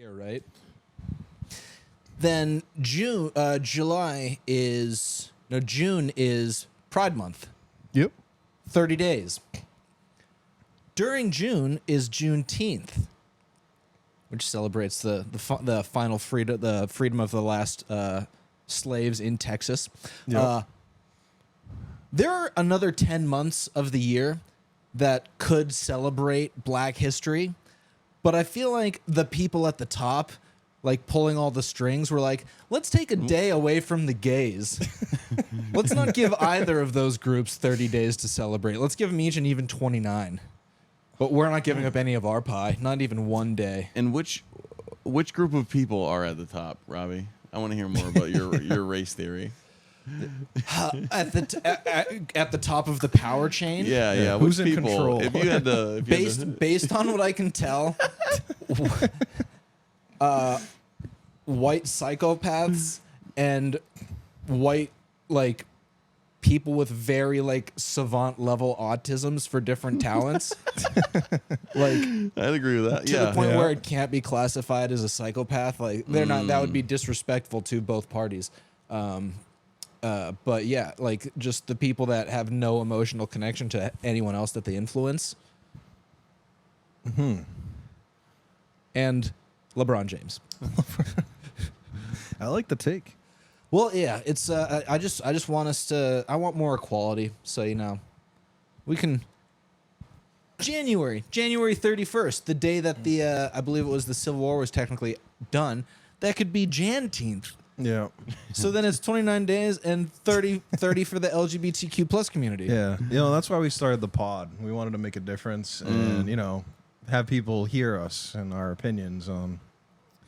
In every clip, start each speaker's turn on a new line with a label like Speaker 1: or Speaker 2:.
Speaker 1: year, right? Then June is Pride Month.
Speaker 2: Yep.
Speaker 1: 30 days. During June is Juneteenth, which celebrates the final freedom, the freedom of the last slaves in Texas.
Speaker 2: Yep.
Speaker 1: There are another 10 months of the year that could celebrate Black history, but I feel like the people at the top, like pulling all the strings, were like, let's take a day away from the gays. Let's not give either of those groups 30 days to celebrate. Let's give them each an even 29. But we're not giving up any of our pie, not even one day.
Speaker 3: And which group of people are at the top, Robbie? I want to hear more about your race theory.
Speaker 1: At the top of the power chain.
Speaker 3: Yeah.
Speaker 2: Who's
Speaker 3: Which
Speaker 2: in
Speaker 3: people?
Speaker 2: control?
Speaker 3: If you had to,
Speaker 1: Based on what I can tell, white psychopaths and white people with very savant level autisms for different talents.
Speaker 3: I'd agree with that.
Speaker 1: To the point where it can't be classified as a psychopath. They're not. That would be disrespectful to both parties. But yeah, just the people that have no emotional connection to anyone else that they influence.
Speaker 2: Hmm.
Speaker 1: And LeBron James.
Speaker 2: I like the take.
Speaker 1: Well, yeah, it's I just want us to. I want more equality. So we can. January 31st, the day that the I believe it was the Civil War was technically done. That could be Jan-teenth.
Speaker 2: Yeah.
Speaker 1: So then it's 29 days and 30 for the LGBTQ plus community.
Speaker 2: Yeah. That's why we started the pod. We wanted to make a difference and, have people hear us and our opinions on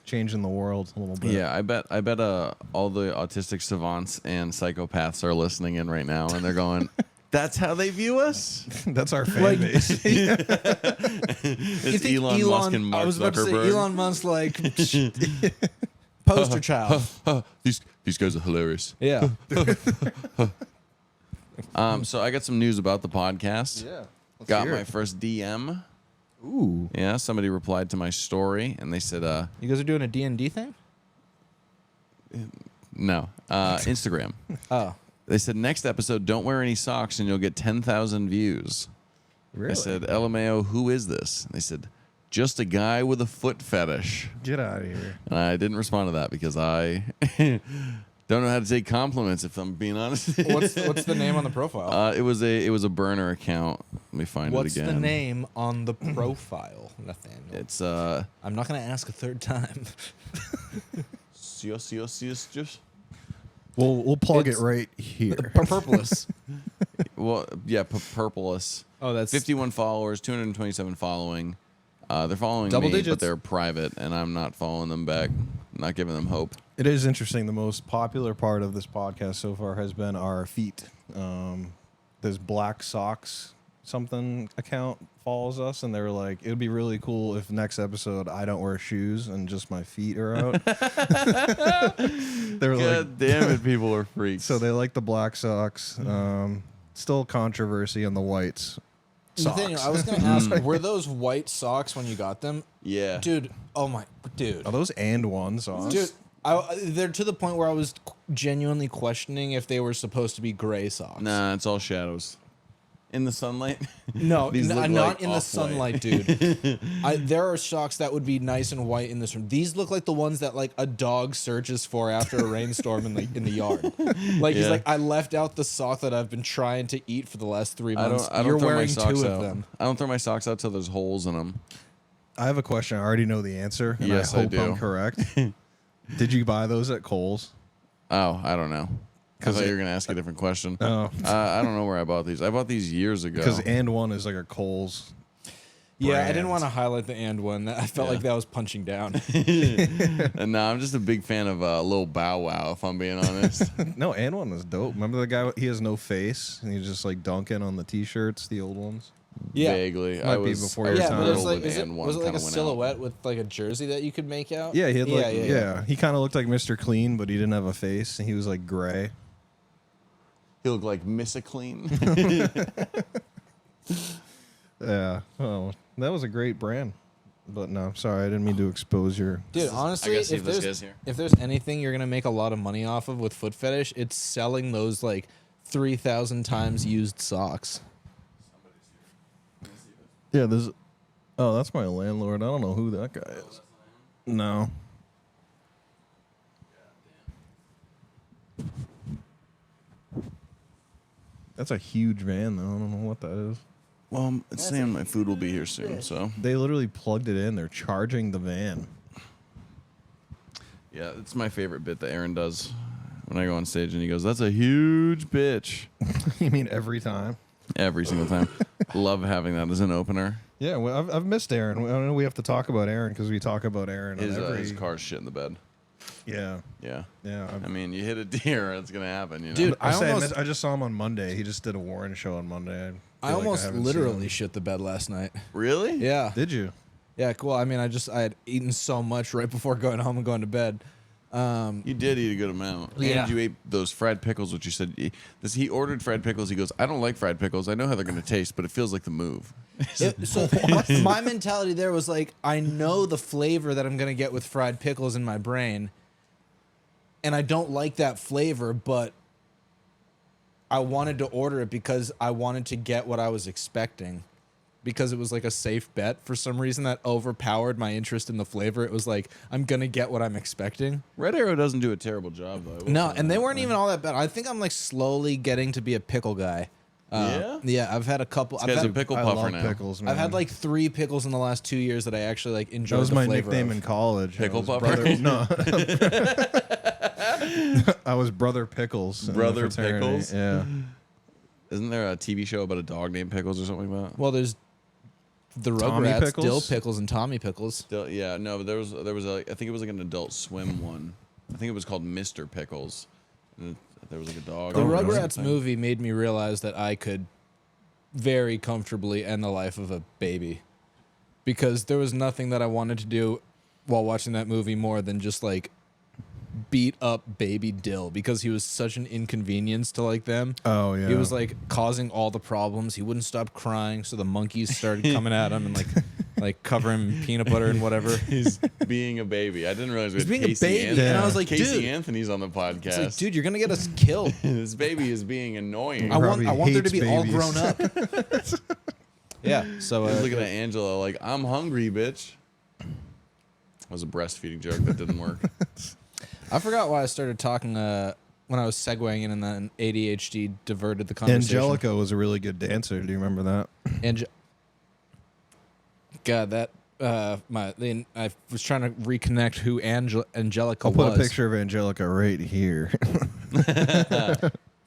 Speaker 2: changing the world a little bit.
Speaker 3: Yeah, I bet all the autistic savants and psychopaths are listening in right now, and they're going, "That's how they view us."
Speaker 2: That's our fan base.
Speaker 3: It's Elon Musk and Mark
Speaker 1: I was about to say
Speaker 3: Zuckerberg.
Speaker 1: Elon Musk poster child.
Speaker 3: These guys are hilarious.
Speaker 1: Yeah.
Speaker 3: So I got some news about the podcast.
Speaker 2: Yeah.
Speaker 3: Got my first DM.
Speaker 2: Ooh.
Speaker 3: Yeah, somebody replied to my story, and they said,
Speaker 1: You guys are doing a D&D thing?
Speaker 3: no, Instagram.
Speaker 1: Oh.
Speaker 3: They said, next episode, don't wear any socks, and you'll get 10,000 views.
Speaker 2: Really?
Speaker 3: I said, LMAO, who is this? And they said, just a guy with a foot fetish.
Speaker 2: Get out of here.
Speaker 3: And I didn't respond to that because I don't know how to take compliments, if I'm being honest.
Speaker 1: What's the name on the profile?
Speaker 3: It was a burner account. Let me find
Speaker 1: What's
Speaker 3: it again.
Speaker 1: the name on the profile, Nathaniel?
Speaker 3: It's
Speaker 1: I'm not going to ask a third time.
Speaker 3: just.
Speaker 2: We'll plug
Speaker 1: It's
Speaker 2: it right here.
Speaker 1: Purpleless.
Speaker 3: Well, yeah, Purpleless.
Speaker 1: Oh, that's
Speaker 3: 51 followers, 227 following. They're following
Speaker 1: Double
Speaker 3: me,
Speaker 1: digits.
Speaker 3: but they're private, and I'm not following them back. I'm not giving them hope.
Speaker 2: It is interesting. The most popular part of this podcast so far has been our feet. This Black Socks something account follows us, and they were like, "It would be really cool if next episode I don't wear shoes and just my feet are out." They were like,
Speaker 3: God damn it, people are freaks.
Speaker 2: so they like the Black Socks. Still controversy on the whites. Socks.
Speaker 1: Nathaniel, I was going to ask, were those white socks when you got them?
Speaker 3: yeah.
Speaker 1: Dude, dude.
Speaker 2: Are those and one socks?
Speaker 1: Dude, they're to the point where I was genuinely questioning if they were supposed to be gray socks.
Speaker 3: Nah, it's all shadows. In the sunlight?
Speaker 1: No,
Speaker 3: These look
Speaker 1: not
Speaker 3: like
Speaker 1: in the
Speaker 3: off-white.
Speaker 1: sunlight, dude. There are socks that would be nice and white in this room. These look like the ones that a dog searches for after a rainstorm in the yard. He's
Speaker 3: Yeah.
Speaker 1: like, I left out the sock that I've been trying to eat for the last 3 months.
Speaker 3: I don't
Speaker 1: You're
Speaker 3: throw my
Speaker 1: wearing
Speaker 3: socks
Speaker 1: two
Speaker 3: out.
Speaker 1: of them.
Speaker 3: I don't throw my socks out till there's holes in them.
Speaker 2: I have a question. I already know the answer, and
Speaker 3: Yes,
Speaker 2: I
Speaker 3: I
Speaker 2: hope
Speaker 3: do.
Speaker 2: I'm correct. Did you buy those at Kohl's?
Speaker 3: Oh, I don't know. I thought
Speaker 2: it-
Speaker 3: you were going to ask a different question.
Speaker 2: Oh.
Speaker 3: I don't know where I bought these. I bought these years ago.
Speaker 2: Because and one is like a Kohl's.
Speaker 1: Yeah, I
Speaker 2: brand.
Speaker 1: didn't want to highlight the and one. I felt
Speaker 3: Yeah.
Speaker 1: like that was punching down.
Speaker 3: And no, I'm just a big fan of Lil Bow Wow, if I'm being honest.
Speaker 2: No, and one is dope. Remember the guy? He has no face, and he's just like dunking on the t-shirts, the old ones.
Speaker 1: Yeah.
Speaker 3: Vaguely.
Speaker 2: Might
Speaker 3: I
Speaker 2: be
Speaker 3: was,
Speaker 2: before
Speaker 3: I
Speaker 2: your
Speaker 3: was
Speaker 1: Yeah,
Speaker 2: time.
Speaker 1: but
Speaker 3: little
Speaker 1: there's like,
Speaker 3: when
Speaker 1: was it
Speaker 3: and one
Speaker 1: was it like a
Speaker 3: kinda went out.
Speaker 1: silhouette with like a jersey that you could make out?
Speaker 2: Yeah, he had like
Speaker 1: yeah.
Speaker 2: He kind of looked like Mr. Clean, but he didn't have a face, and he was like gray.
Speaker 3: He looked like Missa Clean.
Speaker 2: Yeah. Oh, that was a great brand. But no, sorry, I didn't mean to expose your.
Speaker 1: Dude, honestly,
Speaker 3: I gotta see
Speaker 1: if
Speaker 3: if this guy's here.
Speaker 1: there's anything you're gonna make a lot of money off of with foot fetish, it's selling those like 3,000 times used socks.
Speaker 2: Yeah, there's. Oh, that's my landlord. I don't know who that guy is. No. That's a huge van, though. I don't know what that is.
Speaker 3: Well, it's saying my food will be here soon, so
Speaker 2: They literally plugged it in. They're charging the van.
Speaker 3: yeah, it's my favorite bit that Aaron does when I go on stage and he goes, "That's a huge bitch,"
Speaker 2: You mean every time?
Speaker 3: every single time. Love having that as an opener.
Speaker 2: Yeah, well, I've missed Aaron. I know we have to talk about Aaron because we talk about Aaron.
Speaker 3: His,
Speaker 2: on every...
Speaker 3: his car's shit in the bed.
Speaker 2: Yeah,
Speaker 3: Yeah.
Speaker 2: yeah.
Speaker 3: I mean, you hit a deer, it's gonna happen, you know.
Speaker 1: Dude,
Speaker 2: I just saw him on Monday. He just did a Warren show on Monday.
Speaker 1: I
Speaker 2: feel like
Speaker 1: almost
Speaker 2: haven't seen
Speaker 1: literally
Speaker 2: him.
Speaker 1: shit the bed last night.
Speaker 3: Really?
Speaker 1: Yeah.
Speaker 2: Did you?
Speaker 1: Yeah, cool. I mean, I had eaten so much right before going home and going to bed.
Speaker 3: You did eat a good amount.
Speaker 1: Yeah.
Speaker 3: And you ate those fried pickles, which you said he ordered fried pickles. He goes, "I don't like fried pickles. I know how they're going to taste, but it feels like the move."
Speaker 1: So my mentality there was like, I know the flavor that I'm going to get with fried pickles in my brain, and I don't like that flavor, but I wanted to order it because I wanted to get what I was expecting, because it was like a safe bet. For some reason that overpowered my interest in the flavor. It was like, I'm going to get what I'm expecting.
Speaker 3: Red Arrow doesn't do a terrible job, though. I will
Speaker 1: No,
Speaker 3: say
Speaker 1: and they
Speaker 3: that.
Speaker 1: weren't even all that bad. I think I'm like slowly getting to be a pickle guy.
Speaker 3: Yeah?
Speaker 1: Yeah, I've had a couple.
Speaker 3: This guy's a pickle
Speaker 2: I
Speaker 3: puffer
Speaker 2: love
Speaker 3: now.
Speaker 2: pickles, man.
Speaker 1: I've had like 3 pickles in the last 2 years that I actually like enjoy.
Speaker 2: That was
Speaker 1: the
Speaker 2: my
Speaker 1: flavor
Speaker 2: nickname
Speaker 1: of.
Speaker 2: in college.
Speaker 3: Pickle
Speaker 2: I was
Speaker 3: puffer?
Speaker 2: brother, no. I was Brother Pickles. in the
Speaker 3: Brother
Speaker 2: fraternity.
Speaker 3: Pickles?
Speaker 2: Yeah.
Speaker 3: Isn't there a TV show about a dog named Pickles or something like that?
Speaker 1: Well, there's the
Speaker 2: Tommy
Speaker 1: Rugrats,
Speaker 2: Pickles?
Speaker 1: Dill Pickles, and Tommy Pickles.
Speaker 3: Yeah, no, but there was I think it was like an Adult Swim one. I think it was called Mr. Pickles. And there was like a dog.
Speaker 1: The
Speaker 3: or
Speaker 1: Rugrats
Speaker 3: something.
Speaker 1: movie made me realize that I could very comfortably end the life of a baby, because there was nothing that I wanted to do while watching that movie more than just like beat up baby Dill, because he was such an inconvenience to like them.
Speaker 2: Oh, yeah.
Speaker 1: He was like causing all the problems. He wouldn't stop crying, so the monkeys started coming at him and like cover him in peanut butter and whatever.
Speaker 3: He's being a baby. I didn't realize we
Speaker 1: He's
Speaker 3: had
Speaker 1: being a
Speaker 3: Casey
Speaker 1: baby,
Speaker 3: Anthony.
Speaker 1: and I was like,
Speaker 3: Casey
Speaker 1: dude,
Speaker 3: Anthony's on the podcast.
Speaker 1: it's like, dude, you're gonna get us killed.
Speaker 3: This baby is being annoying.
Speaker 1: I want
Speaker 2: Robbie
Speaker 1: there to
Speaker 2: hates
Speaker 1: be all
Speaker 2: babies.
Speaker 1: grown up. Yeah. So
Speaker 3: I was looking at Angela like, "I'm hungry, bitch." That was a breastfeeding joke that didn't work.
Speaker 1: I forgot why I started talking when I was segueing in, and then ADHD diverted the conversation.
Speaker 2: Angelica was a really good dancer. Do you remember that?
Speaker 1: God, that I was trying to reconnect who Angelica
Speaker 2: I'll
Speaker 1: was.
Speaker 2: put a picture of Angelica right here.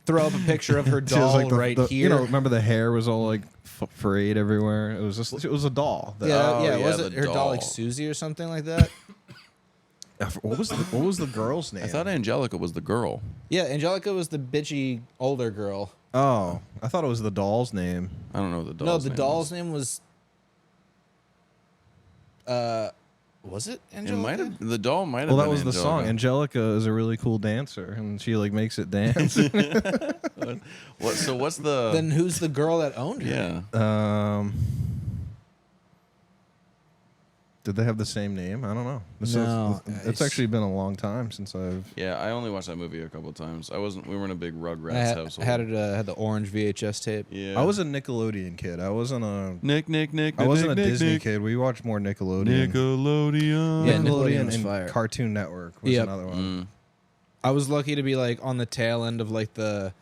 Speaker 1: Throw up a picture of her
Speaker 2: She was
Speaker 1: doll
Speaker 2: like
Speaker 1: right here.
Speaker 2: You know, remember the hair was all like frayed everywhere? It was a doll.
Speaker 1: yeah,
Speaker 3: Oh,
Speaker 1: yeah.
Speaker 3: yeah,
Speaker 1: Was
Speaker 3: the
Speaker 1: it her doll like
Speaker 3: doll.
Speaker 1: Susie or something like that?
Speaker 2: What was the girl's name?
Speaker 3: I thought Angelica was the girl.
Speaker 1: Yeah, Angelica was the bitchy older girl.
Speaker 2: Oh, I thought it was the doll's name.
Speaker 3: I don't know what the
Speaker 1: No,
Speaker 3: doll's
Speaker 1: the
Speaker 3: name
Speaker 1: doll's
Speaker 3: was.
Speaker 1: name was it
Speaker 3: It
Speaker 1: Angelica?
Speaker 3: might have. The doll might have.
Speaker 2: Well, that
Speaker 3: been
Speaker 2: was the song.
Speaker 3: Angelica.
Speaker 2: Angelica is a really cool dancer, and she like makes it dance.
Speaker 3: What? So what's the?
Speaker 1: Then who's the girl that owned her?
Speaker 3: yeah.
Speaker 2: Did they have the same name? I don't know.
Speaker 1: No.
Speaker 2: It's actually been a long time since I've.
Speaker 3: Yeah, I only watched that movie a couple of times. We weren't a big Rugrats
Speaker 1: I
Speaker 3: household.
Speaker 1: had the orange VHS tape.
Speaker 3: Yeah.
Speaker 2: I was a Nickelodeon kid. I wasn't a.
Speaker 3: Nick.
Speaker 2: I wasn't a Disney kid. We watched more Nickelodeon.
Speaker 3: Nickelodeon.
Speaker 1: Yeah, Nickelodeon was
Speaker 2: and
Speaker 1: fire.
Speaker 2: Cartoon Network was
Speaker 1: Yep.
Speaker 2: another one.
Speaker 1: I was lucky to be like on the tail end of like the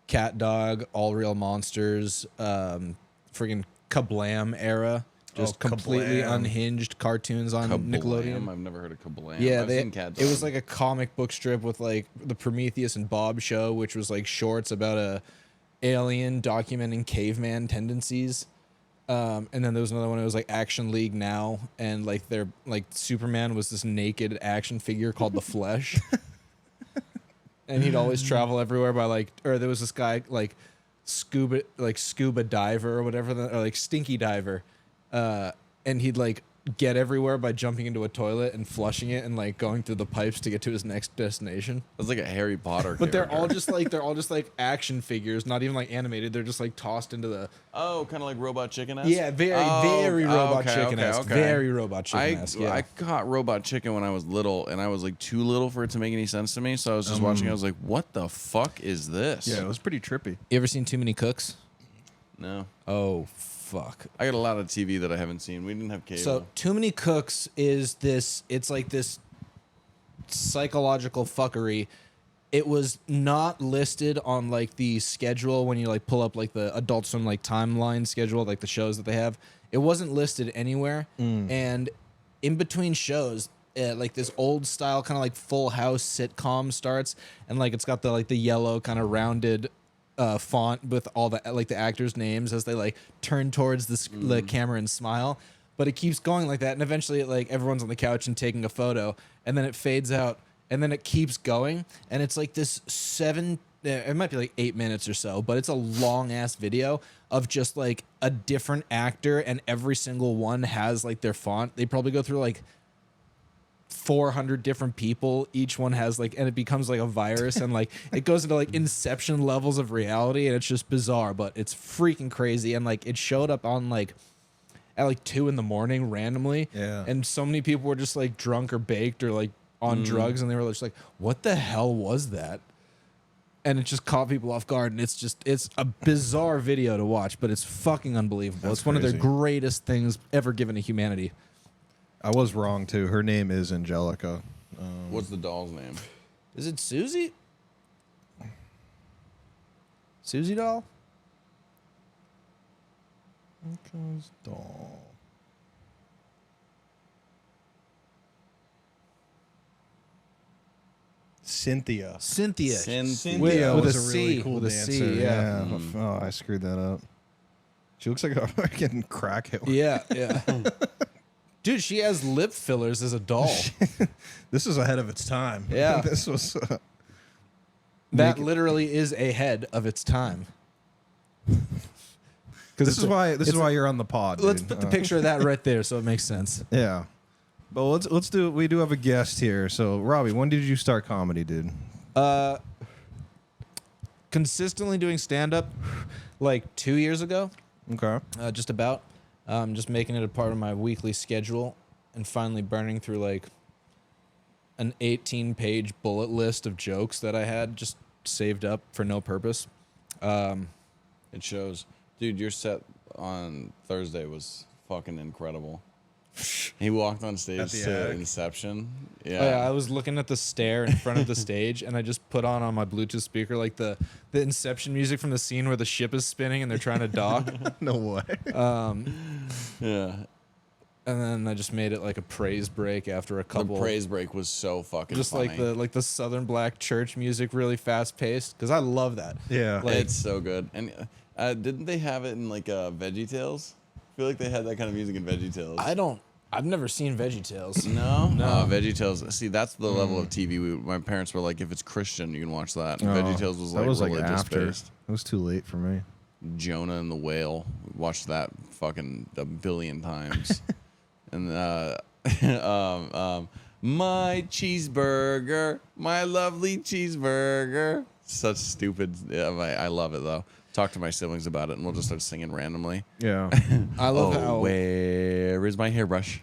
Speaker 1: Cat Dog, All Real Monsters, friggin' Kablam era. Just
Speaker 2: Oh,
Speaker 1: completely
Speaker 2: Kablam.
Speaker 1: unhinged cartoons on Nickelodeon.
Speaker 3: I've never heard of Kablam.
Speaker 1: Yeah,
Speaker 3: I've seen Cat
Speaker 1: it was
Speaker 3: Dog.
Speaker 1: like a comic book strip with like the Prometheus and Bob show, which was like shorts about a alien documenting caveman tendencies. And then there was another one. It was like Action League Now, and like their like Superman was this naked action figure called the Flesh, and he'd always travel everywhere by like, or there was this guy like scuba diver or whatever, or like Stinky Diver. And he'd like get everywhere by jumping into a toilet and flushing it and like going through the pipes to get to his next destination.
Speaker 3: It's like a Harry Potter.
Speaker 1: But
Speaker 3: character.
Speaker 1: they're all just like action figures, not even like animated. They're just like tossed into the
Speaker 3: kind of like Robot Chicken.
Speaker 1: yeah, very Robot Chicken.
Speaker 3: Okay.
Speaker 1: Very Robot Chicken. Yeah.
Speaker 3: I caught Robot Chicken when I was little, and I was like too little for it to make any sense to me. So I was just watching. I was like, "What the fuck is this?"
Speaker 2: Yeah, it was pretty trippy.
Speaker 1: You ever seen Too Many Cooks?
Speaker 3: No.
Speaker 1: Oh fuck.
Speaker 3: I got a lot of TV that I haven't seen. We didn't have cable.
Speaker 1: So Too Many Cooks is this. It's like this psychological fuckery. It was not listed on like the schedule when you like pull up like the Adult Swim like timeline schedule, like the shows that they have. It wasn't listed anywhere. And in between shows, like this old style kind of like Full House sitcom starts, and like it's got the like the yellow kind of rounded font with all the like the actors' names as they like turn towards the camera and smile. But it keeps going like that, and eventually, like everyone's on the couch and taking a photo, and then it fades out, and then it keeps going, and it's like this it might be like 8 minutes or so, but it's a long ass video of just like a different actor, and every single one has like their font. They probably go through like 400 different people. Each one has like, and it becomes like a virus, and like it goes into like Inception levels of reality, and it's just bizarre, but it's freaking crazy. And like it showed up on like at like 2 a.m. randomly.
Speaker 2: Yeah.
Speaker 1: And so many people were just like drunk or baked or like on drugs, and they were just like, what the hell was that? And it just caught people off guard, and it's a bizarre video to watch, but it's fucking unbelievable.
Speaker 2: That's
Speaker 1: it's one of the
Speaker 2: crazy.
Speaker 1: greatest things ever given to humanity.
Speaker 2: I was wrong too. Her name is Angelica.
Speaker 3: What's the doll's name?
Speaker 1: Is it Susie? Susie doll?
Speaker 2: Angelica's doll. Cynthia.
Speaker 1: Cynthia.
Speaker 2: Cynthia
Speaker 1: With
Speaker 2: was
Speaker 1: a
Speaker 2: a really
Speaker 1: C,
Speaker 2: cool
Speaker 1: with a
Speaker 2: dancer.
Speaker 1: C, yeah.
Speaker 2: Oh, I screwed that up. She looks like a fucking crackhead.
Speaker 1: Yeah, yeah. Dude, she has lip fillers as a doll.
Speaker 2: This is ahead of its time.
Speaker 1: Yeah.
Speaker 2: This was.
Speaker 1: That literally is ahead of its time.
Speaker 2: This is why you're on the pod.
Speaker 1: Let's
Speaker 2: dude.
Speaker 1: put the picture of that right there so it makes sense.
Speaker 2: Yeah. But let's do. We do have a guest here. So Robbie, when did you start comedy, dude?
Speaker 1: Consistently doing stand-up like 2 years ago.
Speaker 2: Okay.
Speaker 1: Just about. Just making it a part of my weekly schedule, and finally burning through like an 18-page bullet list of jokes that I had just saved up for no purpose.
Speaker 3: It shows. Dude, your set on Thursday was fucking incredible. He walked on stage
Speaker 2: At the
Speaker 3: to
Speaker 2: attic.
Speaker 3: Inception.
Speaker 1: Oh, yeah, I was looking at the stair in front of the stage, and I just put on my Bluetooth speaker like the Inception music from the scene where the ship is spinning and they're trying to dock.
Speaker 2: No way.
Speaker 3: Yeah.
Speaker 1: And then I just made it like a praise break after a couple.
Speaker 3: The praise break was so fucking
Speaker 1: just
Speaker 3: funny.
Speaker 1: like the Southern Black church music, really fast paced, because I love that.
Speaker 2: Yeah.
Speaker 1: Like,
Speaker 3: It's so good. And didn't they have it in like VeggieTales? I feel like they had that kind of music in VeggieTales.
Speaker 1: I've never seen VeggieTales.
Speaker 3: No?
Speaker 1: No.
Speaker 3: VeggieTales. See, that's the level of TV. My parents were like, if it's Christian, you can watch that. And VeggieTales was like religious
Speaker 2: after.
Speaker 3: based.
Speaker 2: It was too late for me.
Speaker 3: Jonah and the Whale. Watched that fucking a billion times. And my cheeseburger, my lovely cheeseburger. Such stupid. Yeah, I love it though. Talk to my siblings about it, and we'll just start singing randomly.
Speaker 2: Yeah.
Speaker 1: I love how
Speaker 3: Where is my hairbrush?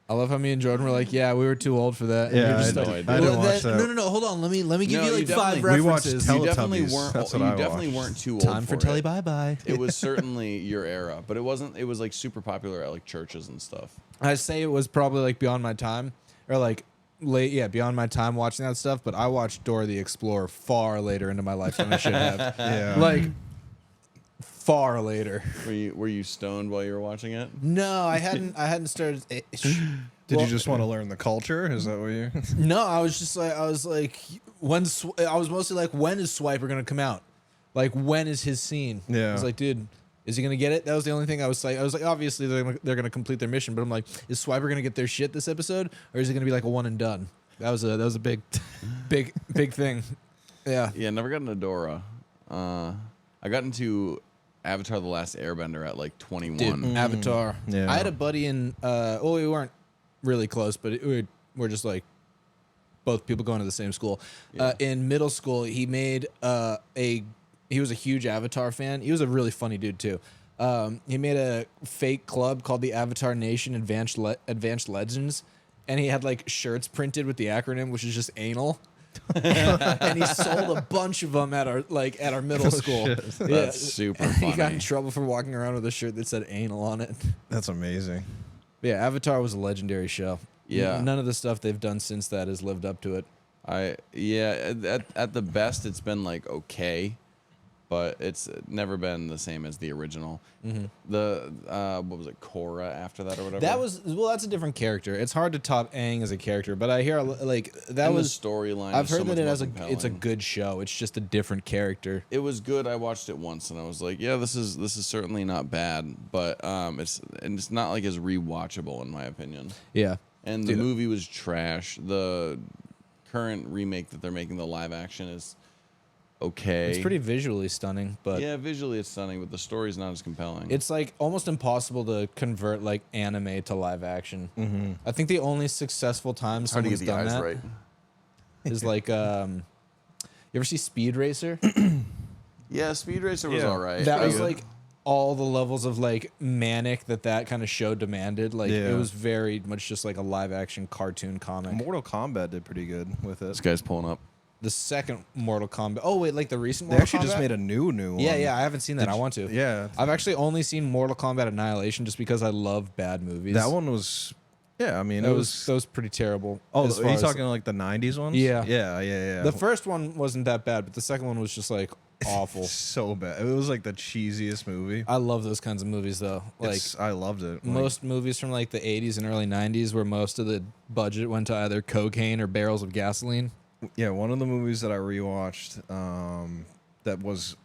Speaker 1: I love how me and Jordan were like, yeah, we were too old for that. And
Speaker 2: Yeah,
Speaker 1: you're just
Speaker 3: I
Speaker 1: like,
Speaker 3: know I did.
Speaker 2: I didn't watch that.
Speaker 1: No, hold on. Let me give
Speaker 3: No,
Speaker 1: you
Speaker 3: you
Speaker 1: like 5
Speaker 3: definitely-
Speaker 2: We watched
Speaker 1: references.
Speaker 2: Tele-
Speaker 3: You definitely
Speaker 2: Teletubbies.
Speaker 3: weren't.
Speaker 2: That's what
Speaker 3: You
Speaker 2: I
Speaker 3: definitely
Speaker 2: watched.
Speaker 3: weren't too old.
Speaker 1: Time for Telly
Speaker 3: it.
Speaker 1: Bye Bye.
Speaker 3: It was certainly your era, but it wasn't. It was like super popular at like churches and stuff.
Speaker 1: I say it was probably like beyond my time, or like late, yeah, beyond my time watching that stuff. But I watched Dora the Explorer far later into my life than I should have.
Speaker 2: Yeah.
Speaker 1: Like far later.
Speaker 3: Were you stoned while you were watching it?
Speaker 1: No, I hadn't started.
Speaker 2: Did you just want to learn the culture? Is that what you?
Speaker 1: No, I was like, I was mostly like, when is Swiper gonna come out? Like, when is his scene?
Speaker 2: Yeah.
Speaker 1: I was like, dude, is he gonna get it? That was the only thing I was like. I was like, obviously they're gonna complete their mission, but I'm like, is Swiper gonna get their shit this episode, or is it gonna be like a one and done? That was a big thing. Yeah.
Speaker 3: Yeah, never got into Dora. I got into Avatar: The Last Airbender at like 21.
Speaker 1: Dude, Avatar.
Speaker 2: Yeah.
Speaker 1: I had a buddy in. Well, we weren't really close, but we're just like both people going to the same school. In middle school, he made he was a huge Avatar fan. He was a really funny dude too. He made a fake club called the Avatar Nation Advanced Legends, and he had like shirts printed with the acronym, which is just anal. And he sold a bunch of them at our middle school.
Speaker 2: shit.
Speaker 3: That's super
Speaker 1: And he got
Speaker 3: funny.
Speaker 1: in trouble for walking around with a shirt that said anal on it.
Speaker 2: That's amazing.
Speaker 1: But yeah, Avatar was a legendary show.
Speaker 3: Yeah.
Speaker 1: None of the stuff they've done since that has lived up to it.
Speaker 3: At the best it's been like okay, but it's never been the same as the original. The what was it, Korra after that or whatever?
Speaker 1: That's a different character. It's hard to top Aang as a character, but I hear like that
Speaker 3: And
Speaker 1: was
Speaker 3: the storyline.
Speaker 1: I've
Speaker 3: is
Speaker 1: heard
Speaker 3: so
Speaker 1: that
Speaker 3: much
Speaker 1: it
Speaker 3: more
Speaker 1: has
Speaker 3: compelling.
Speaker 1: it's a good show. It's just a different character.
Speaker 3: It was good. I watched it once and I was like, yeah, this is certainly not bad, but it's not like as rewatchable in my opinion.
Speaker 1: Yeah.
Speaker 3: And the movie was trash. The current remake that they're making, the live action, is okay.
Speaker 1: It's pretty visually stunning, but
Speaker 3: Yeah, visually it's stunning, but the story's not as compelling.
Speaker 1: it's like almost impossible to convert like anime to live action. I think the only successful time
Speaker 3: hard to
Speaker 1: someone's
Speaker 3: get the
Speaker 1: done
Speaker 3: eyes
Speaker 1: that
Speaker 3: right.
Speaker 1: is like you ever see Speed Racer?
Speaker 3: Yeah, Speed Racer was
Speaker 2: Yeah.
Speaker 3: all right.
Speaker 1: That was
Speaker 2: good.
Speaker 1: like all the levels of like manic that kind of show demanded. Like
Speaker 2: Yeah.
Speaker 1: it was very much just like a live action cartoon comic.
Speaker 2: Mortal Kombat did pretty good with it.
Speaker 3: This guy's pulling up.
Speaker 1: The second Mortal Kombat. Oh wait, like the recent
Speaker 2: They
Speaker 1: Mortal
Speaker 2: actually
Speaker 1: Kombat?
Speaker 2: just made a new one.
Speaker 1: Yeah, I haven't seen that.
Speaker 2: Did
Speaker 1: I
Speaker 2: you-
Speaker 1: want to.
Speaker 2: Yeah.
Speaker 1: I've actually only seen Mortal Kombat Annihilation just because I love bad movies.
Speaker 2: That one was, yeah, I mean,
Speaker 1: that
Speaker 2: it
Speaker 1: was pretty terrible.
Speaker 2: oh,
Speaker 1: as
Speaker 2: are
Speaker 1: far
Speaker 2: you
Speaker 1: as-
Speaker 2: talking like the 90s ones?
Speaker 1: Yeah.
Speaker 2: Yeah.
Speaker 1: The first one wasn't that bad, but the second one was just like awful.
Speaker 2: So bad. It was like the cheesiest movie.
Speaker 1: I love those kinds of movies though. Like
Speaker 2: I loved it. Like,
Speaker 1: most movies from like the 80s and early 90s where most of the budget went to either cocaine or barrels of gasoline.
Speaker 2: yeah, one of the movies that I rewatched that was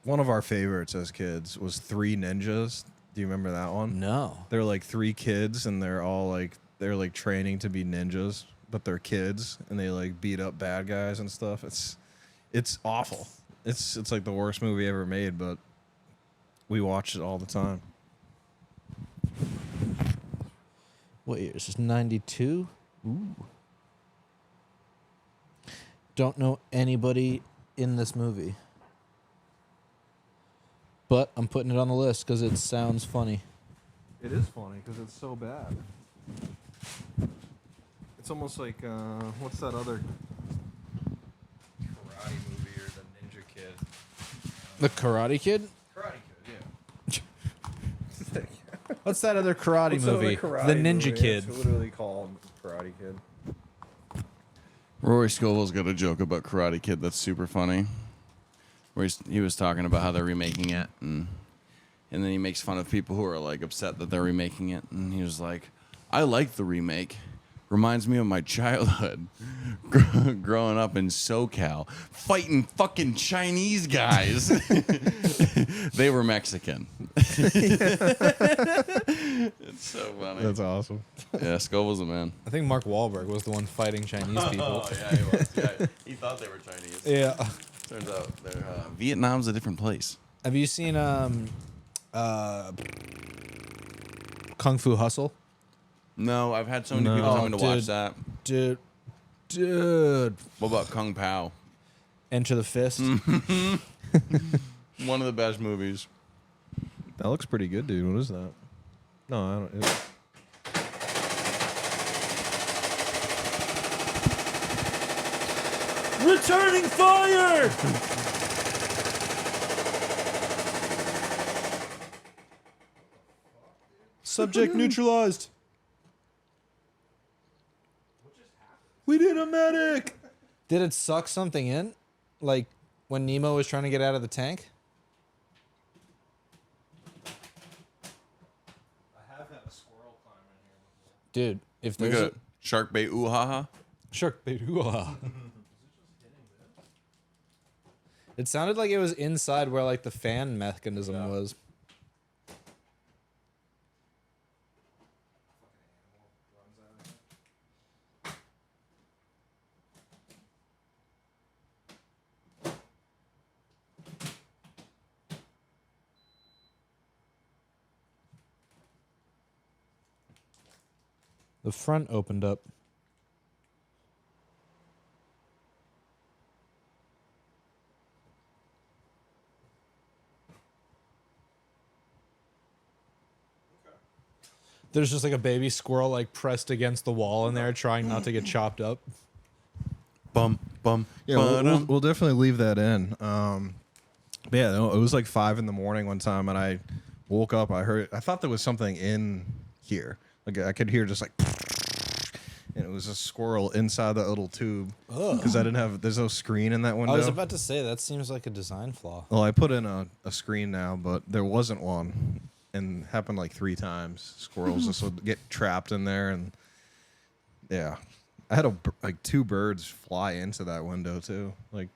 Speaker 2: one of our favorites as kids was Three Ninjas. Do you remember that one?
Speaker 1: No.
Speaker 2: They're like three kids and they're like training to be ninjas, but they're kids and they like beat up bad guys and stuff. It's awful. It's like the worst movie ever made, but we watch it all the time.
Speaker 1: What year is this? 92? Ooh. Don't know anybody in this movie. But I'm putting it on the list because it sounds funny.
Speaker 2: It is funny because it's so bad. It's almost like what's that other karate movie or the Ninja Kid?
Speaker 1: The Karate Kid?
Speaker 2: Karate Kid, yeah.
Speaker 1: What's that other karate movie? The Ninja Kid.
Speaker 2: It's literally called Karate Kid.
Speaker 3: Rory Scovel's got a joke about Karate Kid that's super funny. Where he was talking about how they're remaking it, and then he makes fun of people who are like upset that they're remaking it, and he was like, "I like the remake. Reminds me of my childhood, growing up in SoCal, fighting fucking Chinese guys. They were Mexican." It's so funny.
Speaker 2: That's awesome.
Speaker 3: Yeah, Scovel's a man.
Speaker 1: I think Mark Wahlberg was the one fighting Chinese people.
Speaker 3: yeah, he was. Yeah, he thought they were Chinese.
Speaker 1: Yeah.
Speaker 3: Turns out they're Vietnam's a different place.
Speaker 1: Have you seen Kung Fu Hustle?
Speaker 3: No, I've had so many
Speaker 2: No.
Speaker 3: people tell me to watch
Speaker 1: Dude.
Speaker 3: that.
Speaker 1: Dude.
Speaker 3: What about Kung Pao?
Speaker 1: Enter the Fist.
Speaker 3: One of the best movies.
Speaker 2: That looks pretty good, dude. What is that? No, I don't.
Speaker 1: Returning fire! Subject neutralized. We did a medic. Did it suck something in? Like when Nemo was trying to get out of the tank?
Speaker 2: I have had a squirrel climb in here.
Speaker 1: Dude, if
Speaker 3: Look
Speaker 1: there's
Speaker 3: at it. Shark Bait Ooh Ha Ha.
Speaker 1: Shark bait. It sounded like it was inside where like the fan mechanism was. The front opened up. There's just like a baby squirrel like pressed against the wall in there trying not to get chopped up.
Speaker 3: Bum, bum,
Speaker 2: Yeah, we'll definitely leave that in. But yeah, no, it was like 5 a.m. one time, and I woke up. I thought there was something in here. Like I could hear just like, and it was a squirrel inside that little tube because there's no screen in that window.
Speaker 1: I was about to say that seems like a design flaw.
Speaker 2: Well, I put in a screen now, but there wasn't one, and happened like 3 times. Squirrels just would get trapped in there, and yeah, I had like 2 birds fly into that window too. Like,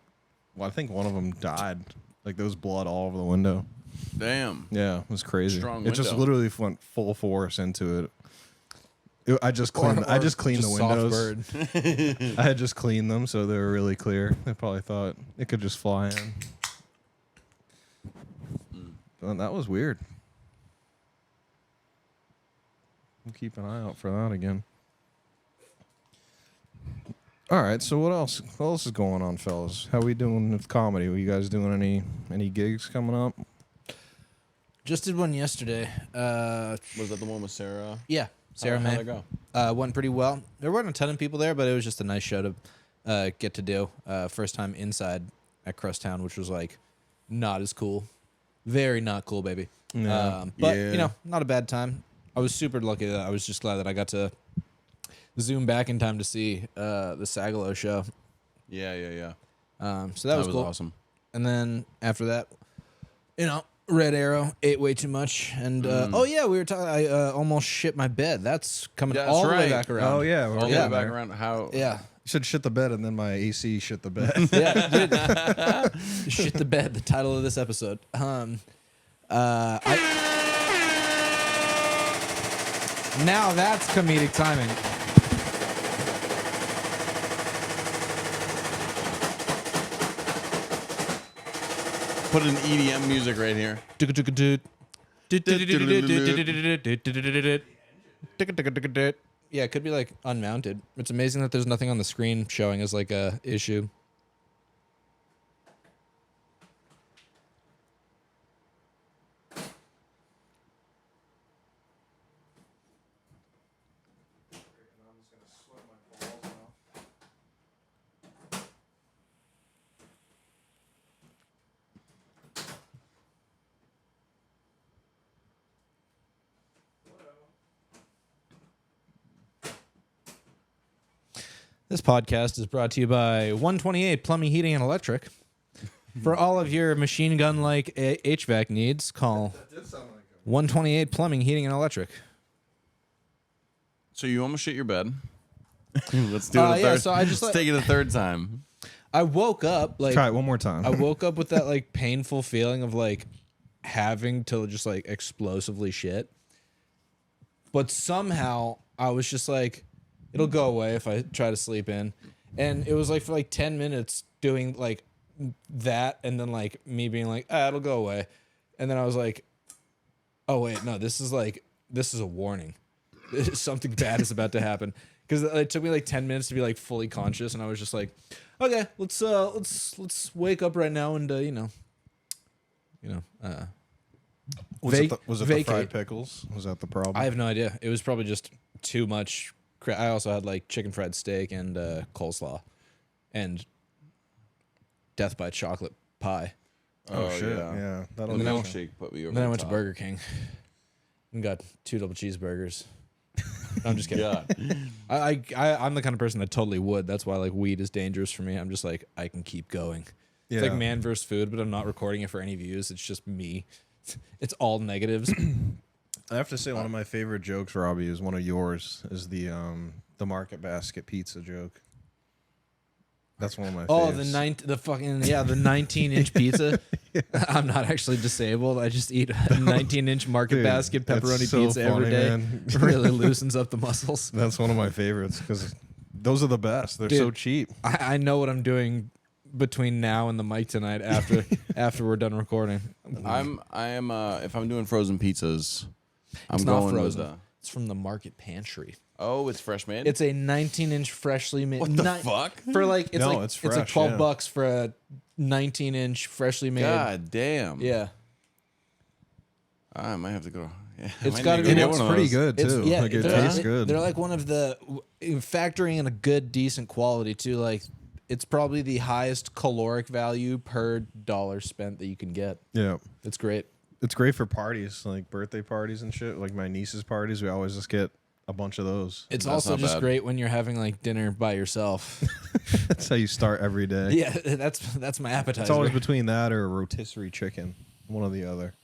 Speaker 2: well, I think one of them died. Like there was blood all over the window.
Speaker 3: Damn.
Speaker 2: Yeah, it was crazy.
Speaker 3: Strong
Speaker 2: it just
Speaker 3: window.
Speaker 2: literally went full force into it. I just cleaned the windows.
Speaker 1: Bird.
Speaker 2: I had just cleaned them, so they were really clear. They probably thought it could just fly in. But that was weird. We'll keep an eye out for that again. All right, so what else? What else is going on, fellas? How we doing with comedy? Were you guys doing any gigs coming up?
Speaker 1: Just did one yesterday.
Speaker 3: Was that the one with Sarah?
Speaker 1: Yeah, Sarah
Speaker 3: How'd
Speaker 1: May.
Speaker 3: that go?
Speaker 1: Went pretty well. There weren't a ton of people there, but it was just a nice show to get to do. First time inside at Crosstown, which was like not as cool. Very not cool, baby.
Speaker 2: Yeah.
Speaker 1: But
Speaker 2: Yeah.
Speaker 1: you know, not a bad time. I was super lucky that I was just glad that I got to zoom back in time to see the Sagalo show.
Speaker 3: Yeah.
Speaker 1: So that was cool.
Speaker 3: Awesome.
Speaker 1: And then after that, you know, Red Arrow ate way too much, and oh yeah, we were talking. I almost shit my bed. That's coming
Speaker 3: Yeah,
Speaker 1: all
Speaker 3: that's
Speaker 1: the way
Speaker 3: right.
Speaker 1: back around.
Speaker 2: Oh yeah,
Speaker 3: All the
Speaker 1: Yeah.
Speaker 3: way back around. How?
Speaker 1: Yeah.
Speaker 2: You said shit the bed, and then my AC shit the bed.
Speaker 1: Yeah, dude. Shit the bed. The title of this episode. Now that's comedic timing.
Speaker 3: Put an EDM music right here.
Speaker 1: Yeah, it could be like unmounted. It's amazing that there's nothing on the screen showing as like a issue. This podcast is brought to you by 128 Plumbing, Heating, and Electric. For all of your machine gun-like HVAC needs, call 128 Plumbing, Heating, and Electric.
Speaker 3: So you almost shit your bed. Let's do it. A
Speaker 1: Yeah,
Speaker 3: third.
Speaker 1: so I just
Speaker 3: Let's take it a third time.
Speaker 1: I woke up like
Speaker 2: Try it one more time.
Speaker 1: I woke up with that like painful feeling of like having to just like explosively shit. But somehow I was just like, it'll go away if I try to sleep in. And it was like for like 10 minutes doing like that and then like me being like, it'll go away. And then I was like, oh wait, no, this is a warning. Something bad is about to happen. Because it took me like 10 minutes to be like fully conscious, and I was just like, okay, let's wake up right now and
Speaker 2: was it the
Speaker 1: vacate.
Speaker 2: fried pickles? Was that the problem?
Speaker 1: I have no idea. It was probably just too much. I also had like chicken fried steak and coleslaw, and death by chocolate pie.
Speaker 2: oh shit! Yeah,
Speaker 3: The
Speaker 2: that'll
Speaker 3: milkshake put me over.
Speaker 1: And then I
Speaker 3: the
Speaker 1: went to
Speaker 3: top.
Speaker 1: Burger King and got 2 double cheeseburgers. No, I'm just kidding.
Speaker 3: Yeah.
Speaker 1: I'm the kind of person that totally would. That's why like weed is dangerous for me. I'm just like, I can keep going. It's like man versus food, but I'm not recording it for any views. It's just me. It's all negatives.
Speaker 2: I have to say, one of my favorite jokes, Robbie, is one of yours. Is the Market Basket pizza joke. That's one of my.
Speaker 1: Oh,
Speaker 2: faves.
Speaker 1: the 19-inch pizza. I'm not actually disabled. I just eat a 19-inch Market
Speaker 2: Dude,
Speaker 1: Basket
Speaker 2: that's
Speaker 1: pepperoni
Speaker 2: so
Speaker 1: pizza every
Speaker 2: funny,
Speaker 1: day.
Speaker 2: man.
Speaker 1: Really loosens up the muscles.
Speaker 2: That's one of my favorites because those are the best. They're so
Speaker 1: Dude.
Speaker 2: cheap.
Speaker 1: I know what I'm doing between now and the mic tonight after we're done recording.
Speaker 3: I am. If I'm doing frozen pizzas, I'm
Speaker 1: It's not
Speaker 3: going
Speaker 1: frozen.
Speaker 3: with
Speaker 1: It's from the Market Pantry.
Speaker 3: Oh, it's fresh made.
Speaker 1: It's a 19-inch freshly made.
Speaker 3: What the fuck?
Speaker 1: For like it's
Speaker 2: No,
Speaker 1: like
Speaker 2: it's
Speaker 1: like
Speaker 2: fresh,
Speaker 1: $12 for a 19-inch freshly made.
Speaker 3: God damn.
Speaker 1: Yeah.
Speaker 3: I might have to go. Yeah,
Speaker 1: It's
Speaker 3: I might
Speaker 1: gotta
Speaker 3: need to
Speaker 1: be-
Speaker 3: go
Speaker 2: It's
Speaker 3: get one of
Speaker 2: pretty
Speaker 3: those.
Speaker 2: good too.
Speaker 1: Yeah,
Speaker 2: Like it
Speaker 1: they're-
Speaker 2: tastes good.
Speaker 1: They're like one of the factoring in a good, decent quality too. Like it's probably the highest caloric value per dollar spent that you can get.
Speaker 2: Yeah.
Speaker 1: It's great.
Speaker 2: It's great for parties, like birthday parties and shit. Like my niece's parties, we always just get a bunch of those.
Speaker 1: It's
Speaker 3: That's
Speaker 1: also
Speaker 3: not
Speaker 1: just
Speaker 3: bad.
Speaker 1: great when you're having like dinner by yourself.
Speaker 2: That's how you start every day.
Speaker 1: Yeah, that's my appetizer.
Speaker 2: It's always between that or a rotisserie chicken, one or the other.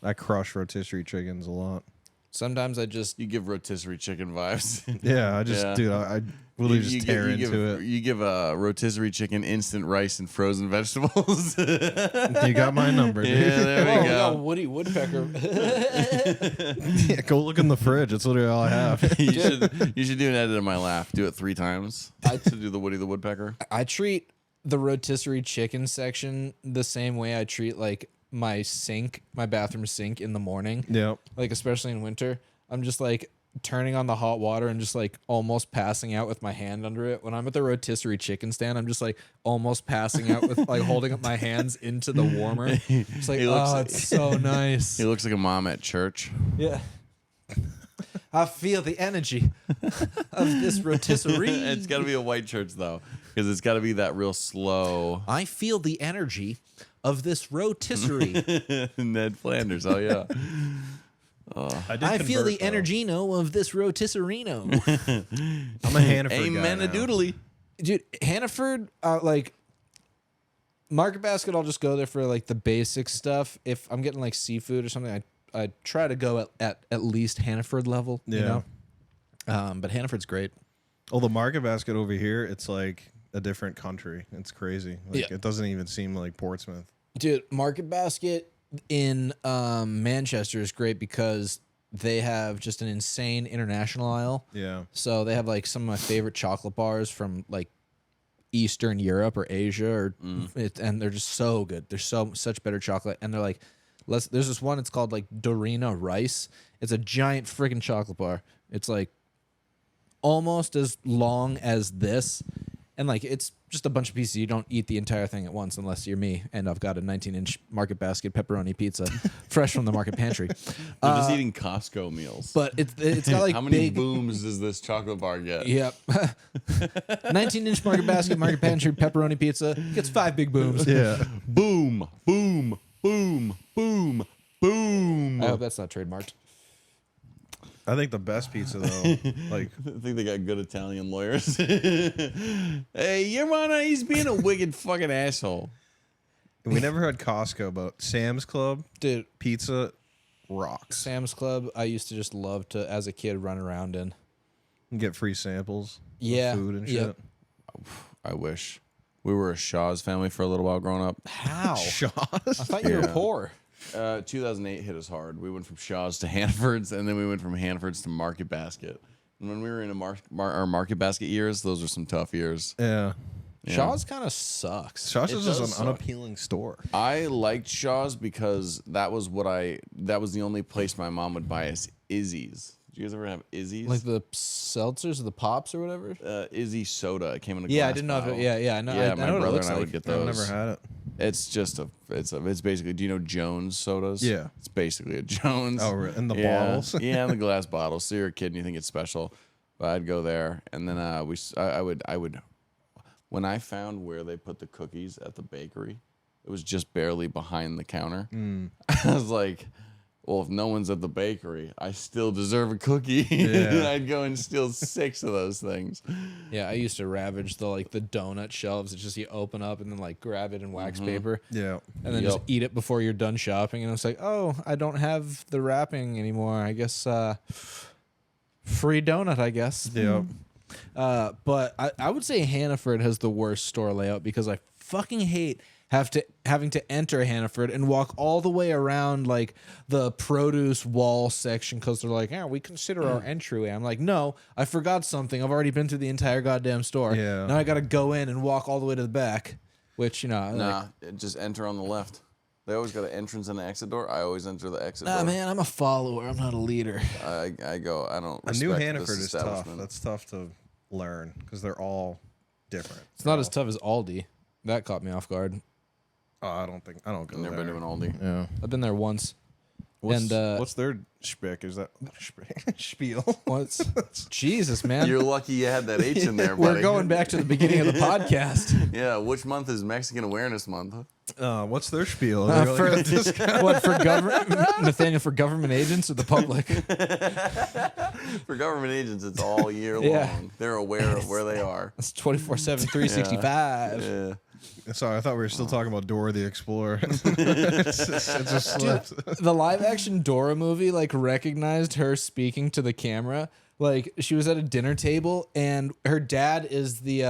Speaker 2: I crush rotisserie chickens a lot.
Speaker 1: Sometimes I just
Speaker 3: You give rotisserie chicken vibes.
Speaker 2: Yeah, I just,
Speaker 3: Yeah.
Speaker 2: dude, I really just tear into it.
Speaker 3: You give a rotisserie chicken instant rice and frozen vegetables.
Speaker 2: You got my number, dude.
Speaker 3: Yeah, there
Speaker 1: oh,
Speaker 3: we
Speaker 1: we got
Speaker 3: go.
Speaker 1: Woody Woodpecker.
Speaker 2: Yeah, go look in the fridge. That's literally all I have.
Speaker 3: you should do an edit of my laugh. Do it 3 times to do the Woody the Woodpecker.
Speaker 1: I treat the rotisserie chicken section the same way I treat like my bathroom sink in the morning.
Speaker 2: Yeah.
Speaker 1: Like especially in winter, I'm just like turning on the hot water and just like almost passing out with my hand under it. When I'm at the rotisserie chicken stand, I'm just like almost passing out with like holding up my hands into the warmer. It's like,
Speaker 3: He looks
Speaker 1: oh,
Speaker 3: like-
Speaker 1: it's so nice.
Speaker 3: He looks like a mom at church.
Speaker 1: Yeah. I feel the energy of this rotisserie.
Speaker 3: It's got to be a white church though, because it's got to be that real slow.
Speaker 1: I feel the energy of this rotisserie.
Speaker 3: Ned Flanders. Oh yeah.
Speaker 1: I feel the energino of this rotisserino.
Speaker 2: I'm a Hannaford guy
Speaker 3: Amen a
Speaker 2: now.
Speaker 3: doodly.
Speaker 1: Dude, Hannaford, like Market Basket, I'll just go there for like the basic stuff. If I'm getting like seafood or something, I try to go at least Hannaford level. You
Speaker 2: Yeah.
Speaker 1: know? But Hannaford's great.
Speaker 2: Oh, the Market Basket over here, it's like a different country. It's crazy. Like
Speaker 1: Yeah.
Speaker 2: it doesn't even seem like Portsmouth.
Speaker 1: Dude, Market Basket in Manchester is great because they have just an insane international aisle.
Speaker 2: Yeah.
Speaker 1: So they have like some of my favorite chocolate bars from like Eastern Europe or Asia, or and they're just so good. They're such better chocolate, and they're like, there's this one. It's called like Dorina Rice. It's a giant freaking chocolate bar. It's like almost as long as this, and like it's just a bunch of pieces. You don't eat the entire thing at once unless you're me, and I've got a 19-inch Market Basket pepperoni pipizza, fresh from the Market Pantry.
Speaker 3: I'm just eating Costco meals.
Speaker 1: But it's got like
Speaker 3: How many
Speaker 1: big.
Speaker 3: booms does this chocolate bar get?
Speaker 1: Yep. 19-inch Market Basket, Market Pantry, pepperoni pizza. Gets 5 big booms.
Speaker 2: Yeah.
Speaker 3: Boom, boom, boom, boom, boom.
Speaker 1: I hope that's not trademarked.
Speaker 2: I think the best pizza though, like
Speaker 3: I think they got good Italian lawyers. Hey, your Honor, he's being a wicked fucking asshole.
Speaker 2: we never had Costco, but Sam's Club
Speaker 1: Dude,
Speaker 2: pizza rocks.
Speaker 1: Sam's Club, I used to just love to, as a kid, run around in.
Speaker 2: You get free samples. of
Speaker 1: Yeah,
Speaker 2: food and
Speaker 1: yeah.
Speaker 2: shit.
Speaker 3: I wish. We were a Shaw's family for a little while growing up.
Speaker 1: How?
Speaker 2: Shaw's.
Speaker 1: I thought you were
Speaker 3: Yeah.
Speaker 1: poor.
Speaker 3: 2008 hit us hard. We went from Shaw's to Hannaford's, and then we went from Hannaford's to Market Basket. And when we were in our Market Basket years, those were some tough years.
Speaker 2: Yeah.
Speaker 3: Yeah.
Speaker 1: Shaw's kind of sucks.
Speaker 2: Shaw's
Speaker 3: It
Speaker 2: is just an
Speaker 3: does suck.
Speaker 2: unappealing store.
Speaker 3: I liked Shaw's because that was the only place my mom would buy us Izzy's. Did you guys ever have Izzy's?
Speaker 1: Like the seltzers or the pops or whatever?
Speaker 3: Izzy soda. It came in a
Speaker 1: Yeah, I
Speaker 3: glass
Speaker 1: didn't know if
Speaker 3: bottle.
Speaker 1: it, yeah, I know.
Speaker 3: Yeah,
Speaker 1: I
Speaker 3: my
Speaker 1: know what it
Speaker 3: brother
Speaker 1: looks
Speaker 3: and I
Speaker 1: like.
Speaker 3: would get
Speaker 2: I've
Speaker 3: those.
Speaker 2: never had it.
Speaker 3: It's just it's basically. Do you know Jones sodas?
Speaker 2: Yeah.
Speaker 3: it's basically a Jones.
Speaker 2: Oh, really? And the
Speaker 3: Yeah.
Speaker 2: bottles?
Speaker 3: Yeah, in the glass bottles. So you're a kid and you think it's special. But I'd go there, and then I would. When I found where they put the cookies at the bakery, it was just barely behind the counter. I was like, well, if no one's at the bakery, I still deserve a cookie.
Speaker 2: Yeah.
Speaker 3: I'd go and steal 6 of those things.
Speaker 1: Yeah, I used to ravage the donut shelves. It's just you open up and then like grab it in wax paper.
Speaker 2: Yeah.
Speaker 1: And then just
Speaker 3: Yep.
Speaker 1: eat it before you're done shopping. And it's like, oh, I don't have the wrapping anymore. I guess free donut, I guess.
Speaker 2: Yeah.
Speaker 1: But I would say Hannaford has the worst store layout because I fucking hate having to enter Hannaford and walk all the way around like the produce wall section because they're like, yeah, we consider our entryway. I'm like, no, I forgot something. I've already been through the entire goddamn store.
Speaker 2: Yeah.
Speaker 1: Now I got to go in and walk all the way to the back, which, you know, like,
Speaker 3: Just enter on the left. They always got an entrance and an exit door. I always enter the exit
Speaker 1: Nah,
Speaker 3: door.
Speaker 1: man, I'm a follower. I'm not a leader.
Speaker 3: I go. I don't.
Speaker 2: A New
Speaker 3: respect
Speaker 2: Hannaford
Speaker 3: this
Speaker 2: is tough.
Speaker 3: establishment.
Speaker 2: That's tough to learn because they're all different.
Speaker 1: It's not as tough as Aldi. That caught me off guard.
Speaker 2: Oh, I don't go
Speaker 3: Never
Speaker 2: there.
Speaker 3: been to an Aldi.
Speaker 2: Yeah.
Speaker 1: I've been there once.
Speaker 2: What's,
Speaker 1: And,
Speaker 2: what's their spiel? Is that spiel?
Speaker 1: What's Jesus, man?
Speaker 3: You're lucky you had that H in there, buddy.
Speaker 1: We're going back to the beginning of the podcast.
Speaker 3: Yeah, which month is Mexican Awareness Month?
Speaker 2: What's their spiel?
Speaker 1: For Nathaniel, for government agents or the public?
Speaker 3: For government agents, it's all year
Speaker 1: Yeah.
Speaker 3: long. They're aware of where they are.
Speaker 1: It's 24/7, 365.
Speaker 3: Yeah.
Speaker 2: Sorry, I thought we were still talking about Dora the Explorer. it just slipped.
Speaker 1: The live action Dora movie like recognized her speaking to the camera. Like she was at a dinner table and her dad is the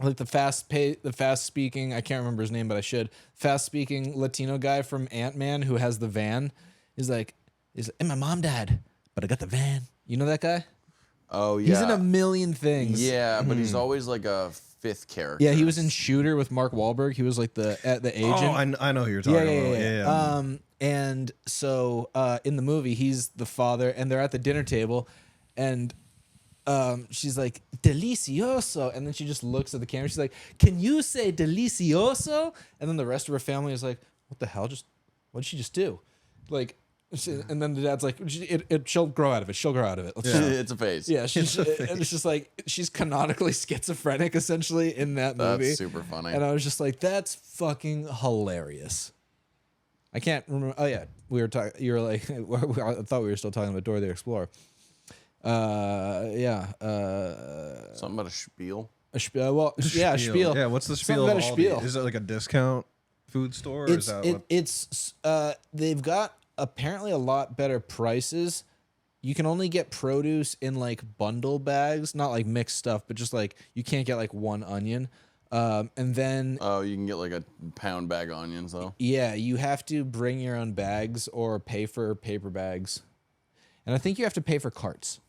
Speaker 1: like the fast speaking, I can't remember his name, but I should. Fast speaking Latino guy from Ant-Man who has the van. He's like, and my mom died, but I got the van. You know that guy?
Speaker 3: Oh yeah.
Speaker 1: He's in a million things.
Speaker 3: Yeah, but he's always like a fifth character.
Speaker 1: Yeah, he was in Shooter with Mark Wahlberg. He was like the agent.
Speaker 2: Oh, I know who you're talking about. Yeah.
Speaker 1: And so in the movie, he's the father, and they're at the dinner table, and she's like, delicioso. And then she just looks at the camera. She's like, can you say delicioso? And then the rest of her family is like, what the hell? What did she just do? Like, and then the dad's like, she'll grow out of it. She'll grow out of it.
Speaker 3: It's a phase.
Speaker 1: Yeah, and it's just like she's canonically schizophrenic essentially in that movie.
Speaker 3: That's super funny.
Speaker 1: And I was just like, that's fucking hilarious. I can't remember. Oh yeah, we were talking. You were like, I thought we were still talking about Dora the Explorer. Yeah.
Speaker 3: Something about a spiel.
Speaker 1: A spiel. Well, yeah, spiel.
Speaker 2: Yeah, what's the
Speaker 1: Something
Speaker 2: spiel?
Speaker 1: about
Speaker 2: Of
Speaker 1: a
Speaker 2: Aldi?
Speaker 1: spiel.
Speaker 2: Is it like a discount food store? Or is that what?
Speaker 1: It's they've got apparently a lot better prices. You can only get produce in like bundle bags, not like mixed stuff, but just like you can't get like one onion. And then
Speaker 3: Oh, you can get like a pound bag of onions though.
Speaker 1: yeah, you have to bring your own bags or pay for paper bags. And I think you have to pay for carts.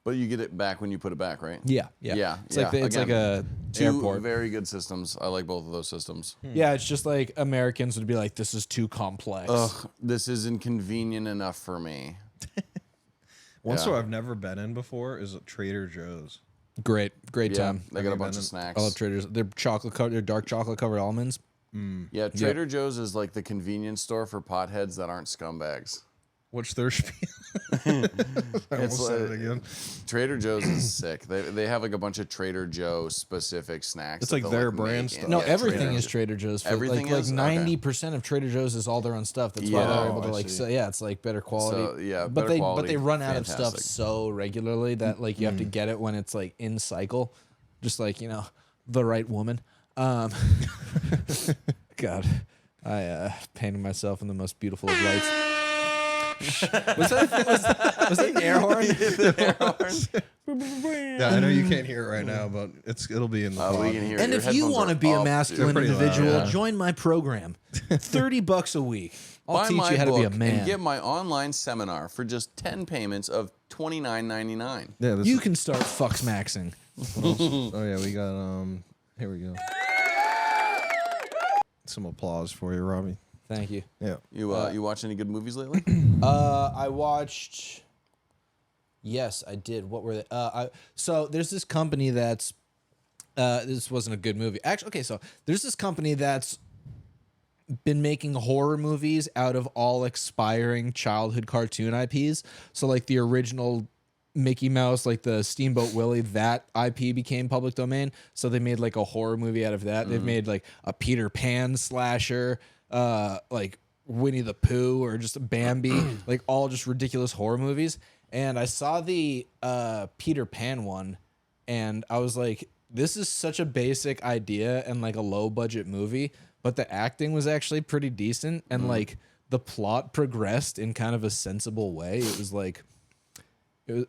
Speaker 3: But you get it back when you put it back, right?
Speaker 1: Yeah. It's like it's like a
Speaker 3: Two
Speaker 1: airport.
Speaker 3: very good systems. I like both of those systems.
Speaker 1: Yeah, it's just like Americans would be like, this is too complex.
Speaker 3: Ugh, this isn't convenient enough for me.
Speaker 2: One
Speaker 3: Yeah.
Speaker 2: store I've never been in before is at Trader Joe's.
Speaker 1: Great
Speaker 3: Yeah,
Speaker 1: time.
Speaker 3: they
Speaker 2: Have
Speaker 3: got a
Speaker 2: you
Speaker 3: bunch
Speaker 2: been
Speaker 3: of
Speaker 2: in-
Speaker 3: snacks.
Speaker 1: I love Traders. They're they're dark chocolate covered almonds.
Speaker 3: Yeah, Trader Joe's is like the convenience store for potheads that aren't scumbags.
Speaker 2: What's their spiel? I almost said it
Speaker 3: like-
Speaker 2: again.
Speaker 3: Trader Joe's is sick. They have like a bunch of Trader Joe specific snacks.
Speaker 2: It's
Speaker 3: that
Speaker 2: like
Speaker 3: they'll,
Speaker 2: their
Speaker 3: make
Speaker 2: brand
Speaker 3: in-
Speaker 2: stuff.
Speaker 1: No,
Speaker 3: yeah,
Speaker 1: everything is Trader Joe's.
Speaker 3: Everything
Speaker 1: like
Speaker 3: is? Okay.
Speaker 1: 90% of Trader Joe's is all their own stuff. That's why they're
Speaker 3: Yeah.
Speaker 1: able to
Speaker 2: I
Speaker 1: like.
Speaker 2: see.
Speaker 1: So yeah, it's like better quality.
Speaker 3: So, yeah,
Speaker 1: but
Speaker 3: better
Speaker 1: they
Speaker 3: quality,
Speaker 1: but they run out of stuff
Speaker 3: fantastic.
Speaker 1: so regularly that like you have to get it when it's like in cycle, just like the right woman. God, I painted myself in the most beautiful of lights. was that an air horn?
Speaker 2: Yeah, I know you can't hear it right now, but it'll be in the pod.
Speaker 3: We can hear it.
Speaker 1: And
Speaker 3: Your
Speaker 1: if you
Speaker 3: headphones
Speaker 1: want to
Speaker 3: are
Speaker 1: be a
Speaker 3: up, dude.
Speaker 1: masculine
Speaker 2: They're pretty loud,
Speaker 1: individual,
Speaker 2: yeah.
Speaker 1: join my program. $30 a week. I'll
Speaker 3: Buy
Speaker 1: teach
Speaker 3: my
Speaker 1: you how to be a
Speaker 3: book
Speaker 1: man.
Speaker 3: and get my online seminar for just 10 payments of $29.99.
Speaker 2: Yeah, this
Speaker 1: You
Speaker 2: is-
Speaker 1: can start fucks maxing.
Speaker 2: Oh yeah, we got here we go. Some applause for you, Robbie.
Speaker 1: Thank you.
Speaker 2: Yeah.
Speaker 3: You watch any good movies lately?
Speaker 1: I watched. Yes, I did. What were they? So there's this company that's. This wasn't a good movie. Actually, okay. So there's this company that's been making horror movies out of all expiring childhood cartoon IPs. So like the original Mickey Mouse, like the Steamboat Willie, that IP became public domain. So they made like a horror movie out of that. They've made like a Peter Pan slasher, like Winnie the Pooh or just Bambi, like all just ridiculous horror movies. And I saw the Peter Pan one and I was like, this is such a basic idea and like a low budget movie, but the acting was actually pretty decent and like the plot progressed in kind of a sensible way. It was like,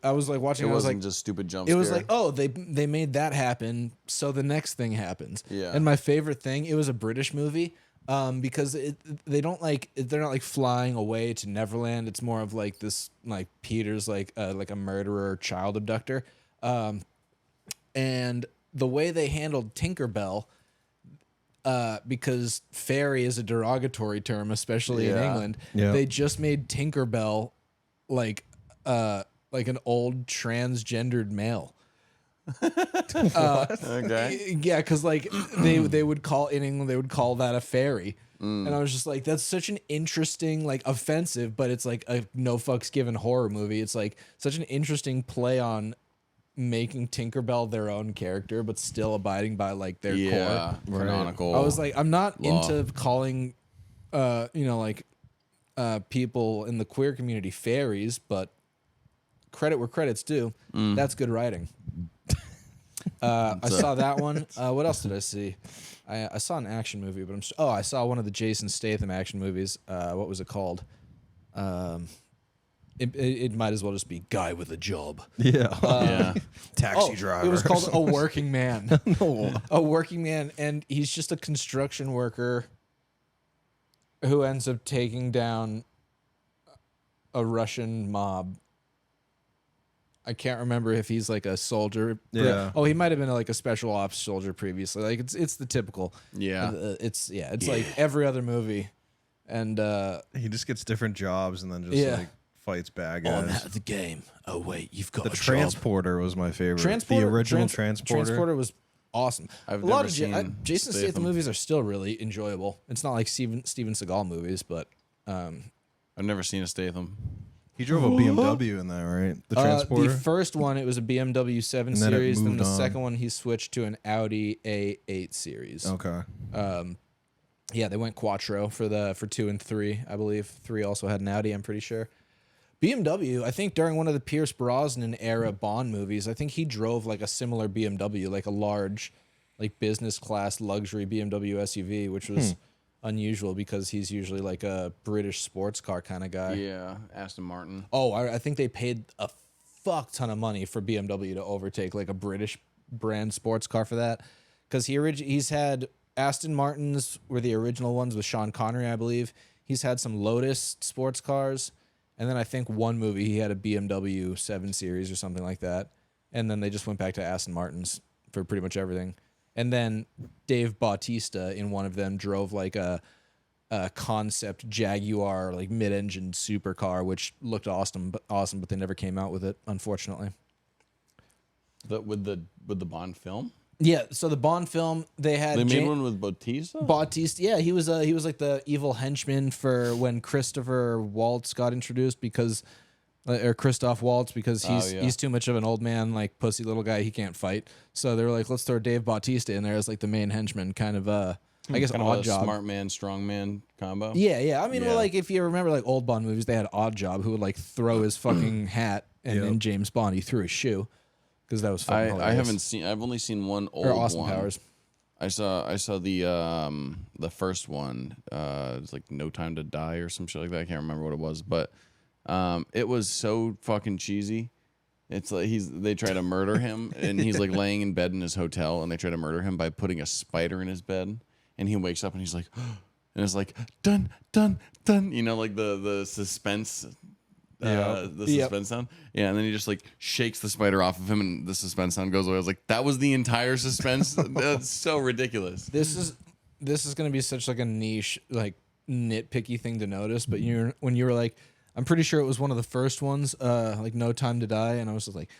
Speaker 1: I was like watching.
Speaker 3: It
Speaker 1: I was
Speaker 3: wasn't
Speaker 1: like,
Speaker 3: just stupid jump
Speaker 1: it was
Speaker 3: scare.
Speaker 1: like, oh, they made that happen, so the next thing happens.
Speaker 3: Yeah.
Speaker 1: And my favorite thing, it was a British movie, because they're not like flying away to Neverland. It's more of like this, like Peter's like a murderer, child abductor, and the way they handled Tinkerbell, because fairy is a derogatory term, especially in
Speaker 3: Yeah.
Speaker 1: England.
Speaker 2: Yeah.
Speaker 1: They just made Tinkerbell like an old transgendered male.
Speaker 3: Okay.
Speaker 1: Yeah, because like they would call in England they would call that a fairy, and I was just like, that's such an interesting, like, offensive, but it's like a no fucks given horror movie. It's like such an interesting play on making Tinkerbell their own character, but still abiding by like their
Speaker 3: Yeah.
Speaker 1: core.
Speaker 3: Canonical.
Speaker 1: I was like, I'm not
Speaker 3: law.
Speaker 1: into calling, people in the queer community fairies, but credit where credit's due. That's good writing. I saw that one. What else did I see? I saw an action movie, but I saw one of the Jason Statham action movies. What was it called? It might as well just be Guy with a Job.
Speaker 2: Yeah.
Speaker 3: yeah.
Speaker 2: Taxi driver.
Speaker 1: It was called A Working Man. A Working Man, and he's just a construction worker who ends up taking down a Russian mob. I can't remember if he's like a soldier.
Speaker 2: Yeah.
Speaker 1: Oh, he might have been like a special ops soldier previously. Like it's the typical.
Speaker 3: Yeah.
Speaker 1: It's like every other movie, and
Speaker 2: He just gets different jobs and then just
Speaker 1: Yeah.
Speaker 2: like fights bad
Speaker 1: I'm
Speaker 2: guys.
Speaker 1: out of the game. Oh wait, you've got
Speaker 2: The
Speaker 1: a job.
Speaker 2: Transporter was my favorite. The original Transporter.
Speaker 1: Transporter was awesome.
Speaker 3: I've
Speaker 1: a lot
Speaker 3: never
Speaker 1: of
Speaker 3: seen
Speaker 1: Jason Statham
Speaker 3: Statham.
Speaker 1: movies are still really enjoyable. It's not like Steven Seagal movies, but
Speaker 3: I've never seen a Statham.
Speaker 2: He drove a BMW in that, right? The Transporter.
Speaker 1: the first one, it was a BMW 7
Speaker 2: And then it
Speaker 1: Series. Then
Speaker 2: moved
Speaker 1: the
Speaker 2: on.
Speaker 1: second one, he switched to an Audi A8 Series.
Speaker 2: Okay.
Speaker 1: Yeah, they went Quattro for 2 and 3, I believe. 3 also had an Audi, I'm pretty sure. BMW, I think during one of the Pierce Brosnan era Bond movies, I think he drove like a similar BMW, like a large, like business class luxury BMW SUV, which was unusual because he's usually like a British sports car kind of guy.
Speaker 3: Yeah. Aston Martin.
Speaker 1: Oh, I think they paid a fuck ton of money for BMW to overtake like a British brand sports car for that, because he's had Aston Martins were the original ones with Sean Connery, I believe. He's had some Lotus sports cars, and then I think one movie he had a BMW 7 Series or something like that, and then they just went back to Aston Martins for pretty much everything. And then Dave Bautista in one of them drove like a concept Jaguar like mid-engine supercar, which looked awesome, but they never came out with it, unfortunately.
Speaker 3: With the Bond film?
Speaker 1: Yeah, so the Bond film, they had
Speaker 3: They made one with Bautista?
Speaker 1: Bautista. Yeah, he was like the evil henchman for when Christopher Waltz got introduced or Christoph Waltz, because he's too much of an old man, like pussy little guy. He can't fight. So they were like, let's throw Dave Bautista in there as like the main henchman, kind of I guess
Speaker 3: kind of
Speaker 1: odd
Speaker 3: a
Speaker 1: job.
Speaker 3: smart man, strong man combo.
Speaker 1: Yeah. I mean,
Speaker 3: Yeah.
Speaker 1: well, like if you remember like old Bond movies, they had Odd Job who would like throw his fucking hat, and in James Bond he threw his shoe, because that was fucking hilarious.
Speaker 3: I've only seen one old
Speaker 1: Or Austin
Speaker 3: one.
Speaker 1: Powers.
Speaker 3: I saw the first one. It's like No Time to Die or some shit like that. I can't remember what it was, but it was so fucking cheesy. It's like they try to murder him, and he's like laying in bed in his hotel, and they try to murder him by putting a spider in his bed, and he wakes up and he's like, and it's like dun dun dun, you know, like the suspense. The suspense sound. Yeah, and then he just like shakes the spider off of him, and the suspense sound goes away. I was like, that was the entire suspense. That's so ridiculous.
Speaker 1: This is going to be such like a niche, like nitpicky thing to notice, but when you were like, I'm pretty sure it was one of the first ones, like No Time to Die, and I was just like,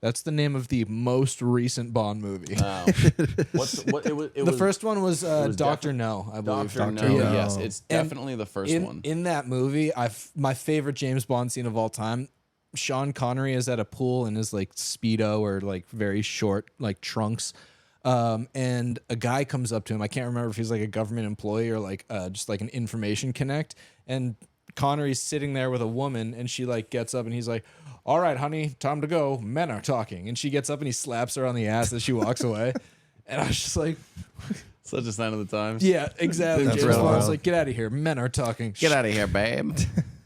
Speaker 1: that's the name of the most recent Bond movie.
Speaker 3: Oh.
Speaker 1: The first one was Dr. No, I believe.
Speaker 3: Dr. No.
Speaker 2: No.
Speaker 3: Yes, it's definitely the first one.
Speaker 1: In that movie, my favorite James Bond scene of all time, Sean Connery is at a pool in his like Speedo or like very short like trunks. And a guy comes up to him. I can't remember if he's like a government employee or like just like an information connect. And Connery's sitting there with a woman, and she like gets up, and he's like, all right, honey, time to go. Men are talking. And she gets up and he slaps her on the ass as she walks away. And I was just like,
Speaker 3: Such a sign of the times.
Speaker 1: yeah, exactly.
Speaker 2: That's
Speaker 1: James
Speaker 2: right.
Speaker 1: Bond's like, get out of here. Men are talking.
Speaker 3: Get out of here, babe.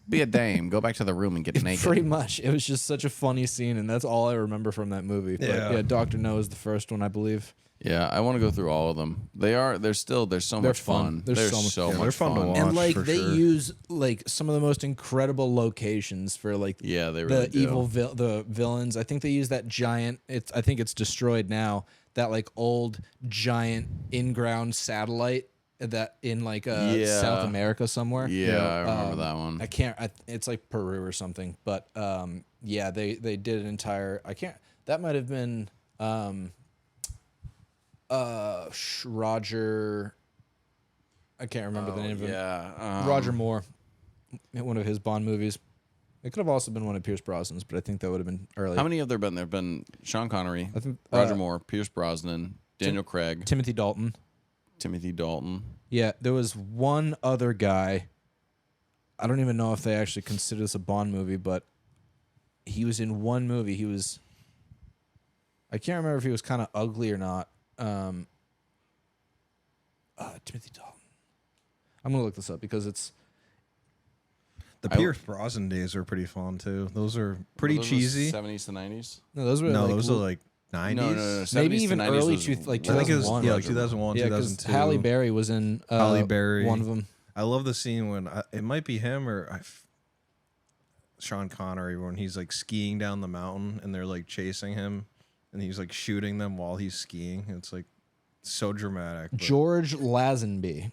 Speaker 3: Be a dame. Go back to the room and get naked.
Speaker 1: Pretty much. It was just such a funny scene, and that's all I remember from that movie. But
Speaker 2: Yeah.
Speaker 1: Dr. No is the first one, I believe.
Speaker 3: Yeah, I want to go through all of them. They're so
Speaker 1: They're
Speaker 3: much
Speaker 1: fun.
Speaker 3: fun.
Speaker 1: They're
Speaker 3: They're
Speaker 1: so much-
Speaker 3: so
Speaker 2: Yeah,
Speaker 3: much
Speaker 2: they're fun to
Speaker 3: fun.
Speaker 2: watch.
Speaker 1: And like
Speaker 2: for
Speaker 1: they
Speaker 2: sure.
Speaker 1: use like some of the most incredible locations for like
Speaker 3: Yeah, they really
Speaker 1: the
Speaker 3: do.
Speaker 1: evil the villains. I think they use that giant. I think it's destroyed now. That like old giant in-ground satellite that in like
Speaker 3: Yeah.
Speaker 1: South America somewhere.
Speaker 3: Yeah, I remember that one.
Speaker 1: I can't. It's like Peru or something. But yeah, they did an entire. I can't. That might have been Roger. I can't remember the name of him.
Speaker 3: Yeah,
Speaker 1: Roger Moore, one of his Bond movies. It could have also been one of Pierce Brosnan's, but I think that would have been early.
Speaker 3: How many have there been? There have been Sean Connery,
Speaker 1: I think
Speaker 3: Roger Moore, Pierce Brosnan, Daniel Craig,
Speaker 1: Timothy Dalton.
Speaker 3: Timothy Dalton.
Speaker 1: Yeah, there was one other guy. I don't even know if they actually consider this a Bond movie, but he was in one movie. He was. I can't remember if he was kind of ugly or not. Timothy Dalton. I'm gonna look this up because it's.
Speaker 2: The Pierce Brosnan days are pretty fun too. Those are pretty cheesy.
Speaker 3: 70s to 90s.
Speaker 1: No, those were
Speaker 2: No,
Speaker 1: like,
Speaker 2: those are like 90s.
Speaker 3: No.
Speaker 1: maybe
Speaker 3: 70s
Speaker 1: even
Speaker 3: to 90s
Speaker 1: early
Speaker 3: was
Speaker 1: like
Speaker 2: I think it was
Speaker 1: 2001.
Speaker 2: like 2001,
Speaker 1: Yeah, because
Speaker 2: 2002.
Speaker 1: Halle Berry was in
Speaker 2: Halle Berry.
Speaker 1: one of them.
Speaker 2: I love the scene when it might be him or Sean Connery when he's like skiing down the mountain and they're like chasing him and he's like shooting them while he's skiing. It's like so dramatic. but-
Speaker 1: George Lazenby.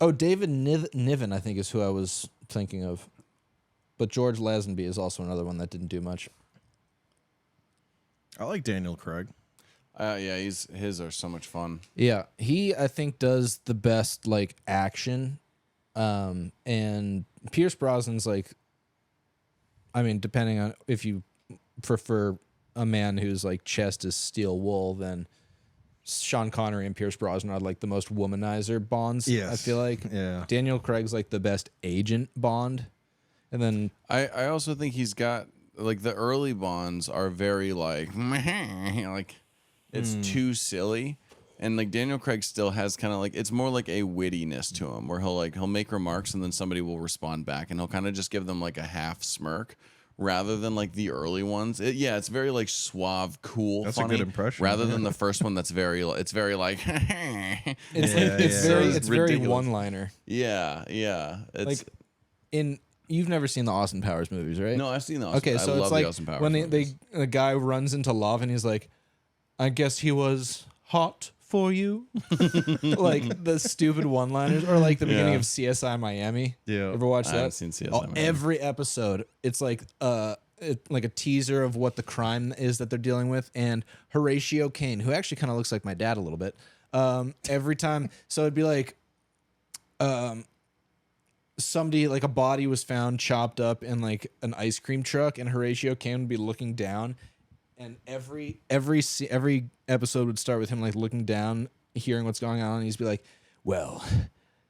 Speaker 1: Oh, David Niven, I think, is who I was thinking of. But George Lazenby is also another one that didn't do much.
Speaker 2: I like Daniel Craig.
Speaker 3: Yeah, his are so much fun.
Speaker 1: Yeah, he I think does the best like action, and Pierce Brosnan's like, I mean, depending on if you prefer a man whose like chest is steel wool, then Sean Connery and Pierce Brosnan are like the most womanizer Bonds.
Speaker 2: Yes.
Speaker 1: I feel like
Speaker 2: Yeah.
Speaker 1: Daniel Craig's like the best agent Bond, and then
Speaker 3: I also think he's got like the early Bonds are very like it's too silly, and like Daniel Craig still has kind of like it's more like a wittiness to him where he'll make remarks and then somebody will respond back and he'll kind of just give them like a half smirk rather than like the early ones. It's very like suave, cool,
Speaker 2: That's a
Speaker 3: funny,
Speaker 2: good impression.
Speaker 3: rather than the first one that's very like
Speaker 1: it's
Speaker 2: Yeah,
Speaker 1: it's very
Speaker 3: ridiculous.
Speaker 1: one liner.
Speaker 3: yeah. It's
Speaker 1: Like you've never seen the Austin Powers movies, right?
Speaker 3: no, I've seen the Austin.
Speaker 1: Okay,
Speaker 3: I
Speaker 1: so
Speaker 3: love
Speaker 1: it's
Speaker 3: the
Speaker 1: like
Speaker 3: Austin Powers
Speaker 1: when
Speaker 3: movies.
Speaker 1: the guy runs into love and he's like, "I guess he was hot for you," like the stupid one-liners, or like the beginning
Speaker 3: Yeah.
Speaker 1: of CSI Miami.
Speaker 2: Yeah.
Speaker 1: Ever watch
Speaker 3: I
Speaker 1: that?
Speaker 3: haven't seen CSI Miami.
Speaker 1: Every episode, it's like like a teaser of what the crime is that they're dealing with, and Horatio Caine, who actually kind of looks like my dad a little bit. Every time, so it'd be like, somebody like a body was found chopped up in like an ice cream truck, and Horatio Caine would be looking down, and every episode would start with him like looking down, hearing what's going on, and he'd be like, "Well,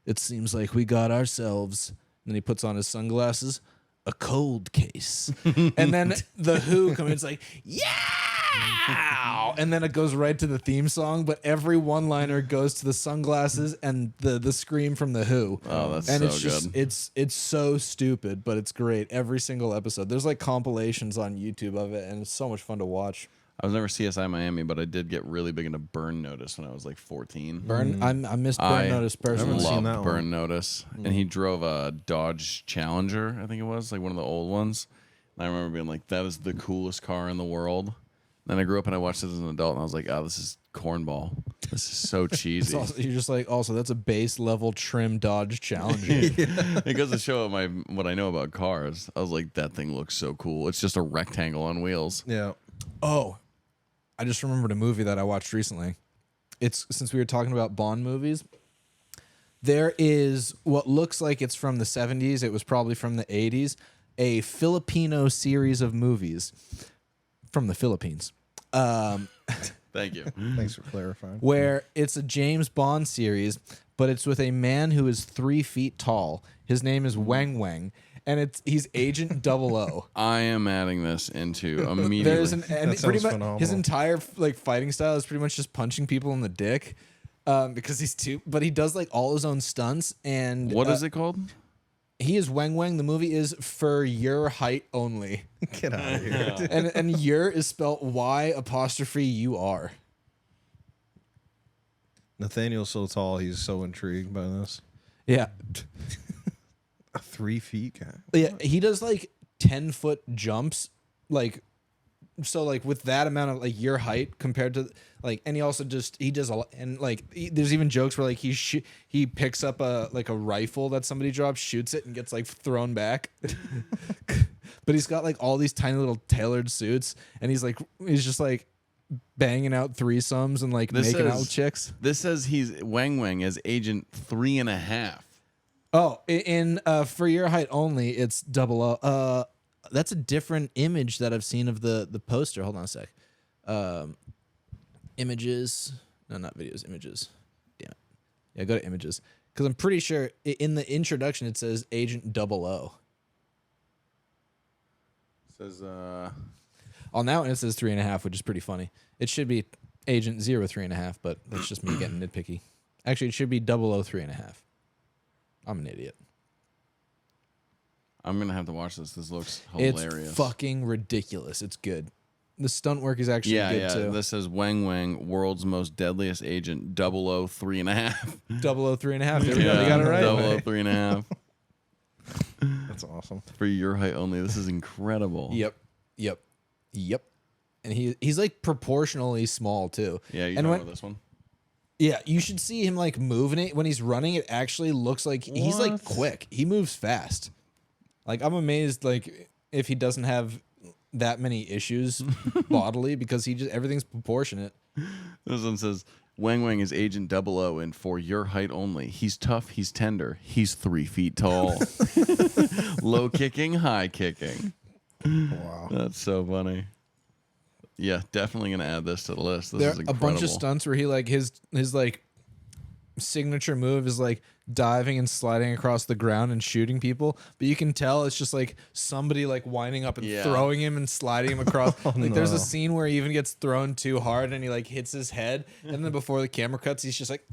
Speaker 1: it seems like we got ourselves." And then he puts on his sunglasses. A cold case. And then the Who comes in, it's like, yeah! And then it goes right to the theme song, but every one-liner goes to the sunglasses and the scream from the Who.
Speaker 3: Oh, that's
Speaker 1: and
Speaker 3: so
Speaker 1: it's just
Speaker 3: good.
Speaker 1: it's so stupid, but it's great. Every single episode. There's like compilations on YouTube of it, and it's so much fun to watch.
Speaker 3: I was never CSI Miami, but I did get really big into Burn Notice when I was like 14.
Speaker 1: I missed Burn Notice personally.
Speaker 2: seen
Speaker 3: Loved
Speaker 2: that one.
Speaker 3: Burn Notice, and he drove a Dodge Challenger, I think it was, like one of the old ones. And I remember being like, "That is the coolest car in the world." Then I grew up and I watched it as an adult, and I was like, "Oh, this is cornball. This is so cheesy."
Speaker 1: You're just like, also that's a base level trim Dodge Challenger.
Speaker 3: It goes to show what I know about cars. I was like, "That thing looks so cool. It's just a rectangle on wheels."
Speaker 2: Yeah.
Speaker 1: Oh, I just remembered a movie that I watched recently. It's since we were talking about Bond movies. There is what looks like it's from the 70s. It was probably from the 80s. A Filipino series of movies from the Philippines.
Speaker 3: Thank you.
Speaker 2: Thanks for clarifying.
Speaker 1: Where it's a James Bond series, but it's with a man who is 3 feet tall. His name is Wang Wang, and he's Agent 00.
Speaker 3: I am adding this into immediately.
Speaker 1: There's and
Speaker 2: That
Speaker 1: pretty
Speaker 2: sounds
Speaker 1: much
Speaker 2: phenomenal.
Speaker 1: his entire like fighting style is pretty much just punching people in the dick, because he's too. But he does like all his own stunts and
Speaker 3: What is it called?
Speaker 1: He is Weng Weng. The movie is For Your Height Only.
Speaker 2: Get out of here.
Speaker 1: And your is spelled Y''UR.
Speaker 2: Nathaniel's so tall, he's so intrigued by this.
Speaker 1: Yeah.
Speaker 2: A 3 feet guy.
Speaker 1: Yeah, he does like 10-foot jumps, like so like with that amount of like your height compared to like, and he also he does a lot, and like there's even jokes where like he picks up a rifle that somebody drops, shoots it, and gets like thrown back. But he's got like all these tiny little tailored suits, and he's just like banging out threesomes and like making out with chicks.
Speaker 3: This says he's Weng Weng as Agent 3.5.
Speaker 1: Oh, in For Your Height Only, it's 00. That's a different image that I've seen of the poster. Hold on a sec. Images. No, not videos. Images. Damn it. Yeah, go to images. Because I'm pretty sure in the introduction it says Agent 00.
Speaker 3: It says
Speaker 1: On that one it says 3.5, which is pretty funny. It should be Agent 03.5, but that's just me getting nitpicky. Actually, it should be 003.5. I'm an idiot.
Speaker 3: I'm gonna have to watch this. This looks hilarious.
Speaker 1: It's fucking ridiculous. It's good. The stunt work is actually good too.
Speaker 3: This says Weng Weng, world's most deadliest agent, 003.5.
Speaker 1: 003.5. There we go. You got it right.
Speaker 3: 003.5.
Speaker 2: That's awesome.
Speaker 3: For Your Height Only. This is incredible.
Speaker 1: Yep. And he's like proportionally small too.
Speaker 3: Yeah, you
Speaker 1: and
Speaker 3: know this one.
Speaker 1: Yeah, you should see him like moving it when he's running. It actually looks like he's like quick. He moves fast. Like I'm amazed like if he doesn't have that many issues bodily because everything's proportionate.
Speaker 3: This one says Weng Weng is Agent 00 and For Your Height Only. He's tough, he's tender, he's 3 feet tall. Low kicking, high kicking.
Speaker 2: Wow.
Speaker 3: That's so funny. Yeah, definitely gonna add this to the list. This
Speaker 1: There
Speaker 3: is
Speaker 1: are a
Speaker 3: incredible.
Speaker 1: bunch of stunts where he like his like signature move is like diving and sliding across the ground and shooting people, but you can tell it's just like somebody like winding up and throwing him and sliding him across. There's a scene where he even gets thrown too hard and he like hits his head, and then before the camera cuts, he's just like,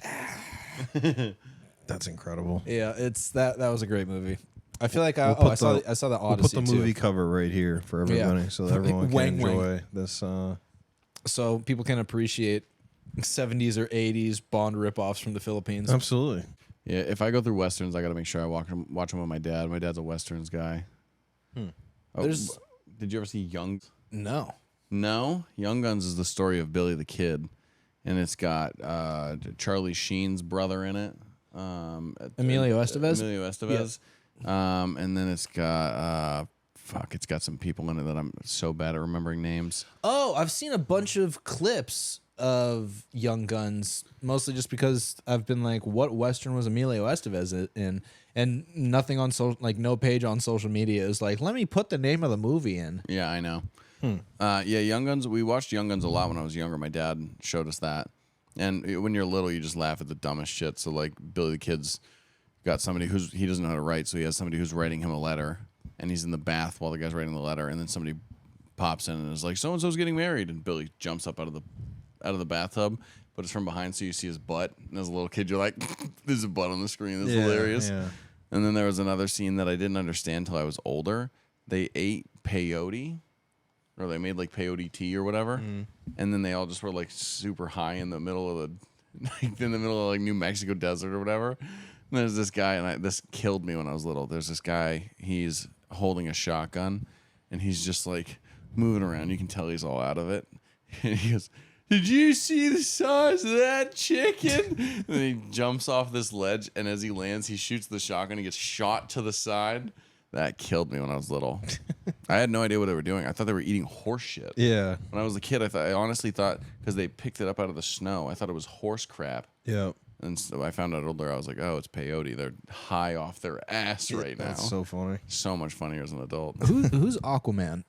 Speaker 2: That's incredible.
Speaker 1: yeah, it's that was a great movie. I feel like I saw the Odyssey
Speaker 2: We'll put the movie
Speaker 1: too.
Speaker 2: cover right here for everybody so that everyone can
Speaker 1: Weng Weng.
Speaker 2: enjoy this.
Speaker 1: So people can appreciate 70s or 80s Bond ripoffs from the Philippines.
Speaker 2: Absolutely.
Speaker 3: Yeah, if I go through westerns, I got to make sure I watch them with my dad. My dad's a westerns guy. Oh,
Speaker 1: There's-
Speaker 3: did you ever see Young?
Speaker 1: No.
Speaker 3: No, Young Guns is the story of Billy the Kid, and it's got Charlie Sheen's brother in it.
Speaker 1: Emilio Estevez?
Speaker 3: Emilio Estevez. And then it's got it's got some people in it that I'm so bad at remembering names.
Speaker 1: Oh, I've seen a bunch of clips of Young Guns, mostly just because I've been like, what Western was Emilio Estevez in? And nothing on no page on social media is like, let me put the name of the movie in.
Speaker 3: Yeah, I know. Yeah, Young Guns. We watched Young Guns a lot when I was younger. My dad showed us that. And when you're little, you just laugh at the dumbest shit. So like Billy the Kid's got somebody he doesn't know how to write, so he has somebody who's writing him a letter, and he's in the bath while the guy's writing the letter, and then somebody pops in and is like, so and so's getting married, and Billy jumps up out of the bathtub, but it's from behind, so you see his butt. And as a little kid, you're like, there's a butt on the screen. That's hilarious.
Speaker 2: Yeah.
Speaker 3: And then there was another scene that I didn't understand till I was older. They ate peyote, or they made like peyote tea or whatever, and then they all just were like super high in the middle of like New Mexico desert or whatever. And there's this guy, and this killed me when I was little. There's this guy, he's holding a shotgun, and he's just like moving around. You can tell he's all out of it. And he goes, did you see the size of that chicken? And then he jumps off this ledge, and as he lands, he shoots the shotgun. He gets shot to the side. That killed me when I was little. I had no idea what they were doing. I thought they were eating horse shit.
Speaker 2: Yeah.
Speaker 3: When I was a kid, I honestly thought, because they picked it up out of the snow, I thought it was horse crap.
Speaker 2: Yeah.
Speaker 3: And so I found out older, I was like, oh, it's peyote. They're high off their ass right now.
Speaker 2: That's so funny.
Speaker 3: So much funnier as an adult.
Speaker 1: Who's Aquaman?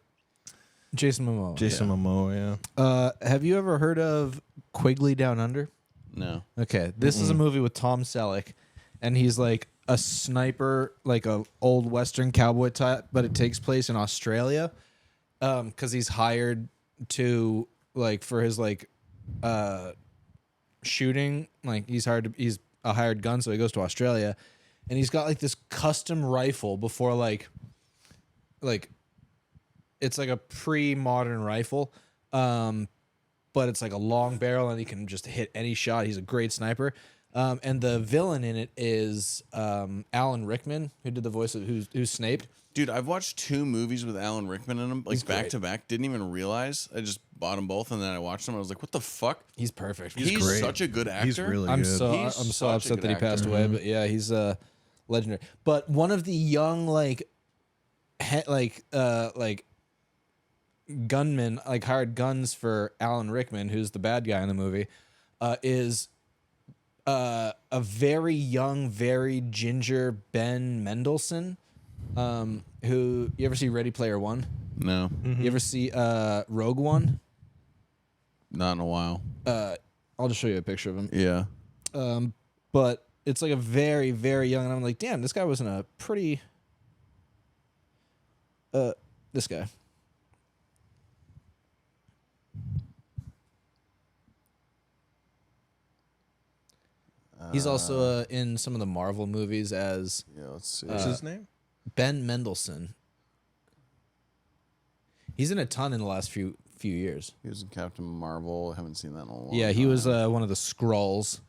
Speaker 1: Jason Momoa.
Speaker 2: Jason Momoa, yeah.
Speaker 1: Have you ever heard of Quigley Down Under?
Speaker 3: No.
Speaker 1: Okay, this is a movie with Tom Selleck, and he's like a sniper, like a old Western cowboy type, but it takes place in Australia, because he's hired to like for his like shooting, like he's a hired gun, so he goes to Australia, and he's got like this custom rifle before like it's like a pre-modern rifle, but it's like a long barrel and he can just hit any shot. He's a great sniper. And the villain in it is Alan Rickman, who did the voice of who's Snape.
Speaker 3: Dude, I've watched 2 movies with Alan Rickman in them, like
Speaker 1: He's
Speaker 3: back
Speaker 1: great.
Speaker 3: to back. Didn't even realize. I just bought them both, and then I watched them. I was like, "What the fuck?"
Speaker 1: He's perfect.
Speaker 3: He's
Speaker 2: great.
Speaker 3: such a good actor.
Speaker 2: He's really
Speaker 1: I'm
Speaker 2: good.
Speaker 1: so
Speaker 3: He's
Speaker 1: I'm so
Speaker 3: such a
Speaker 1: upset
Speaker 3: good
Speaker 1: that he passed
Speaker 3: actor.
Speaker 1: away, but yeah, he's legendary. But one of the young like gunmen, like hired guns for Alan Rickman, who's the bad guy in the movie, is a very young, very ginger Ben Mendelsohn. Who you ever see Ready Player One?
Speaker 3: No,
Speaker 1: You ever see Rogue One?
Speaker 3: not in a while.
Speaker 1: I'll just show you a picture of him.
Speaker 3: Yeah.
Speaker 1: But it's like a very, very young, and I'm like, damn, this guy was in a pretty. This guy. He's also in some of the Marvel movies as
Speaker 3: Yeah. Let's see.
Speaker 2: What's his name?
Speaker 1: Ben Mendelsohn. He's in a ton in the last few years.
Speaker 3: He was in Captain Marvel. I haven't seen that in a long
Speaker 1: Yeah, he
Speaker 3: time.
Speaker 1: was one of the Skrulls.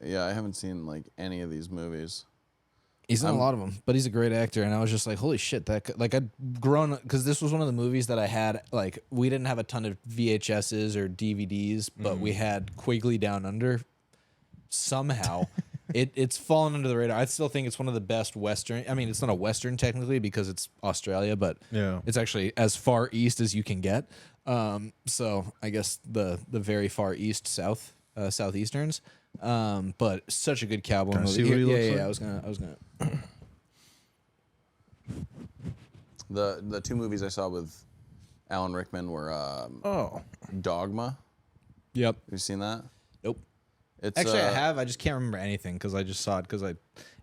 Speaker 3: Yeah, I haven't seen like any of these movies.
Speaker 1: He's in a lot of them, but he's a great actor, and I was just like, holy shit! Like I'd grown because this was one of the movies that I had. Like we didn't have a ton of VHSs or DVDs, but we had Quigley Down Under. Somehow, it's fallen under the radar. I still think it's one of the best Western. I mean, it's not a Western technically because it's Australia, but
Speaker 2: Yeah.
Speaker 1: it's actually as far east as you can get. So I guess the very far east southeasterns. But such a good cowboy
Speaker 2: Can I
Speaker 1: movie.
Speaker 2: see what he looks like?
Speaker 1: I was gonna.
Speaker 3: The 2 movies I saw with Alan Rickman were
Speaker 2: Oh.
Speaker 3: Dogma.
Speaker 1: Yep.
Speaker 3: Have you seen that?
Speaker 1: Nope.
Speaker 3: It's
Speaker 1: Actually, I have. I just can't remember anything because I just saw it because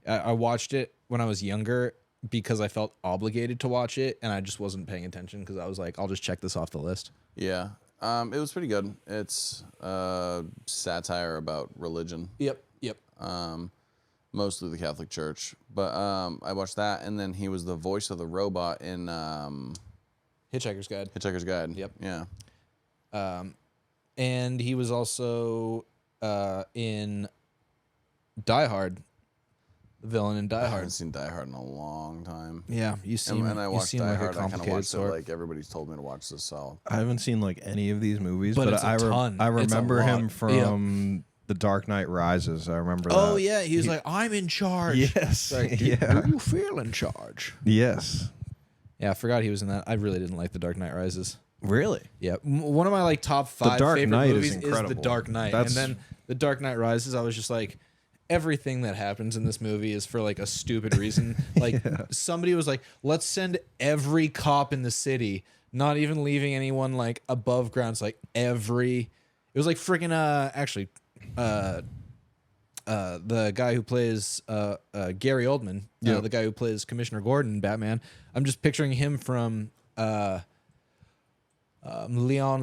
Speaker 1: I watched it when I was younger because I felt obligated to watch it and I just wasn't paying attention because I was like, I'll just check this off the list.
Speaker 3: Yeah. It was pretty good. It's satire about religion.
Speaker 1: Yep.
Speaker 3: Mostly the Catholic Church. But I watched that, and then he was the voice of the robot in
Speaker 1: Hitchhiker's Guide.
Speaker 3: Hitchhiker's Guide.
Speaker 1: Yep.
Speaker 3: Yeah.
Speaker 1: And he was also in Die Hard, the villain in Die
Speaker 3: I haven't
Speaker 1: Hard.
Speaker 3: seen Die Hard in a long time.
Speaker 1: Yeah, you seem
Speaker 3: And I
Speaker 1: you
Speaker 3: watched
Speaker 1: seem
Speaker 3: Die
Speaker 1: like
Speaker 3: Hard.
Speaker 1: a
Speaker 3: I kind of
Speaker 1: complicated
Speaker 3: watched it
Speaker 1: sort.
Speaker 3: like everybody's told me to watch this. So
Speaker 2: I haven't seen like any of these movies,
Speaker 1: But
Speaker 2: but,
Speaker 1: it's a ton.
Speaker 2: I
Speaker 1: It's a
Speaker 2: remember him
Speaker 1: lot.
Speaker 2: from The Dark Knight Rises. I remember that.
Speaker 1: Oh yeah, he was like, I'm in charge.
Speaker 2: Yes.
Speaker 1: Like, do you feel in charge?
Speaker 2: Yes.
Speaker 1: Yeah, I forgot he was in that. I really didn't like The Dark Knight Rises.
Speaker 2: Really?
Speaker 1: Yeah, one of my like top 5
Speaker 2: Dark
Speaker 1: favorite
Speaker 2: Knight is
Speaker 1: movies is The
Speaker 2: incredible.
Speaker 1: Dark Knight,
Speaker 2: That's-
Speaker 1: and then The Dark Knight Rises. I was just like, everything that happens in this movie is for like a stupid reason. Like somebody was like, let's send every cop in the city, not even leaving anyone like above ground. It's like it was like freaking the guy who plays Gary Oldman,
Speaker 2: Yep.
Speaker 1: the guy who plays Commissioner Gordon in Batman. I'm just picturing him from Leon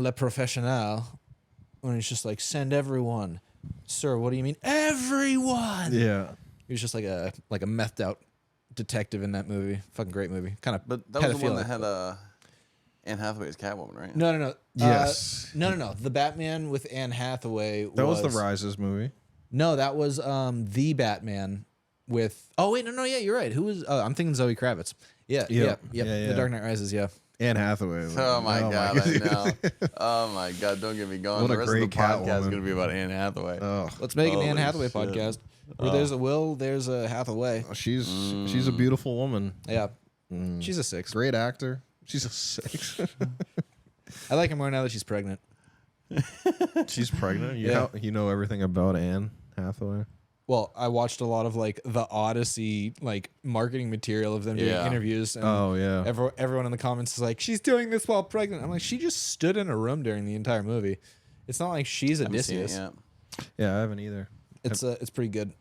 Speaker 1: Le Professionnel when he's just like, send everyone. Sir, what do you mean? Everyone.
Speaker 2: Yeah.
Speaker 1: He was just like a methed out detective in that movie. Fucking great movie. Kind of
Speaker 3: but that was the one that had Anne Hathaway as Catwoman, right?
Speaker 1: No.
Speaker 2: Yes.
Speaker 1: No. The Batman with Anne Hathaway
Speaker 2: That was the Rises movie.
Speaker 1: No, that was the Batman with. Oh wait, no, yeah, you're right. Who was? I'm thinking Zoe Kravitz. Yeah.
Speaker 2: Yeah.
Speaker 1: The Dark Knight Rises. Yeah.
Speaker 2: Anne Hathaway.
Speaker 3: Oh my god, I know. Oh my god, don't get me going.
Speaker 2: What
Speaker 3: The
Speaker 2: a
Speaker 3: rest of the
Speaker 2: great
Speaker 3: podcast is
Speaker 2: Catwoman.
Speaker 3: going to be about Anne Hathaway.
Speaker 2: Oh,
Speaker 1: Let's make an Anne
Speaker 3: Holy
Speaker 1: Hathaway
Speaker 3: shit.
Speaker 1: podcast. Where there's a Will, there's a Hathaway.
Speaker 2: she's a beautiful woman.
Speaker 1: Yeah. She's a 6.
Speaker 2: Great actor. She's a 6.
Speaker 1: I like her more now that she's pregnant.
Speaker 2: She's pregnant.
Speaker 1: Yeah.
Speaker 2: You know everything about Anne Hathaway.
Speaker 1: Well, I watched a lot of like the Odyssey like marketing material of them doing
Speaker 3: Yeah.
Speaker 1: interviews. And
Speaker 2: Oh yeah.
Speaker 1: everyone in the comments is like, she's doing this while pregnant. I'm like, she just stood in a room during the entire movie. It's not like she's
Speaker 3: Haven't seen it
Speaker 1: Odysseus.
Speaker 3: yet.
Speaker 2: Yeah, I haven't either.
Speaker 1: It's pretty good.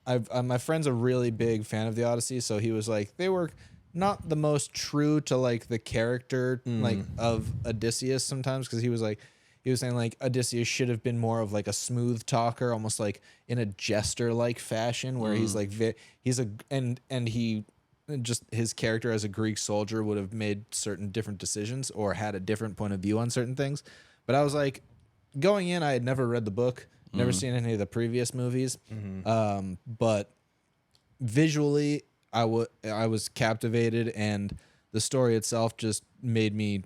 Speaker 1: My friend's a really big fan of the Odyssey, so he was like, they were not the most true to like the character like of Odysseus sometimes, because he was like, he was saying like Odysseus should have been more of like a smooth talker, almost like in a jester like fashion, where he's like he just his character as a Greek soldier would have made certain different decisions or had a different point of view on certain things. But I was like, going in, I had never read the book, never seen any of the previous movies, but visually I was captivated, and the story itself just made me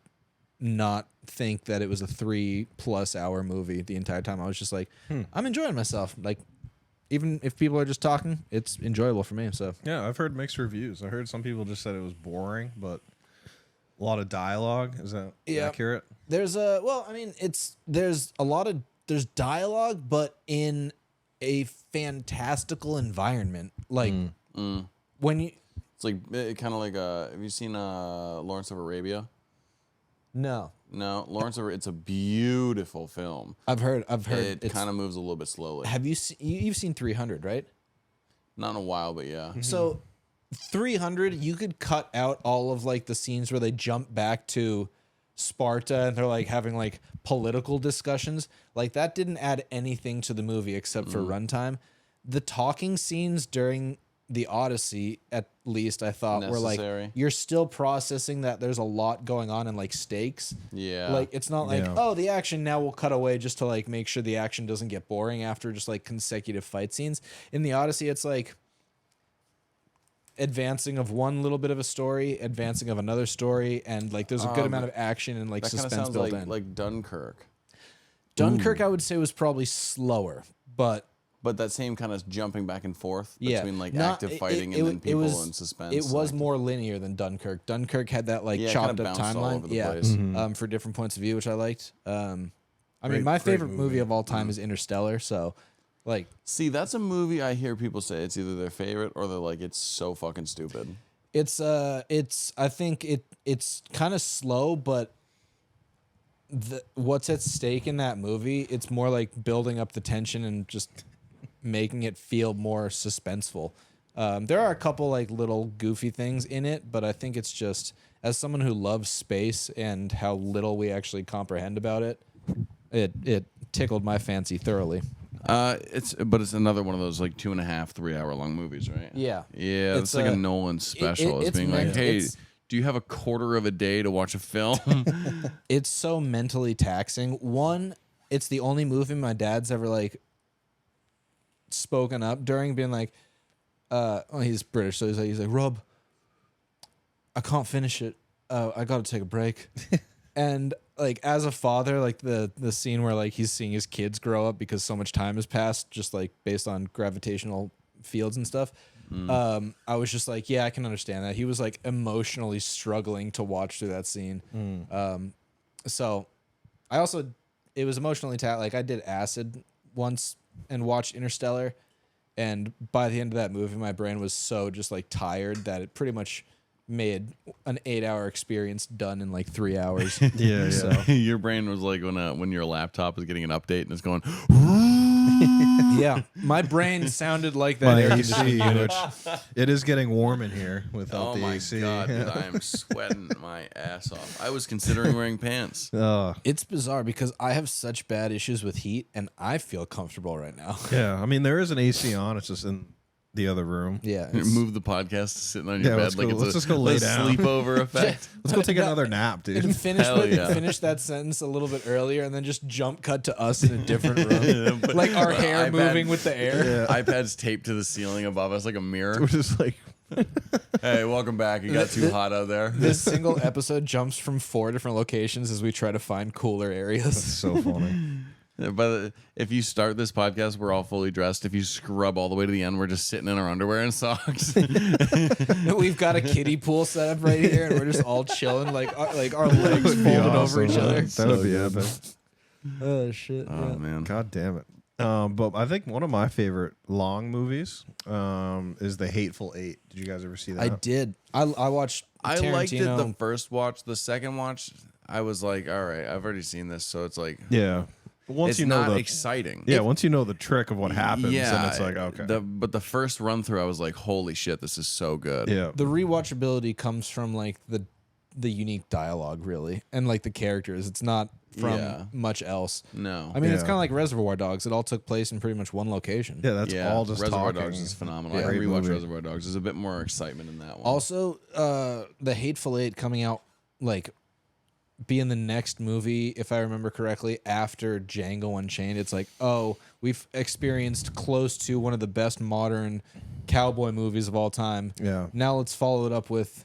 Speaker 1: not think that it was a 3+ hour movie the entire time. I was just like, I'm enjoying myself. Like, even if people are just talking, it's enjoyable for me. So
Speaker 2: Yeah, I've heard mixed reviews. I heard some people just said it was boring, but a lot of dialogue. Is that accurate?
Speaker 1: there's dialogue, but in a fantastical environment. Like when you
Speaker 3: It's like kind of like have you seen Lawrence of Arabia?
Speaker 1: no,
Speaker 3: It's a beautiful film.
Speaker 1: I've heard
Speaker 3: It kind of moves a little bit slowly.
Speaker 1: Have you seen you've seen 300, right?
Speaker 3: Not in a while, but yeah.
Speaker 1: So 300, you could cut out all of like the scenes where they jump back to Sparta and they're like having like political discussions. Like that didn't add anything to the movie except for runtime. The talking scenes during the Odyssey, at least, I thought were like, you're still processing that there's a lot going on and like stakes.
Speaker 3: Yeah.
Speaker 1: Like it's not like, oh, the action now will cut away just to like make sure the action doesn't get boring after just like consecutive fight scenes. In the Odyssey, it's like advancing of one little bit of a story, advancing of another story, and like there's a good amount of action and like
Speaker 3: that
Speaker 1: suspense
Speaker 3: sounds
Speaker 1: built in.
Speaker 3: like Dunkirk.
Speaker 1: Dunkirk, I would say, was probably slower, but
Speaker 3: that same kind of jumping back and forth
Speaker 1: yeah,
Speaker 3: between like active fighting and then people in suspense.
Speaker 1: It was more linear than Dunkirk. Dunkirk had that like chopped up timeline, for different points of view, which I liked. I mean, my favorite movie of all time is Interstellar. So, like,
Speaker 3: see, that's a movie I hear people say it's either their favorite or they're like it's so fucking stupid.
Speaker 1: I think it's kind of slow, but what's at stake in that movie, it's more like building up the tension and just making it feel more suspenseful. There are a couple like little goofy things in it, but I think it's just, as someone who loves space and how little we actually comprehend about it, it tickled my fancy thoroughly.
Speaker 3: It's another one of those like 2.5, 3 hour long movies, right?
Speaker 1: Yeah.
Speaker 3: Yeah, it's like a Nolan special. It's being like, hey, do you have a quarter of a day to watch a film?
Speaker 1: It's so mentally taxing. One, it's the only movie my dad's ever like spoken up during, being like, he's British, so he's like, Rob, I can't finish it. I got to take a break. And like as a father, like the scene where like he's seeing his kids grow up because so much time has passed, just like based on gravitational fields and stuff. I was just like, yeah, I can understand that. He was like emotionally struggling to watch through that scene. So I also, it was emotionally like I did acid once and watched Interstellar, and by the end of that movie, my brain was so just like tired that it pretty much made an 8-hour experience done in like 3 hours.
Speaker 2: Yeah.
Speaker 3: So your brain was like when your laptop is getting an update and it's going.
Speaker 1: Yeah, my brain sounded like that air conditioning unit.
Speaker 2: It is getting warm in here without the AC.
Speaker 3: Oh my god, dude, I am sweating my ass off. I was considering wearing pants.
Speaker 1: It's bizarre because I have such bad issues with heat, and I feel comfortable right now.
Speaker 2: Yeah, I mean there is an AC on. It's just in the other room.
Speaker 1: Yeah,
Speaker 3: move the podcast to sitting on your bed like
Speaker 2: let's just go lay down.
Speaker 3: Sleepover effect.
Speaker 2: Let's go take another nap, dude.
Speaker 1: And finish that sentence a little bit earlier, and then just jump cut to us in a different room, like our hair moving with the air.
Speaker 2: Yeah.
Speaker 3: iPad's taped to the ceiling above us like a mirror.
Speaker 2: We're just like,
Speaker 3: hey, welcome back. It got too hot out there.
Speaker 1: This single episode jumps from 4 different locations as we try to find cooler areas.
Speaker 2: that's so funny.
Speaker 3: But if you start this podcast, we're all fully dressed. If you scrub all the way to the end, we're just sitting in our underwear and socks.
Speaker 1: We've got a kiddie pool set up right here, and we're just all chilling, like our legs folded over each other.
Speaker 2: That would be epic.
Speaker 1: Oh shit!
Speaker 3: Oh man,
Speaker 2: God damn it. But I think one of my favorite long movies is The Hateful Eight. Did you guys ever see that?
Speaker 1: I did. I watched.
Speaker 3: I liked it
Speaker 1: Tarantino.
Speaker 3: the first watch. The second watch, I was like, all right, I've already seen this, so it's like,
Speaker 2: Yeah. Once
Speaker 3: it's
Speaker 2: you know
Speaker 3: not exciting.
Speaker 2: Yeah, once you know the trick of what happens, then it's like, okay.
Speaker 3: But the first run through, I was like, holy shit, this is so good.
Speaker 2: Yeah.
Speaker 1: The rewatchability comes from like the unique dialogue really, and like the characters. It's not from
Speaker 3: Yeah.
Speaker 1: much else.
Speaker 3: No.
Speaker 1: I mean, it's
Speaker 2: Yeah.
Speaker 1: kind of like Reservoir Dogs. It all took place in pretty much one location.
Speaker 2: Yeah, that's
Speaker 3: yeah,
Speaker 2: all just
Speaker 3: Reservoir
Speaker 2: talking.
Speaker 3: Dogs is phenomenal.
Speaker 2: Yeah.
Speaker 3: I
Speaker 2: Great
Speaker 3: rewatched
Speaker 2: movie.
Speaker 3: Reservoir Dogs. There's a bit more excitement in that one.
Speaker 1: Also, the Hateful Eight coming out like being the next movie, if I remember correctly, after Django Unchained. It's like, oh, we've experienced close to one of the best modern cowboy movies of all time.
Speaker 2: Yeah.
Speaker 1: Now let's follow it up with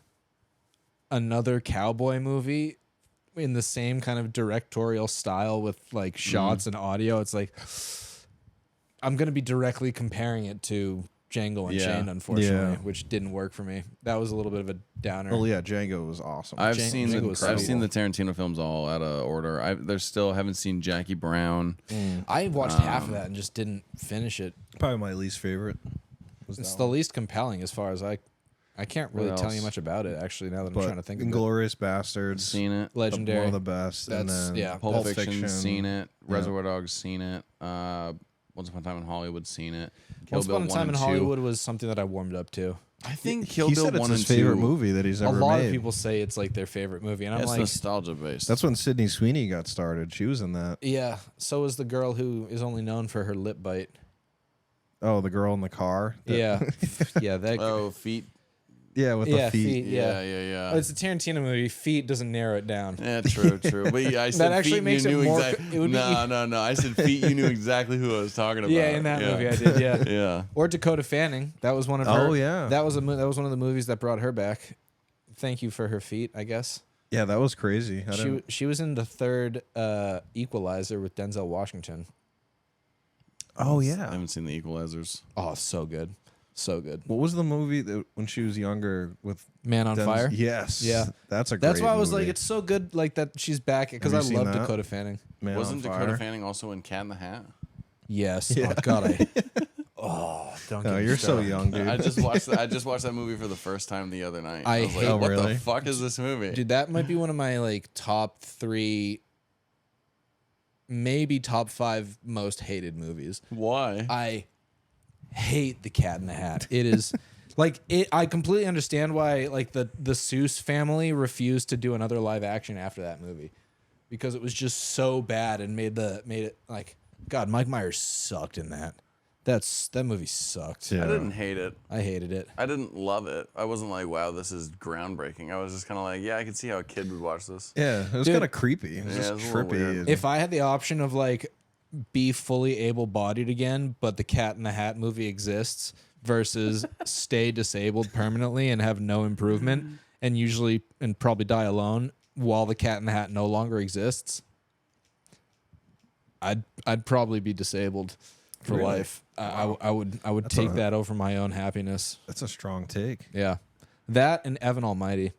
Speaker 1: another cowboy movie in the same kind of directorial style with like shots and audio. It's like I'm gonna be directly comparing it to Django Unchained,
Speaker 3: Yeah.
Speaker 1: unfortunately,
Speaker 2: Yeah.
Speaker 1: which didn't work for me. That was a little bit of a downer.
Speaker 2: Oh yeah, Django was awesome.
Speaker 3: I've
Speaker 1: Django
Speaker 3: seen the
Speaker 1: was
Speaker 3: I've seen the
Speaker 1: incredible.
Speaker 3: Tarantino films all out of order. Haven't seen Jackie Brown.
Speaker 1: I watched half of that and just didn't finish it.
Speaker 2: Probably my least favorite. Was
Speaker 1: It's
Speaker 2: that
Speaker 1: the
Speaker 2: one.
Speaker 1: least compelling as far as I can't really
Speaker 3: What
Speaker 1: tell you
Speaker 3: else?
Speaker 1: much about it actually now that I'm
Speaker 2: But
Speaker 1: trying to think of it.
Speaker 2: Inglorious Bastards,
Speaker 3: Seen it.
Speaker 1: Legendary.
Speaker 2: one of the best. And
Speaker 1: That's-
Speaker 2: then
Speaker 1: yeah.
Speaker 3: Pulp Fiction. Seen it.
Speaker 2: Yeah.
Speaker 3: Reservoir Dogs. Seen it. Once Upon a Time in Hollywood. Seen it. Kill
Speaker 1: Once
Speaker 3: Bill
Speaker 1: Upon a
Speaker 3: 1
Speaker 1: Time in
Speaker 3: and 2.
Speaker 1: Hollywood was something that I warmed up to.
Speaker 3: I think
Speaker 2: He
Speaker 3: Kill Bill
Speaker 2: said it's
Speaker 3: 1
Speaker 2: his
Speaker 3: and
Speaker 2: favorite
Speaker 3: 2.
Speaker 2: movie that he's
Speaker 1: A
Speaker 2: ever
Speaker 1: lot
Speaker 2: made.
Speaker 1: of people say it's like their favorite movie, and I'm
Speaker 3: It's
Speaker 1: like,
Speaker 3: nostalgia based.
Speaker 2: That's when Sydney Sweeney got started. She was in that.
Speaker 1: yeah. So is the girl who is only known for her lip bite.
Speaker 2: Oh, the girl in the car. That-
Speaker 1: Yeah, yeah. That.
Speaker 3: Feet.
Speaker 2: yeah, with
Speaker 1: yeah,
Speaker 2: the feet.
Speaker 3: Yeah.
Speaker 1: Oh, it's a Tarantino movie. Feet doesn't narrow it down.
Speaker 3: Yeah, true. But yeah, I said
Speaker 1: actually
Speaker 3: feet.
Speaker 1: makes
Speaker 3: You
Speaker 1: it
Speaker 3: knew
Speaker 1: more-
Speaker 3: exactly.
Speaker 1: it would be-
Speaker 3: No. I said feet. You knew exactly who I was talking about.
Speaker 1: Yeah, in that movie I did. Yeah.
Speaker 3: Yeah.
Speaker 1: Or Dakota Fanning. That was one of
Speaker 2: Oh,
Speaker 1: her.
Speaker 2: yeah.
Speaker 1: That was that was one of the movies that brought her back. Thank you for her feet, I guess.
Speaker 2: Yeah, that was crazy.
Speaker 1: She was in the third Equalizer with Denzel Washington.
Speaker 2: Oh
Speaker 3: I
Speaker 2: yeah.
Speaker 3: haven't seen the Equalizers.
Speaker 1: Oh, so good, so good.
Speaker 2: What was the movie that when she was younger with
Speaker 1: Man on Fire.
Speaker 2: Yes.
Speaker 1: Yeah.
Speaker 2: That's a great
Speaker 1: That's why I was
Speaker 2: movie.
Speaker 1: like, it's so good, like that she's back because I
Speaker 2: Have you
Speaker 1: love
Speaker 2: seen that?
Speaker 1: Dakota Fanning.
Speaker 2: Man
Speaker 3: Wasn't
Speaker 2: on
Speaker 3: Dakota
Speaker 2: Fire.
Speaker 3: Fanning also in Cat in the Hat?
Speaker 1: Yes.
Speaker 2: Yeah.
Speaker 1: Oh God, don't.
Speaker 2: No,
Speaker 1: get me
Speaker 2: you're so
Speaker 1: started.
Speaker 2: young, dude.
Speaker 3: I just watched that movie for the first time the other night.
Speaker 1: I
Speaker 3: was like,
Speaker 1: hate-
Speaker 3: what
Speaker 2: really?
Speaker 3: the fuck is this movie?
Speaker 1: Dude, that might be one of my like top 3, maybe top 5 most hated movies.
Speaker 3: Why?
Speaker 1: I hate the Cat in the Hat. It is like it. I completely understand why like the Seuss family refused to do another live action after that movie because it was just so bad and made it like God. Mike Myers sucked in that. That movie sucked.
Speaker 2: Yeah.
Speaker 3: I didn't hate it.
Speaker 1: I hated it.
Speaker 3: I didn't love it. I wasn't like, wow, this is groundbreaking. I was just kind of like, yeah, I could see how a kid would watch this.
Speaker 2: Yeah, it was
Speaker 1: Dude.
Speaker 2: kind of creepy. It was
Speaker 3: Yeah,
Speaker 2: just
Speaker 3: it was a little
Speaker 2: trippy.
Speaker 3: weird.
Speaker 2: and-
Speaker 1: If I had the option of like be fully able-bodied again, but the Cat in the Hat movie exists versus stay disabled permanently and have no improvement and probably die alone while the Cat in the Hat no longer exists, I'd probably be disabled for
Speaker 2: Really?
Speaker 1: life. I would
Speaker 2: That's
Speaker 1: take
Speaker 2: a-
Speaker 1: that over my own happiness.
Speaker 2: That's a strong take.
Speaker 1: Yeah, that and Evan Almighty.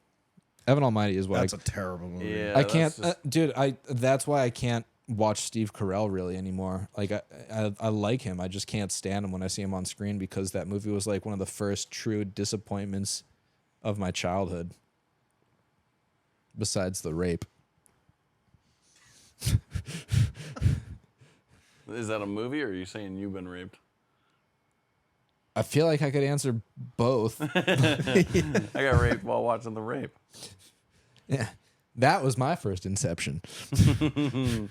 Speaker 1: Evan Almighty is why
Speaker 2: That's a terrible movie.
Speaker 3: Yeah,
Speaker 1: I can't,
Speaker 3: that's just-
Speaker 1: dude. That's why I can't watch Steve Carell really anymore. Like I like him. I just can't stand him when I see him on screen because that movie was like one of the first true disappointments of my childhood. Besides the rape.
Speaker 3: Is that a movie or are you saying you've been raped?
Speaker 1: I feel like I could answer both.
Speaker 3: I got raped while watching The Rape.
Speaker 1: Yeah, that was my first Inception.
Speaker 2: Evan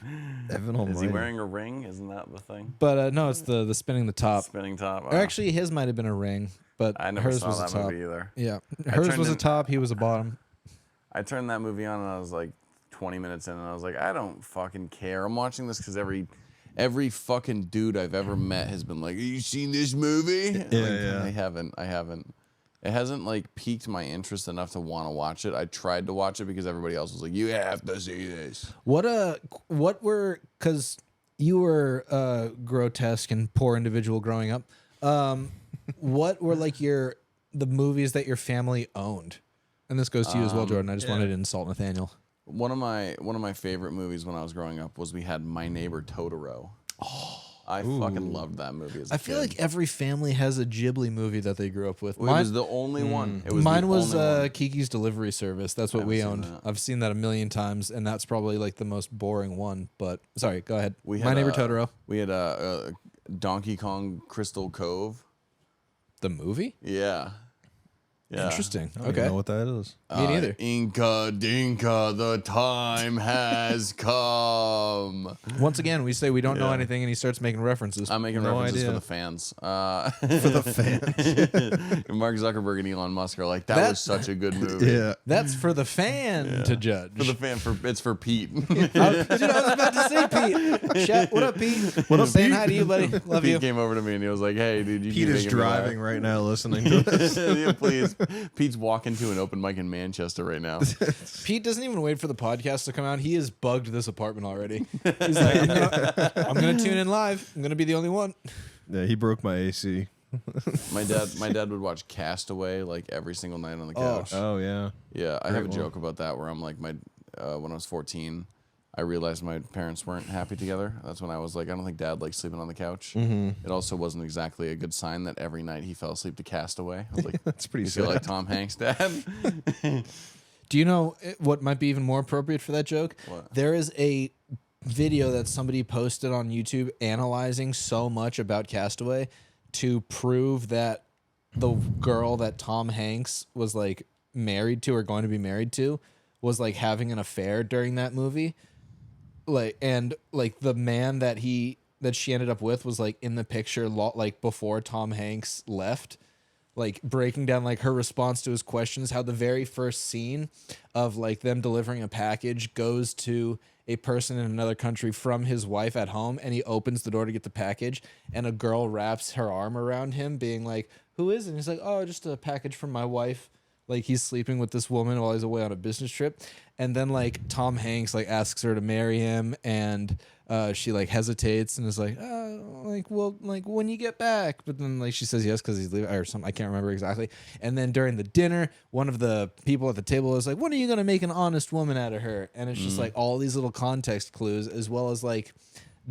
Speaker 3: Is he
Speaker 2: Almighty.
Speaker 3: wearing a ring? Isn't that the thing?
Speaker 1: But no, it's the spinning the top.
Speaker 3: Spinning top.
Speaker 1: Or actually, his might have been a ring, but
Speaker 3: I never
Speaker 1: hers
Speaker 3: saw
Speaker 1: was a
Speaker 3: that
Speaker 1: top.
Speaker 3: movie either.
Speaker 1: Yeah, hers
Speaker 3: turned
Speaker 1: was a
Speaker 3: in-
Speaker 1: top. He was a bottom.
Speaker 3: I turned that movie on and I was like 20 minutes in and I was like, I don't fucking care. I'm watching this because every fucking dude I've ever met has been like, have you seen this movie?
Speaker 2: Yeah.
Speaker 3: I haven't. It hasn't like piqued my interest enough to want to watch it. I tried to watch it because everybody else was like, you have to see this.
Speaker 1: What were, because you were a grotesque and poor individual growing up. What were like the movies that your family owned? And this goes to you as well, Jordan. I just wanted to insult Nathaniel.
Speaker 3: One of my favorite movies when I was growing up was we had My Neighbor Totoro. Oh, I fucking loved that movie as a
Speaker 1: I feel
Speaker 3: kid.
Speaker 1: like every family has a Ghibli movie that they grew up with.
Speaker 3: It was the only one. It was
Speaker 1: Mine
Speaker 3: the
Speaker 1: was
Speaker 3: only one.
Speaker 1: Kiki's Delivery Service. That's what
Speaker 3: I
Speaker 1: we
Speaker 3: haven't
Speaker 1: owned.
Speaker 3: seen that.
Speaker 1: I've seen that a million times, and that's probably like the most boring one. But sorry, go ahead.
Speaker 3: We
Speaker 1: My
Speaker 3: had,
Speaker 1: Neighbor Totoro.
Speaker 3: We had Donkey Kong Crystal Cove.
Speaker 1: The movie?
Speaker 3: Yeah. Yeah.
Speaker 1: Interesting.
Speaker 2: I don't even
Speaker 1: Okay.
Speaker 2: know what that is.
Speaker 1: Me neither.
Speaker 3: Inca Dinka, the time has come.
Speaker 1: Once again, we say we don't know
Speaker 3: Yeah.
Speaker 1: anything, and he starts making references.
Speaker 3: I'm making
Speaker 2: No
Speaker 3: references for
Speaker 2: idea.
Speaker 3: the fans.
Speaker 2: For the fans.
Speaker 3: Mark Zuckerberg and Elon Musk are like, that
Speaker 1: That-
Speaker 3: was such a good movie.
Speaker 2: Yeah.
Speaker 1: That's for the fan to judge.
Speaker 3: For the fan, it's for Pete.
Speaker 1: Dude, I was about to say Pete. What up, Pete? What up, Saying hi to you, buddy. Love
Speaker 3: Pete
Speaker 1: you.
Speaker 3: came over to me and he was like, hey, dude, you
Speaker 2: Pete
Speaker 3: keep
Speaker 2: is
Speaker 3: making me laugh."
Speaker 2: driving right now listening to this.
Speaker 3: Yeah, please. Pete's walking to an open mic in Manchester right now.
Speaker 1: Pete doesn't even wait for the podcast to come out. He has bugged this apartment already. He's like, I'm gonna tune in live. I'm gonna be the only one.
Speaker 2: Yeah, he broke my AC.
Speaker 3: My dad would watch Castaway like every single night on the couch.
Speaker 2: Oh, yeah.
Speaker 3: Yeah, I have a
Speaker 2: one.
Speaker 3: joke about that where I'm like, when I was 14, I realized my parents weren't happy together. That's when I was like, I don't think Dad likes sleeping on the couch.
Speaker 2: Mm-hmm.
Speaker 3: It also wasn't exactly a good sign that every night he fell asleep to Castaway. I was like,
Speaker 2: That's pretty
Speaker 3: you feel
Speaker 2: sad.
Speaker 3: like Tom Hanks, Dad?
Speaker 1: Do you know what might be even more appropriate for that joke?
Speaker 3: What?
Speaker 1: There is a video that somebody posted on YouTube analyzing so much about Castaway to prove that the girl that Tom Hanks was like married to or going to be married to was like having an affair during that movie. Like, and like the man that she ended up with was like in the picture like before Tom Hanks left, like breaking down like her response to his questions, how the very first scene of like them delivering a package goes to a person in another country from his wife at home, and he opens the door to get the package, and a girl wraps her arm around him being like, who is it? And he's like, oh, just a package from my wife. Like he's sleeping with this woman while he's away on a business trip. And then like Tom Hanks like asks her to marry him, and she like hesitates and is like, well, like when you get back. But then like she says yes because he's leaving or something. I can't remember exactly. And then during the dinner, one of the people at the table is like, when are you gonna make an honest woman out of her? And it's just like all these little context clues, as well as like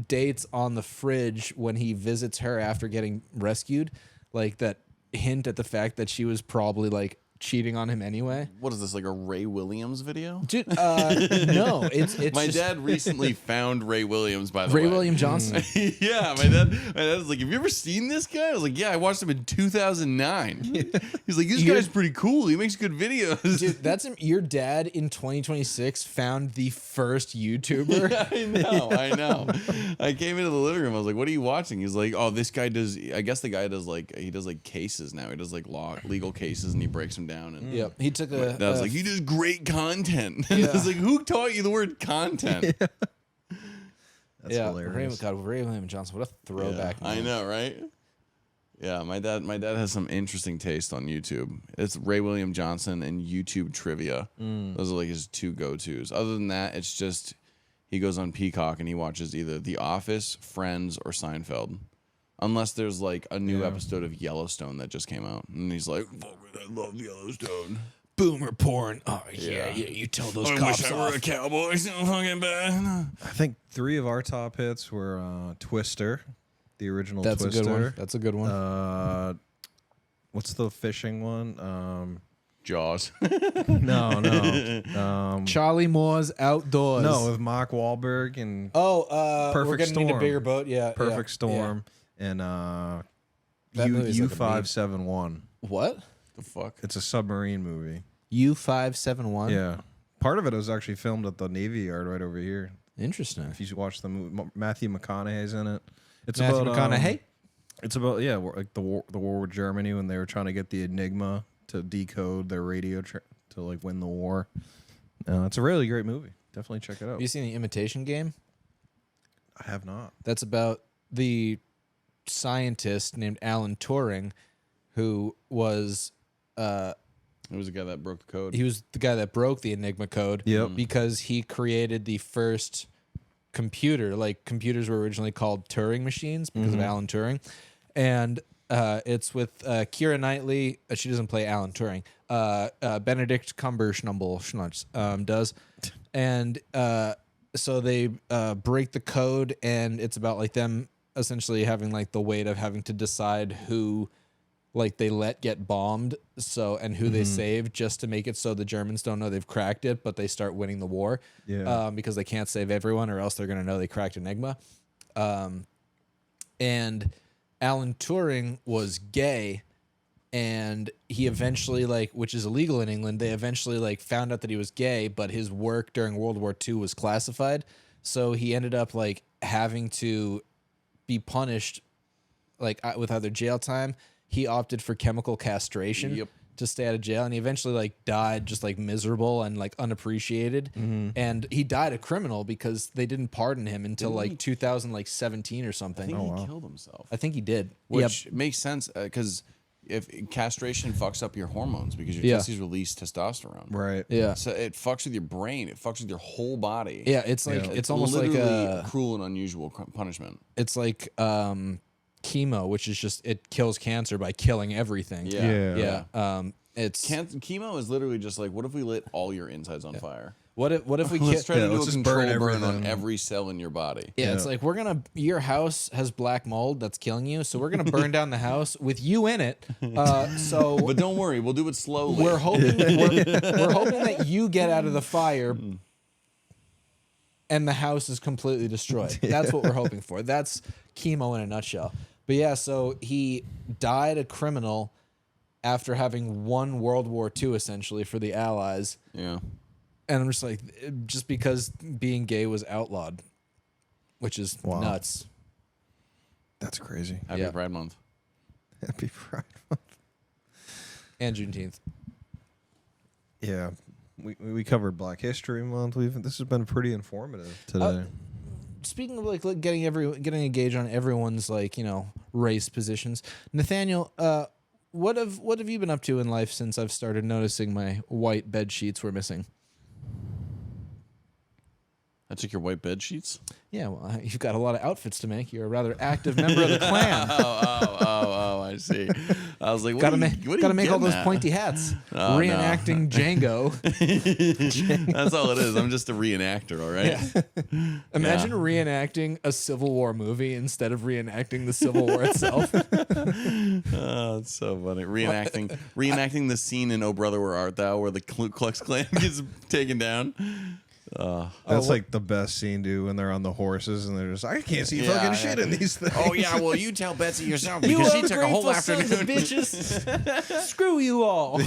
Speaker 1: dates on the fridge when he visits her after getting rescued, like that hint at the fact that she was probably like cheating on him anyway.
Speaker 3: What is this, like a Ray Williams video?
Speaker 1: Dude, no, it's
Speaker 3: My
Speaker 1: just
Speaker 3: dad recently found Ray Williams, by the way.
Speaker 1: Ray William Johnson.
Speaker 3: Yeah, my dad was like, have you ever seen this guy? I was like, yeah, I watched him in 2009. He's like, this guy's pretty cool. He makes good videos.
Speaker 1: Dude, that's your dad in 2026 found the first YouTuber.
Speaker 3: I know. I came into the living room. I was like, what are you watching? He's like, oh, this guy does, I guess the guy does like, he does like cases now. He does like legal cases and he breaks them down. And
Speaker 1: Yep, he took a.
Speaker 3: I was like, he does great content. And I was like, who taught you the word content?
Speaker 2: That's hilarious.
Speaker 1: Ray William Johnson, what a throwback!
Speaker 3: Yeah, I
Speaker 1: man.
Speaker 3: know, right? Yeah, my dad has some interesting taste on YouTube. It's Ray William Johnson and YouTube trivia. Those are like his two go-tos. Other than that, it's just he goes on Peacock and he watches either The Office, Friends, or Seinfeld. Unless there's like a new episode of Yellowstone that just came out, and he's like, "Fuck it, I love Yellowstone."
Speaker 1: Boomer porn. Oh yeah. You tell those
Speaker 3: I
Speaker 1: cops
Speaker 3: wish I were
Speaker 1: off.
Speaker 3: a cowboy so fucking bad.
Speaker 2: I think 3 of our top hits were Twister, the original
Speaker 1: That's
Speaker 2: Twister.
Speaker 1: a good one. That's a good one.
Speaker 2: What's the fishing one?
Speaker 3: Jaws.
Speaker 2: No.
Speaker 1: Charlie Moore's Outdoors.
Speaker 2: No, with Mark Wahlberg and
Speaker 1: we're
Speaker 2: Perfect
Speaker 1: getting into
Speaker 2: Storm.
Speaker 1: bigger boat. Yeah,
Speaker 2: Perfect
Speaker 1: yeah,
Speaker 2: Storm and
Speaker 1: That movie's like a meme.
Speaker 2: U571.
Speaker 1: Yeah. What?
Speaker 3: The fuck?
Speaker 2: It's a submarine movie.
Speaker 1: U571.
Speaker 2: Yeah. Part of it was actually filmed at the Navy Yard right over here.
Speaker 1: Interesting.
Speaker 2: If you watch the movie, Matthew McConaughey's in it. It's
Speaker 1: Matthew
Speaker 2: about
Speaker 1: McConaughey.
Speaker 2: It's about like the war with Germany when they were trying to get the Enigma to decode their radio to like win the war. It's a really great movie. Definitely check it out.
Speaker 1: Have you seen The Imitation Game?
Speaker 2: I have not.
Speaker 1: That's about the scientist named Alan Turing, who was
Speaker 3: It was the guy that broke the code.
Speaker 1: he was the guy that broke the Enigma code.
Speaker 2: Yep.
Speaker 1: Because he created the first computer. Like computers were originally called Turing machines because of Alan Turing, and it's with Keira Knightley. She doesn't play Alan Turing. Benedict Cumberbatch does, and so they break the code, and it's about like them essentially having like the weight of having to decide who like they let get bombed, so and who they save, just to make it so the Germans don't know they've cracked it, but they start winning the war.
Speaker 2: Yeah.
Speaker 1: Because they can't save everyone, or else they're gonna know they cracked Enigma. And Alan Turing was gay, and he eventually which is illegal in England, they eventually found out that he was gay, but his work during World War II was classified, so he ended up having to be punished with either jail time. He opted for chemical castration.
Speaker 3: Yep.
Speaker 1: To stay out of jail, and he eventually died just miserable and unappreciated. And he died a criminal because they didn't pardon him until 2017 or something.
Speaker 3: I think he killed himself.
Speaker 1: I think he did,
Speaker 3: Which makes sense because if castration fucks up your hormones because your testes release testosterone.
Speaker 2: Right.
Speaker 1: Yeah.
Speaker 3: So it fucks with your brain. It fucks with your whole body.
Speaker 1: Yeah, it's it's almost like
Speaker 3: a cruel and unusual punishment.
Speaker 1: It's like chemo, which is just it kills cancer by killing everything.
Speaker 2: Yeah.
Speaker 1: It's
Speaker 3: chemo is literally just what if we lit all your insides on fire?
Speaker 1: What if we
Speaker 3: Let's try to do
Speaker 2: let's
Speaker 3: a
Speaker 2: just
Speaker 3: control
Speaker 2: burn
Speaker 3: burn on
Speaker 2: everything.
Speaker 3: every cell in your body.
Speaker 1: Yeah, it's we're gonna. Your house has black mold that's killing you, so we're gonna burn down the house with you in it.
Speaker 3: But don't worry, we'll do it slowly.
Speaker 1: We're hoping we're hoping that you get out of the fire, and the house is completely destroyed. That's what we're hoping for. That's chemo in a nutshell. But yeah, so he died a criminal after having won World War II essentially for the Allies.
Speaker 3: Yeah.
Speaker 1: And I'm just because being gay was outlawed, which is nuts.
Speaker 2: That's crazy.
Speaker 3: Happy Pride Month.
Speaker 2: Happy Pride Month.
Speaker 1: And Juneteenth.
Speaker 2: Yeah. We covered Black History Month. This has been pretty informative today.
Speaker 1: Speaking of getting a gauge on everyone's race positions, Nathaniel, what have you been up to in life since I've started noticing my white bed sheets were missing?
Speaker 3: I took your white bed sheets.
Speaker 1: Yeah, well, you've got a lot of outfits to make. You're a rather active member of the clan.
Speaker 3: Oh, I see. I was like,
Speaker 1: Gotta make all those pointy hats.
Speaker 3: Oh,
Speaker 1: Reenacting Django.
Speaker 3: That's all it is. I'm just a reenactor, all right?
Speaker 1: Yeah. Imagine reenacting a Civil War movie instead of reenacting the Civil War itself.
Speaker 3: Oh, it's so funny. Reenacting the scene in Oh Brother Where Art Thou where the Ku Klux Klan gets taken down.
Speaker 2: That's the best scene, dude, when they're on the horses and they're just, I can't see fucking shit in these things.
Speaker 3: Oh, yeah, well, you tell Betsy yourself because she took a whole afternoon.
Speaker 1: Bitches. Screw you all.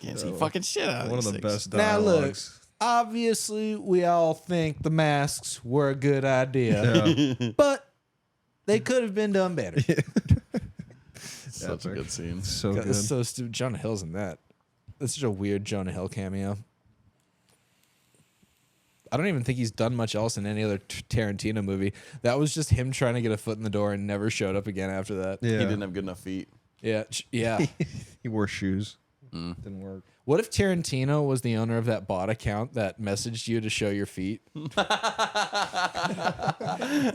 Speaker 3: Can't see fucking shit out of
Speaker 2: One of
Speaker 3: these
Speaker 2: the
Speaker 3: things.
Speaker 2: best
Speaker 1: Now
Speaker 2: dialogues.
Speaker 1: look, obviously we all think the masks were a good idea, but they could have been done better.
Speaker 3: Such a good scene.
Speaker 2: So
Speaker 1: God,
Speaker 2: good.
Speaker 1: that's so stupid. Jonah Hill's in that. That's such a weird Jonah Hill cameo. I don't even think he's done much else in any other Tarantino movie. That was just him trying to get a foot in the door and never showed up again after that.
Speaker 2: Yeah.
Speaker 3: He didn't have good enough feet.
Speaker 1: Yeah. Yeah.
Speaker 2: He wore shoes. Didn't work.
Speaker 1: What if Tarantino was the owner of that bot account that messaged you to show your feet?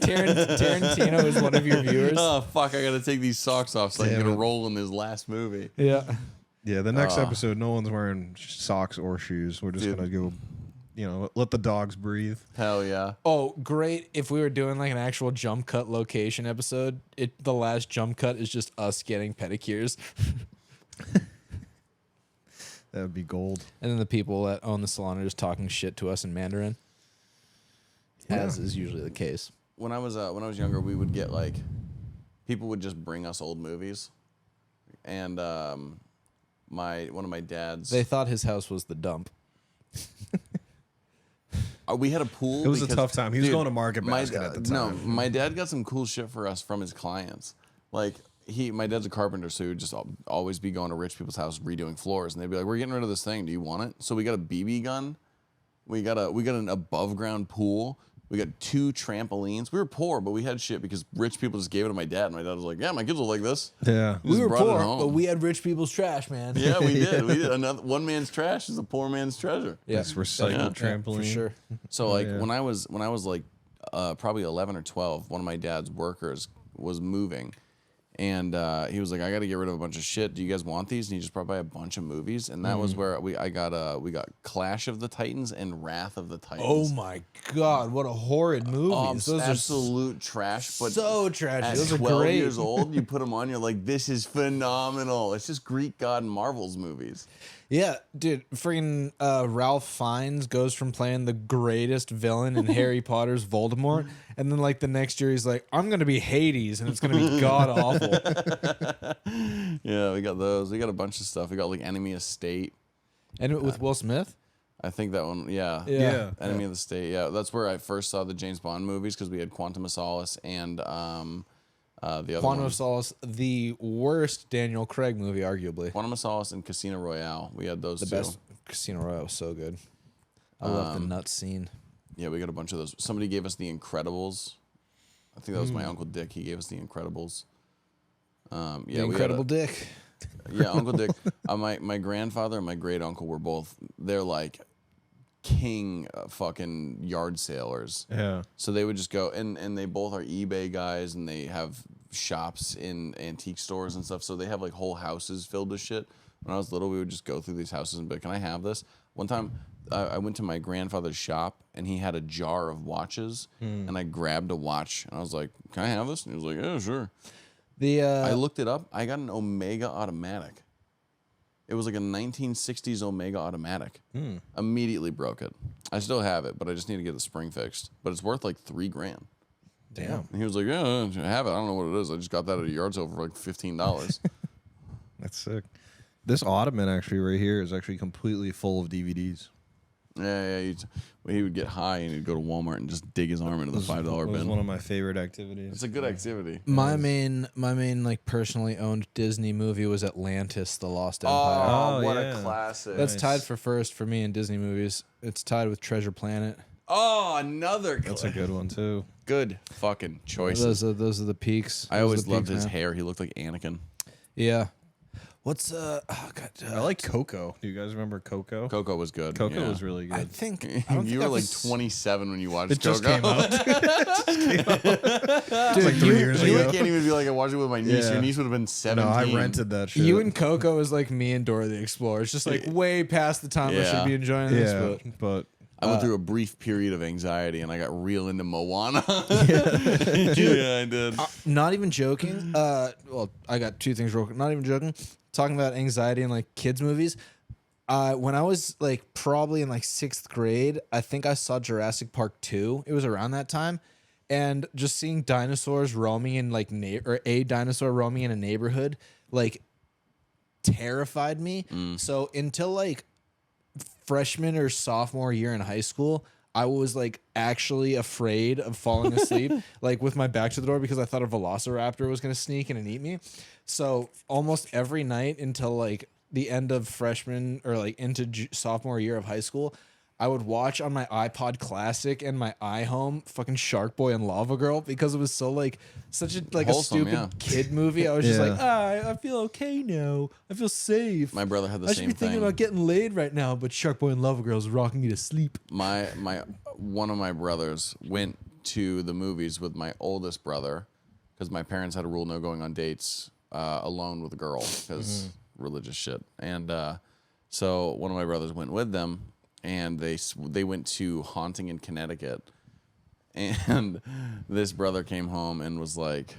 Speaker 1: Tarantino is one of your viewers.
Speaker 3: Oh, fuck, I gotta take these socks off so I can
Speaker 2: Damn
Speaker 3: get a
Speaker 2: it.
Speaker 3: role in his last movie.
Speaker 1: Yeah.
Speaker 2: Yeah, the next episode, no one's wearing socks or shoes. We're just
Speaker 3: Dude.
Speaker 2: going to go, let the dogs breathe.
Speaker 3: Hell yeah.
Speaker 1: Oh, great. If we were doing an actual jump cut location episode, the last jump cut is just us getting pedicures.
Speaker 2: That would be gold.
Speaker 1: And then the people that own the salon are just talking shit to us in Mandarin. As is usually the case.
Speaker 3: When I was younger, we would get people would just bring us old movies, and one of my dad's.
Speaker 1: They thought his house was the dump.
Speaker 3: We had a pool.
Speaker 2: It was a
Speaker 3: because-
Speaker 2: tough time. He was going to Market
Speaker 3: my-
Speaker 2: Basket at the
Speaker 3: No,
Speaker 2: time.
Speaker 3: my dad got some cool shit for us from his clients. My dad's a carpenter, so he would just always be going to rich people's house redoing floors, and they'd be like, "We're getting rid of this thing. Do you want it?" So we got a BB gun. We got an above ground pool. We got 2 trampolines. We were poor, but we had shit because rich people just gave it to my dad. And my dad was like, "Yeah, my kids will like this."
Speaker 2: Yeah.
Speaker 3: We just brought it home.
Speaker 1: but we had rich people's trash, man.
Speaker 3: Yeah, we did. We did. One man's trash is a poor man's treasure.
Speaker 1: Yeah,
Speaker 2: It's recycled trampoline.
Speaker 1: for sure.
Speaker 3: So
Speaker 2: yeah.
Speaker 3: when I was probably 11 or 12, one of my dad's workers was moving, and he was like, "I got to get rid of a bunch of shit. Do you guys want these?" And he just brought by a bunch of movies, and that was where we got Clash of the Titans and Wrath of the Titans.
Speaker 1: Oh my God, what a horrid movies. Those are
Speaker 3: absolute trash, but
Speaker 1: so tragic.
Speaker 3: at
Speaker 1: Those are
Speaker 3: 12
Speaker 1: great.
Speaker 3: years old, you put them on, you're like, "This is phenomenal." It's just Greek God and Marvel's movies.
Speaker 1: Yeah, dude, freaking Ralph Fiennes goes from playing the greatest villain in Harry Potter's Voldemort, and then like the next year he's like, I'm gonna be Hades, and it's gonna be god awful.
Speaker 3: Yeah, we got those. We got a bunch of stuff. We got like Enemy of State.
Speaker 1: And with Will Smith?
Speaker 3: I think that one, yeah.
Speaker 1: Yeah.
Speaker 3: Enemy of the State, yeah. That's where I first saw the James Bond movies because we had Quantum of Solace and the other
Speaker 1: Quantum
Speaker 3: one.
Speaker 1: of Solace, the worst Daniel Craig movie, arguably.
Speaker 3: Quantum of Solace and Casino Royale. We had those
Speaker 1: The
Speaker 3: two.
Speaker 1: best. Casino Royale was so good. I love the nut scene.
Speaker 3: Yeah, we got a bunch of those. Somebody gave us The Incredibles. I think that was my Uncle Dick. He gave us The Incredibles. Yeah,
Speaker 1: The Incredible Dick.
Speaker 3: Yeah, Uncle Dick. My grandfather and my great uncle were both. They're like king fucking yard sailors.
Speaker 2: Yeah.
Speaker 3: So they would just go and they both are eBay guys and they have shops in antique stores and stuff. So they have like whole houses filled with shit. When I was little, we would just go through these houses and be like, "Can I have this?" One time, I went to my grandfather's shop and he had a jar of watches, and I grabbed a watch and I was like, "Can I have this?" And he was like, "Yeah, sure." I looked it up. I got an Omega automatic. It was like a 1960s Omega automatic. Immediately broke it. I still have it, but I just need to get the spring fixed. But it's worth like $3,000.
Speaker 2: Damn.
Speaker 3: And he was like, "Yeah, I have it. I don't know what it is. I just got that at a yard sale for like $15."
Speaker 2: That's sick. This ottoman actually right here is actually completely full of DVDs.
Speaker 3: Yeah. He would get high and he'd go to Walmart and just dig his arm into the $5
Speaker 2: It was
Speaker 3: bin.
Speaker 2: one of my favorite activities.
Speaker 3: It's a good activity.
Speaker 1: My main like personally owned Disney movie was Atlantis: The Lost Empire.
Speaker 2: Oh,
Speaker 3: what
Speaker 2: yeah.
Speaker 3: a classic.
Speaker 1: That's
Speaker 2: nice.
Speaker 1: tied for first for me in Disney movies. It's tied with Treasure Planet.
Speaker 3: Oh, another
Speaker 2: That's a good one too.
Speaker 3: good fucking choices.
Speaker 1: Those are the peaks.
Speaker 3: I
Speaker 1: Those are
Speaker 3: always
Speaker 1: the
Speaker 3: loved
Speaker 1: peaks,
Speaker 3: his
Speaker 1: man.
Speaker 3: hair. He looked like Anakin.
Speaker 1: Yeah. What's I
Speaker 2: like Coco. Do you guys remember Coco?
Speaker 3: Coco was good.
Speaker 2: Coco
Speaker 3: yeah.
Speaker 2: was really good.
Speaker 1: I think I don't
Speaker 3: You
Speaker 1: think
Speaker 3: were
Speaker 1: I've
Speaker 3: like
Speaker 1: s-
Speaker 3: 27 when you watched
Speaker 2: It just
Speaker 3: Coco.
Speaker 2: came out.
Speaker 1: Dude,
Speaker 2: like 3 years
Speaker 3: You
Speaker 2: ago.
Speaker 3: can't even be like, I watched it with my niece.
Speaker 2: Yeah.
Speaker 3: Your niece would have been 17.
Speaker 2: No, I rented that shit.
Speaker 1: You and Coco is like me and Dora the Explorer. It's just like way past the time I
Speaker 3: Yeah.
Speaker 1: should be enjoying this.
Speaker 2: Yeah, but
Speaker 3: I went through a brief period of anxiety and I got real into Moana. Yeah, I did.
Speaker 1: But not even joking. Well, I got two things real quick. Not even joking. Talking about anxiety and like kids movies. When I was like probably in like 6th grade, I think I saw Jurassic Park 2. It was around that time. And just seeing dinosaurs roaming in like or a dinosaur roaming in a neighborhood like terrified me. So until like freshman or sophomore year in high school, I was like actually afraid of falling asleep, like with my back to the door because I thought a velociraptor was going to sneak in and eat me. So almost every night until like the end of freshman or like into sophomore year of high school, I would watch on my iPod Classic and my iHome fucking Shark Boy and Lava Girl because it was so like such a like
Speaker 3: Wholesome,
Speaker 1: a stupid
Speaker 3: yeah.
Speaker 1: kid movie. I was just
Speaker 2: Yeah.
Speaker 1: like, I feel okay now. I feel safe.
Speaker 3: My brother had the
Speaker 1: I should
Speaker 3: same
Speaker 1: be thinking
Speaker 3: thing.
Speaker 1: about getting laid right now, but Shark Boy and Lava Girl is rocking me to sleep.
Speaker 3: My one of my brothers went to the movies with my oldest brother because my parents had a rule no going on dates alone with a girl because religious shit. And so one of my brothers went with them, and they went to Haunting in Connecticut. And this brother came home and was like,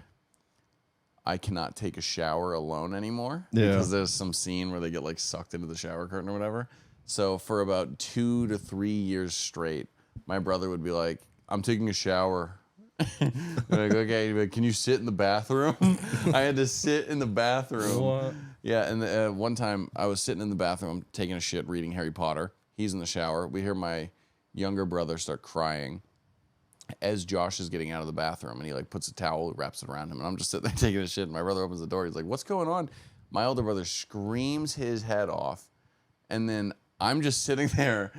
Speaker 3: I cannot take a shower alone anymore.
Speaker 2: Yeah.
Speaker 3: Because there's some scene where they get like sucked into the shower curtain or whatever. So for about 2 to 3 years straight, my brother would be like, I'm taking a shower. Like, okay, but can you sit in the bathroom? I had to sit in the bathroom.
Speaker 2: What?
Speaker 3: Yeah, and one time I was sitting in the bathroom, I'm taking a shit, reading Harry Potter. He's in the shower. We hear my younger brother start crying as Josh is getting out of the bathroom, and he like puts a towel, wraps it around him, and I'm just sitting there taking a shit. And my brother opens the door. He's like, "What's going on?" My older brother screams his head off, and then I'm just sitting there,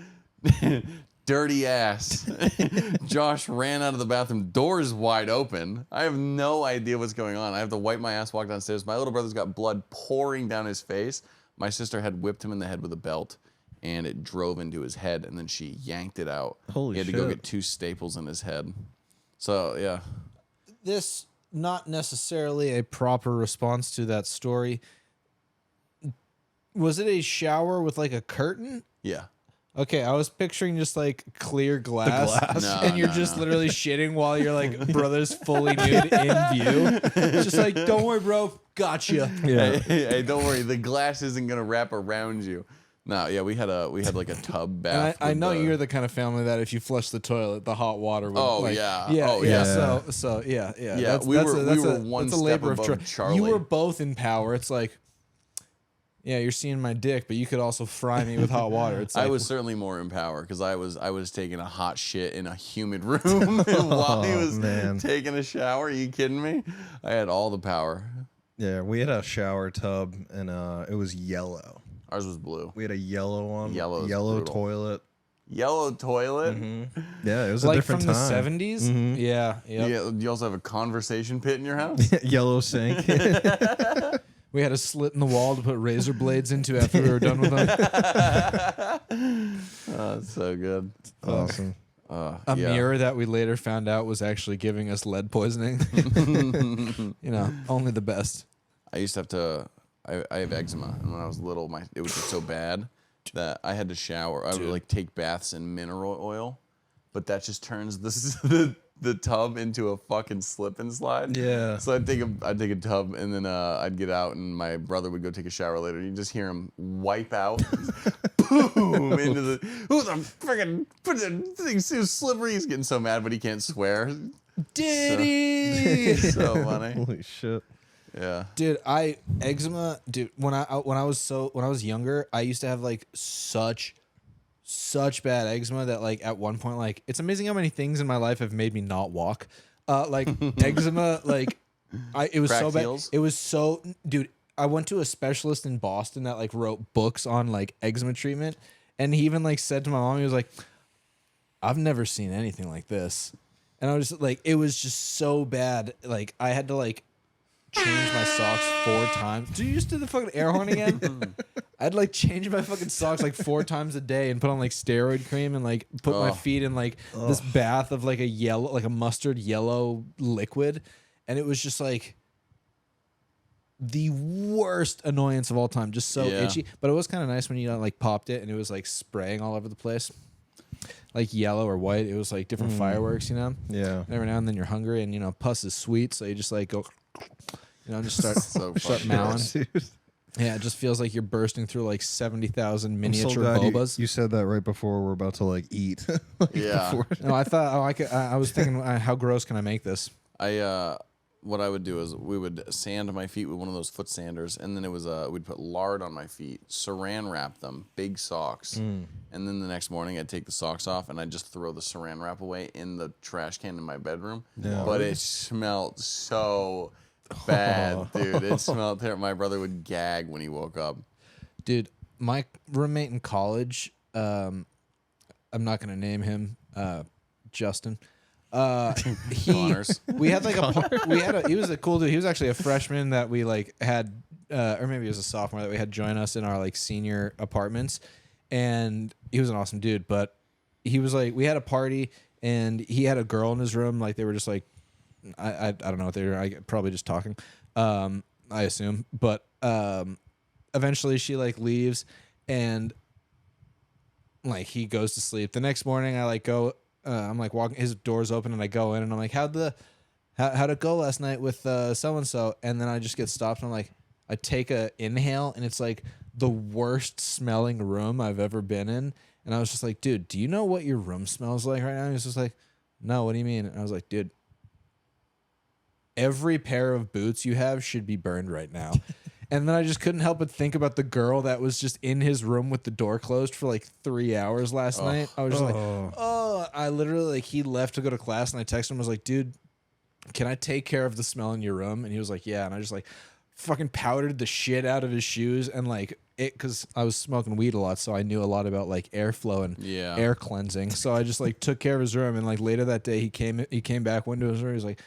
Speaker 3: dirty ass. Josh ran out of the bathroom. Door's wide open. I have no idea what's going on. I have to wipe my ass, walk downstairs. My little brother's got blood pouring down his face. My sister had whipped him in the head with a belt, and it drove into his head, and then she yanked it out.
Speaker 2: Holy
Speaker 3: He had to go
Speaker 2: shit.
Speaker 3: get 2 staples in his head. So, yeah.
Speaker 1: This not necessarily a proper response to that story. Was it a shower with like a curtain?
Speaker 3: Yeah.
Speaker 1: Okay, I was picturing just like clear glass,
Speaker 3: No,
Speaker 1: and you're
Speaker 3: no,
Speaker 1: just
Speaker 3: no.
Speaker 1: literally shitting while your like brother's fully nude in view. It's just like, don't worry, bro, gotcha.
Speaker 2: Yeah.
Speaker 3: Hey, don't worry. The glass isn't going to wrap around you. No, yeah, we had like a tub bath.
Speaker 1: And I
Speaker 3: with
Speaker 1: know
Speaker 3: the-
Speaker 1: you're the kind of family that if you flush the toilet, the hot water would.
Speaker 3: Oh,
Speaker 1: like,
Speaker 3: yeah.
Speaker 1: yeah,
Speaker 3: Oh,
Speaker 1: yeah.
Speaker 2: yeah.
Speaker 1: So yeah.
Speaker 3: Yeah, we were one
Speaker 1: that's a
Speaker 3: step
Speaker 1: labor
Speaker 3: above
Speaker 1: of trust.
Speaker 3: Charlie.
Speaker 1: You were both in power. It's like, yeah, you're seeing my dick, but you could also fry me with hot water. It's like,
Speaker 3: I was certainly more in power because I was taking a hot shit in a humid room while he was
Speaker 2: man.
Speaker 3: taking a shower. Are you kidding me? I had all the power.
Speaker 2: Yeah, we had a shower tub and it was yellow.
Speaker 3: Ours was blue.
Speaker 2: We had a yellow one.
Speaker 3: Yellow is
Speaker 2: Yellow
Speaker 3: brutal.
Speaker 2: toilet.
Speaker 3: Yellow toilet.
Speaker 2: Yeah, it was a
Speaker 1: like
Speaker 2: different
Speaker 1: from
Speaker 2: time.
Speaker 1: the 70s. Yeah, yep.
Speaker 3: Yeah. You also have a conversation pit in your house.
Speaker 2: Yellow sink.
Speaker 1: We had a slit in the wall to put razor blades into after we were done with them.
Speaker 3: Oh, it's so good.
Speaker 2: Awesome.
Speaker 1: A
Speaker 3: Yeah.
Speaker 1: mirror that we later found out was actually giving us lead poisoning. You know, only the best.
Speaker 3: I used to have to. I have eczema, and when I was little, it was just so bad that I had to shower. I would like take baths in mineral oil, but that just turns the tub into a fucking slip and slide.
Speaker 2: Yeah.
Speaker 3: So I'd take a tub, and then I'd get out, and my brother would go take a shower later. You just hear him wipe out, boom into the. Who the freaking put the thing's so slippery? He's getting so mad, but he can't swear.
Speaker 1: Diddy.
Speaker 3: So funny.
Speaker 2: Holy shit.
Speaker 3: Yeah.
Speaker 1: Dude, eczema. Dude, when I was younger, I used to have like such bad eczema that like at one point, like it's amazing how many things in my life have made me not walk. Like eczema, like it was so
Speaker 3: Cracked
Speaker 1: bad.
Speaker 3: heels?
Speaker 1: It was so, dude. I went to a specialist in Boston that like wrote books on like eczema treatment, and he even like said to my mom, he was like, "I've never seen anything like this," and I was just like, it was just so bad. Like I had to like change my socks 4 times. Did you just do the fucking air horn again? I'd like change my fucking socks like 4 times a day and put on like steroid cream and like put my feet in like this bath of like a mustard yellow liquid, and it was just like the worst annoyance of all time. Just so
Speaker 3: Yeah.
Speaker 1: itchy, but it was kind of nice when you like popped it and it was like spraying all over the place, like yellow or white. It was like different fireworks, you know.
Speaker 2: Yeah.
Speaker 1: And every now and then you're hungry, and you know pus is sweet, so you just like go, you know, just start
Speaker 3: So
Speaker 1: start
Speaker 3: fucking
Speaker 1: mowing.
Speaker 2: Dude.
Speaker 1: Yeah, it just feels like you're bursting through like 70,000
Speaker 2: I'm so
Speaker 1: miniature
Speaker 2: glad
Speaker 1: bobas.
Speaker 2: you said that right before we're about to like eat. Like,
Speaker 3: Yeah.
Speaker 2: before-
Speaker 1: No, I thought I was thinking, how gross can I make this?
Speaker 3: What I would do is we would sand my feet with one of those foot sanders, and then it was we'd put lard on my feet, saran wrap them, big socks, and then the next morning I'd take the socks off and I'd just throw the saran wrap away in the trash can in my bedroom.
Speaker 2: Yeah.
Speaker 3: But it smelled so bad, dude. It smelled terrible. My brother would gag when he woke up.
Speaker 1: Dude, my roommate in college, I'm not gonna name him, Justin.
Speaker 3: Connors.
Speaker 1: We had like he was a cool dude. He was actually a freshman that we like had, or maybe he was a sophomore that we had join us in our like senior apartments, and he was an awesome dude. But he was like, we had a party and he had a girl in his room. Like they were just like, I don't know what they were. Probably just talking. I assume, but eventually she like leaves and like he goes to sleep. The next morning I like go. I'm like walking, his door's open, and I go in, and I'm like, how'd it go last night with so and so? And then I just get stopped, and I'm like, I take a inhale, and it's like the worst smelling room I've ever been in. And I was just like, dude, do you know what your room smells like right now? And he was just like, no, what do you mean? And I was like, dude, every pair of boots you have should be burned right now. And then I just couldn't help but think about the girl that was just in his room with the door closed for like 3 hours last night. I was just like, oh, I literally like he left to go to class, and I texted him, I was like, dude, can I take care of the smell in your room? And he was like, yeah. And I just like fucking powdered the shit out of his shoes, and like it, because I was smoking weed a lot, so I knew a lot about like airflow and air cleansing. So I just like took care of his room, and like later that day he came back into his room. He was like,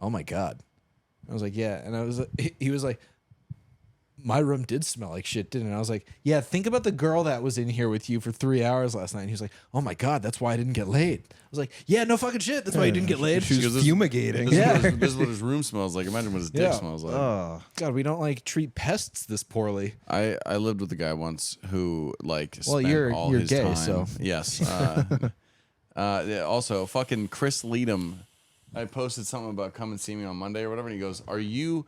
Speaker 1: oh my God. I was like, yeah. And I was he was like, my room did smell like shit, didn't it? I was like, yeah, think about the girl that was in here with you for 3 hours last night. And he was like, oh my God, that's why I didn't get laid. I was like, yeah, no fucking shit. That's why you didn't get laid.
Speaker 2: She was fumigating.
Speaker 3: This is what his room smells like. Imagine what his dick smells like.
Speaker 2: Oh,
Speaker 1: God, we don't like treat pests this poorly.
Speaker 3: I lived with a guy once who like
Speaker 1: Well,
Speaker 3: spent
Speaker 1: you're
Speaker 3: all his
Speaker 1: gay,
Speaker 3: time.
Speaker 1: so.
Speaker 3: Yes. Yeah, also, fucking Chris Leadham I posted something about come and see me on Monday or whatever, and he goes, "Are you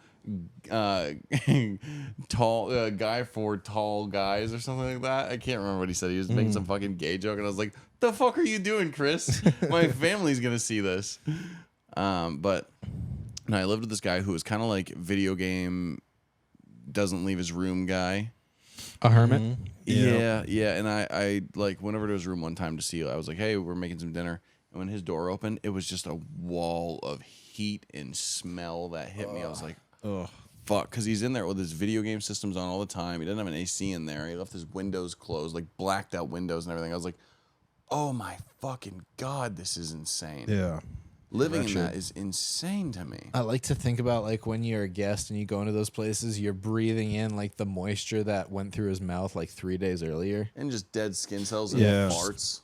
Speaker 3: tall guy for tall guys or something like that?" I can't remember what he said. He was making some fucking gay joke, and I was like, "The fuck are you doing, Chris? My family's gonna see this." But no, I lived with this guy who was kind of like video game doesn't leave his room guy.
Speaker 1: A hermit.
Speaker 3: Yeah. And I like went over to his room one time to see. I was like, "Hey, we're making some dinner." And when his door opened, it was just a wall of heat and smell that hit me. I was like, "Oh, fuck!" Because he's in there with his video game systems on all the time. He doesn't have an AC in there. He left his windows closed, like blacked out windows and everything. I was like, "Oh my fucking god, this is insane."
Speaker 2: Yeah.
Speaker 3: Living in that is insane to me.
Speaker 1: I like to think about like when you're a guest and you go into those places, you're breathing in like the moisture that went through his mouth like 3 days earlier.
Speaker 3: And just dead skin cells and
Speaker 2: Yeah.
Speaker 3: farts.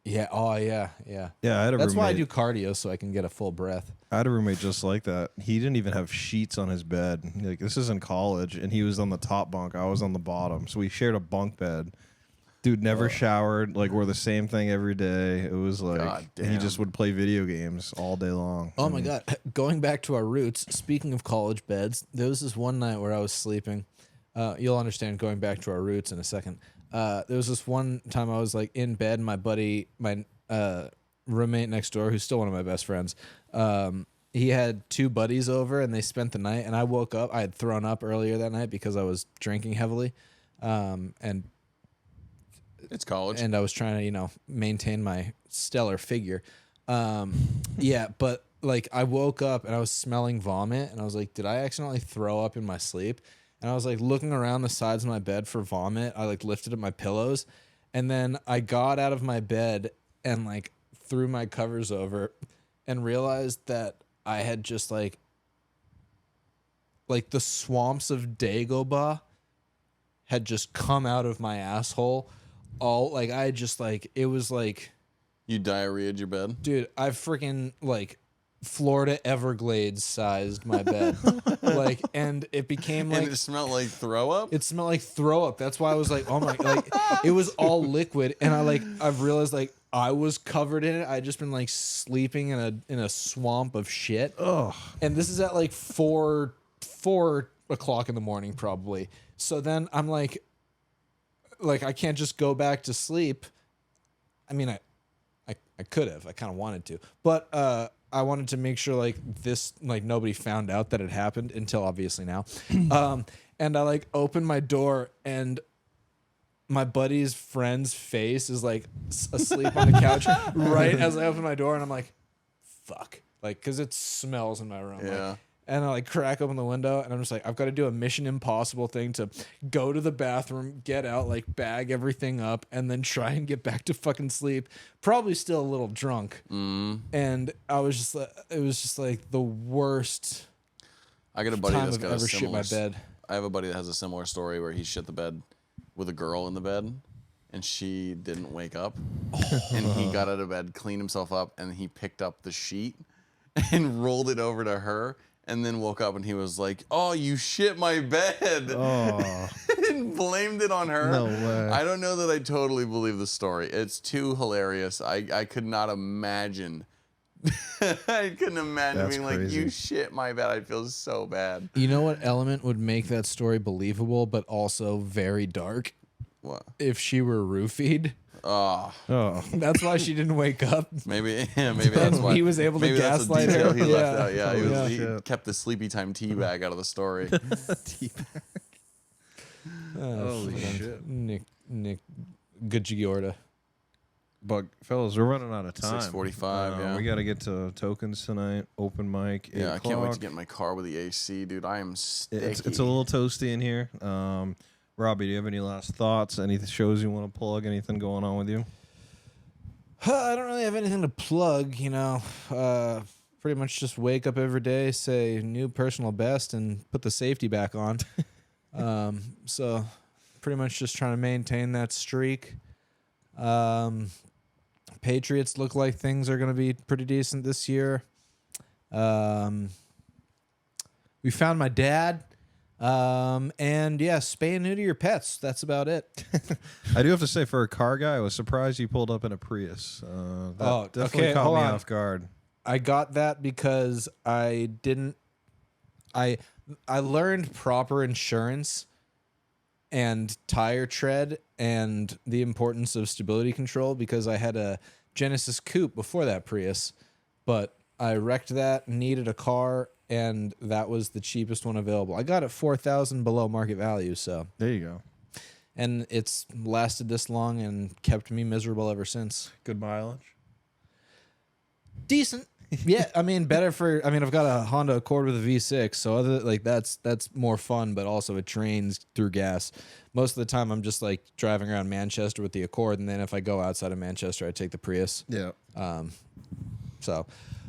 Speaker 1: Yeah. Oh yeah.
Speaker 2: Yeah, I had a
Speaker 1: That's why I do
Speaker 2: roommate.
Speaker 1: cardio so I can get a full breath.
Speaker 2: I had a roommate just like that. He didn't even have sheets on his bed. Like, this is in college, and he was on the top bunk. I was on the bottom, so we shared a bunk bed. Dude never showered. Like, wore the same thing every day. It was like
Speaker 3: God
Speaker 2: he
Speaker 3: damn.
Speaker 2: just would play video games all day long.
Speaker 1: Oh my god! Going back to our roots. Speaking of college beds, there was this one night where I was sleeping. You'll understand going back to our roots in a second. There was this one time I was like in bed. My buddy, my roommate next door, who's still one of my best friends, he had 2 buddies over and they spent the night. And I woke up. I had thrown up earlier that night because I was drinking heavily, and
Speaker 3: It's college.
Speaker 1: I was trying to, maintain my stellar figure. Yeah, but like I woke up and I was smelling vomit and I was like, did I accidentally throw up in my sleep? And I was like looking around the sides of my bed for vomit. I like lifted up my pillows and then I got out of my bed and like threw my covers over and realized that I had just like the swamps of Dagobah had just come out of my asshole. All like I just like it was like,
Speaker 3: You diarrheaed your bed?
Speaker 1: dude, I freaking like Florida Everglades sized my bed. Like, and it became like
Speaker 3: And it smelled like throw up?
Speaker 1: it smelled like throw up. That's why I was like, oh my, like it was all liquid. And I've realized like I was covered in it. I just been like sleeping in a swamp of shit.
Speaker 2: Ugh.
Speaker 1: And this is at like 4 o'clock in the morning probably. So then I'm like I can't just go back to sleep. I mean, I could have. I kind of wanted to, but I wanted to make sure like this, like nobody found out that it happened until obviously now. And I like opened my door and my buddy's friend's face is like asleep on the couch right as I open my door, and I'm like, fuck, like because it smells in my room.
Speaker 3: Yeah.
Speaker 1: Like, and I like crack open the window and I'm just like, I've got to do a Mission Impossible thing to go to the bathroom, get out, like bag everything up, and then try and get back to fucking sleep. Probably still a little drunk. And I was just like, it was just like the worst
Speaker 3: I got a buddy
Speaker 1: time
Speaker 3: that's
Speaker 1: I've
Speaker 3: got a
Speaker 1: ever shit my
Speaker 3: similar.
Speaker 1: bed.
Speaker 3: I have a buddy that has a similar story where he shit the bed with a girl in the bed, and she didn't wake up, and he got out of bed, cleaned himself up, and he picked up the sheet and rolled it over to her, and then woke up and he was like, "Oh, you shit my bed,"
Speaker 2: Oh,
Speaker 3: and blamed it on her.
Speaker 2: No way.
Speaker 3: I don't know that I totally believe the story. It's too hilarious. I could not imagine. I couldn't imagine
Speaker 2: That's
Speaker 3: being like,
Speaker 2: crazy.
Speaker 3: "You shit my bed." I'd feel so bad.
Speaker 1: You know what element would make that story believable, but also very dark?
Speaker 3: What?
Speaker 1: If she were roofied.
Speaker 3: Oh,
Speaker 2: oh,
Speaker 1: That's why she didn't wake up.
Speaker 3: maybe that's
Speaker 1: And
Speaker 3: why
Speaker 1: he was able to
Speaker 3: maybe that's a
Speaker 1: gaslight
Speaker 3: detail
Speaker 1: her.
Speaker 3: he left out. Yeah, he,
Speaker 2: Oh,
Speaker 3: was, he
Speaker 2: shit.
Speaker 3: kept the sleepy time tea bag out of the story.
Speaker 2: Holy shit.
Speaker 1: Nick Giorda.
Speaker 2: But fellas, we're running out of time.
Speaker 3: 6:45, yeah.
Speaker 2: We got to get to tokens tonight. Open mic.
Speaker 3: Yeah,
Speaker 2: 8
Speaker 3: I can't wait to
Speaker 2: o'clock.
Speaker 3: get in my car with the AC, dude. I am sticky.
Speaker 2: It's a little toasty in here. Robbie, do you have any last thoughts? Any shows you want to plug? Anything going on with you?
Speaker 1: I don't really have anything to plug, pretty much just wake up every day, say new personal best, and put the safety back on. So pretty much just trying to maintain that streak. Patriots look like things are going to be pretty decent this year. We found my dad. And yeah, spay and neuter your pets. That's about it.
Speaker 2: I do have to say, for a car guy, I was surprised you pulled up in a Prius. That definitely caught
Speaker 1: hold
Speaker 2: me
Speaker 1: on.
Speaker 2: off guard.
Speaker 1: I got that because I learned proper insurance and tire tread and the importance of stability control because I had a Genesis Coupe before that Prius, but I wrecked that, needed a car, and that was the cheapest one available. I got it $4,000 below market value, so
Speaker 2: There you go.
Speaker 1: and it's lasted this long and kept me miserable ever since.
Speaker 2: Good mileage.
Speaker 1: Decent. Yeah, I mean, better for. I mean, I've got a Honda Accord with a V6, so other like that's more fun, but also it trains through gas. Most of the time, I'm just like driving around Manchester with the Accord, and then if I go outside of Manchester, I take the Prius.
Speaker 2: Yeah.
Speaker 1: So,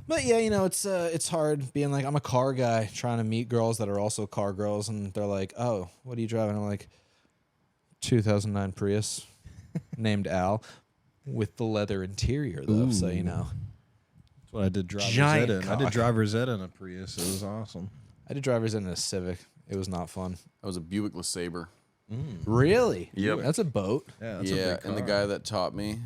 Speaker 1: but yeah, you know, it's hard being like I'm a car guy trying to meet girls that are also car girls, and they're like, "Oh, what are you driving?" I'm like, 2009 Prius, named Al, with the leather interior though, so you know.
Speaker 2: That's what I did driver's
Speaker 1: Giant
Speaker 2: ed in. I did
Speaker 1: cock.
Speaker 2: driver's ed in a Prius. It was awesome.
Speaker 1: I did driver's ed in a Civic. It was not fun.
Speaker 3: That was a Buick LeSabre.
Speaker 1: Really?
Speaker 3: Yep.
Speaker 1: That's a boat.
Speaker 2: Yeah, that's a
Speaker 3: Yeah,
Speaker 2: big
Speaker 3: and the
Speaker 2: car.
Speaker 3: guy that taught me,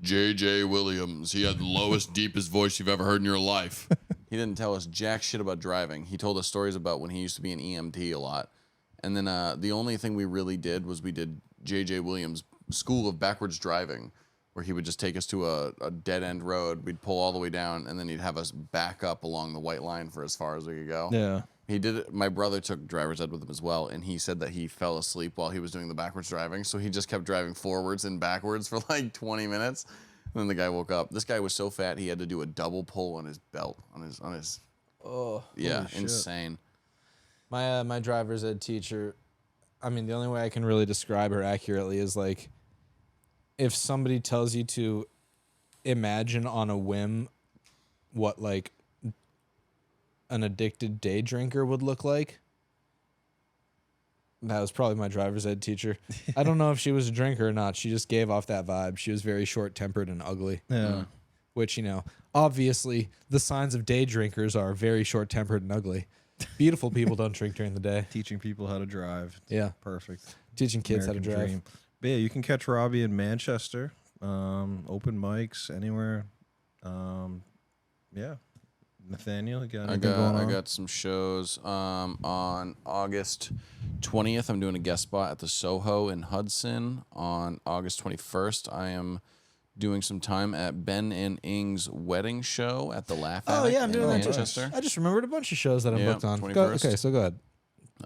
Speaker 3: J.J. Williams. He had the lowest, deepest voice you've ever heard in your life. He didn't tell us jack shit about driving. He told us stories about when he used to be an EMT a lot. And then the only thing we really did was we did J.J. Williams' School of Backwards Driving, where he would just take us to a dead-end road. We'd pull all the way down, and then he'd have us back up along the white line for as far as we could go.
Speaker 2: Yeah.
Speaker 3: He did it. My brother took driver's ed with him as well, and he said that he fell asleep while he was doing the backwards driving, so he just kept driving forwards and backwards for like 20 minutes. And then the guy woke up. This guy was so fat he had to do a double pull on his belt, on his.
Speaker 1: Oh,
Speaker 3: Yeah,
Speaker 2: holy shit.
Speaker 3: insane.
Speaker 1: my driver's ed teacher. I mean, the only way I can really describe her accurately is like, if somebody tells you to imagine on a whim what like an addicted day drinker would look like. That was probably my driver's ed teacher. I don't know if she was a drinker or not. She just gave off that vibe. She was very short-tempered and ugly.
Speaker 2: Yeah.
Speaker 1: Which, you know, obviously the signs of day drinkers are very short-tempered and ugly. Beautiful people don't drink during the day.
Speaker 2: Teaching people how to drive.
Speaker 1: Yeah.
Speaker 2: Perfect.
Speaker 1: Teaching kids
Speaker 2: American
Speaker 1: how to drive.
Speaker 2: dream. But yeah, you can catch Robbie in Manchester. Open mics anywhere. Yeah. Nathaniel, you got anything going on?
Speaker 3: I got some shows on August 20th. I'm doing a guest spot at the Soho in Hudson. On August 21st, I am doing some time at Ben and Ing's wedding show at the Laugh
Speaker 1: Oh,
Speaker 3: Attic
Speaker 1: yeah, I'm
Speaker 3: in
Speaker 1: doing that too.
Speaker 3: Manchester.
Speaker 1: I just remembered a bunch of shows that I'm
Speaker 3: Yeah,
Speaker 1: booked on.
Speaker 3: 21st.
Speaker 1: Okay, so go ahead.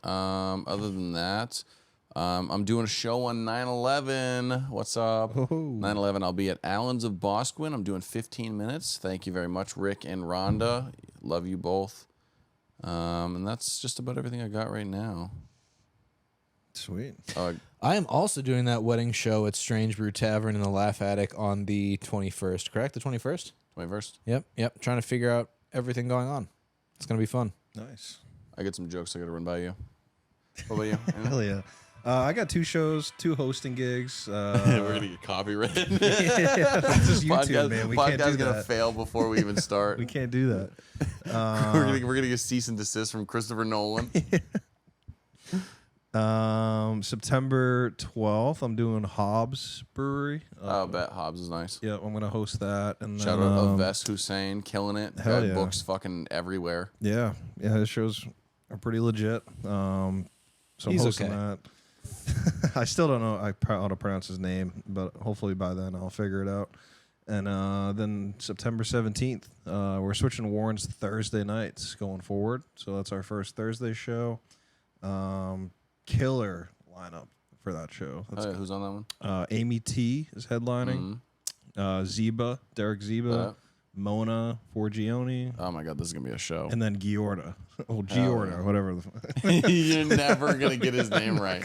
Speaker 3: Other than that, I'm doing a show on 9/11. What's up? 9/11. I'll be at Allen's of Bosquen. I'm doing 15 minutes. Thank you very much, Rick and Rhonda. Love you both. And that's just about everything I got right now.
Speaker 2: Sweet.
Speaker 1: I am also doing that wedding show at Strange Brew Tavern in the Laugh Attic on the 21st, correct? The 21st?
Speaker 3: 21st.
Speaker 1: Yep. Trying to figure out everything going on. It's going to be fun.
Speaker 2: Nice.
Speaker 3: I got some jokes I got to run by you. What about you?
Speaker 2: Hell yeah. I got 2 shows, 2 hosting gigs.
Speaker 3: We're gonna get copywritten.
Speaker 2: This is YouTube,
Speaker 3: Podcast,
Speaker 2: man. We can't do
Speaker 3: podcast gonna
Speaker 2: that.
Speaker 3: fail before we even start.
Speaker 2: We can't do that.
Speaker 3: we're gonna get cease and desist from Christopher Nolan.
Speaker 2: September 12th, I'm doing Hobbs Brewery.
Speaker 3: I bet Hobbs is nice.
Speaker 2: Yeah, I'm gonna host that. And
Speaker 3: Shout
Speaker 2: then,
Speaker 3: out Aves Hussein, killing it.
Speaker 2: hell
Speaker 3: Got
Speaker 2: yeah.
Speaker 3: books fucking everywhere.
Speaker 2: Yeah, his shows are pretty legit. So I'm
Speaker 1: He's
Speaker 2: hosting
Speaker 1: okay.
Speaker 2: that. I still don't know how to pronounce his name, but hopefully by then I'll figure it out. And then September 17th, we're switching Warren's Thursday nights going forward. So that's our first Thursday show. Killer lineup for that show. That's
Speaker 3: Who's on that one?
Speaker 2: Amy T is headlining. Zeba, Derek Zeba, Mona Forgione,
Speaker 3: Oh my god, this is gonna be a show.
Speaker 2: and then Giorda. Oh, Giorda, whatever.
Speaker 3: You're never gonna get his name right.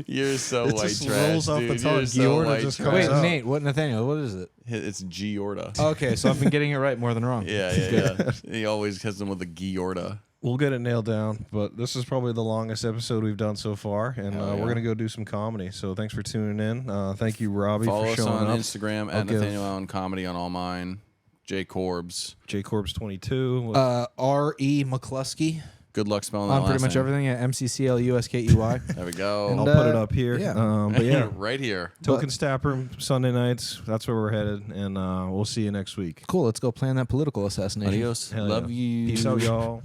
Speaker 3: You're so
Speaker 2: It
Speaker 3: white
Speaker 2: just
Speaker 3: trash,
Speaker 2: rolls off the
Speaker 3: dude.
Speaker 2: tongue.
Speaker 3: You're so
Speaker 2: Giorda
Speaker 3: white
Speaker 2: just
Speaker 3: trash.
Speaker 2: comes
Speaker 1: Wait,
Speaker 2: out.
Speaker 1: Nate, Nathaniel, what is it?
Speaker 3: It's Giorda.
Speaker 1: Okay, so I've been getting it right more than wrong.
Speaker 3: Yeah. He always has them with a Giorda.
Speaker 2: We'll get it nailed down, but this is probably the longest episode we've done so far, and
Speaker 3: Hell yeah.
Speaker 2: we're gonna go do some comedy. So thanks for tuning in. Thank you, Robbie,
Speaker 3: Follow
Speaker 2: for
Speaker 3: us
Speaker 2: showing
Speaker 3: on
Speaker 2: up.
Speaker 3: Instagram
Speaker 2: I'll
Speaker 3: at
Speaker 2: give-
Speaker 3: Nathaniel Allen Comedy on all mine. J Corbs.
Speaker 2: JCorbs22.
Speaker 1: R.E. McCluskey.
Speaker 3: Good luck spelling that
Speaker 4: On pretty
Speaker 3: last
Speaker 4: much
Speaker 3: name.
Speaker 4: everything at MCCLUSKEY.
Speaker 3: There we go.
Speaker 4: And,
Speaker 2: I'll put it up here.
Speaker 4: yeah.
Speaker 2: But yeah,
Speaker 3: right here.
Speaker 2: Tokens Tap Room Sunday nights. That's where we're headed, and we'll see you next week.
Speaker 4: Cool. Let's go plan that political assassination.
Speaker 3: Adios.
Speaker 2: Hell
Speaker 3: Love
Speaker 2: yeah.
Speaker 3: you.
Speaker 2: Peace out, y'all.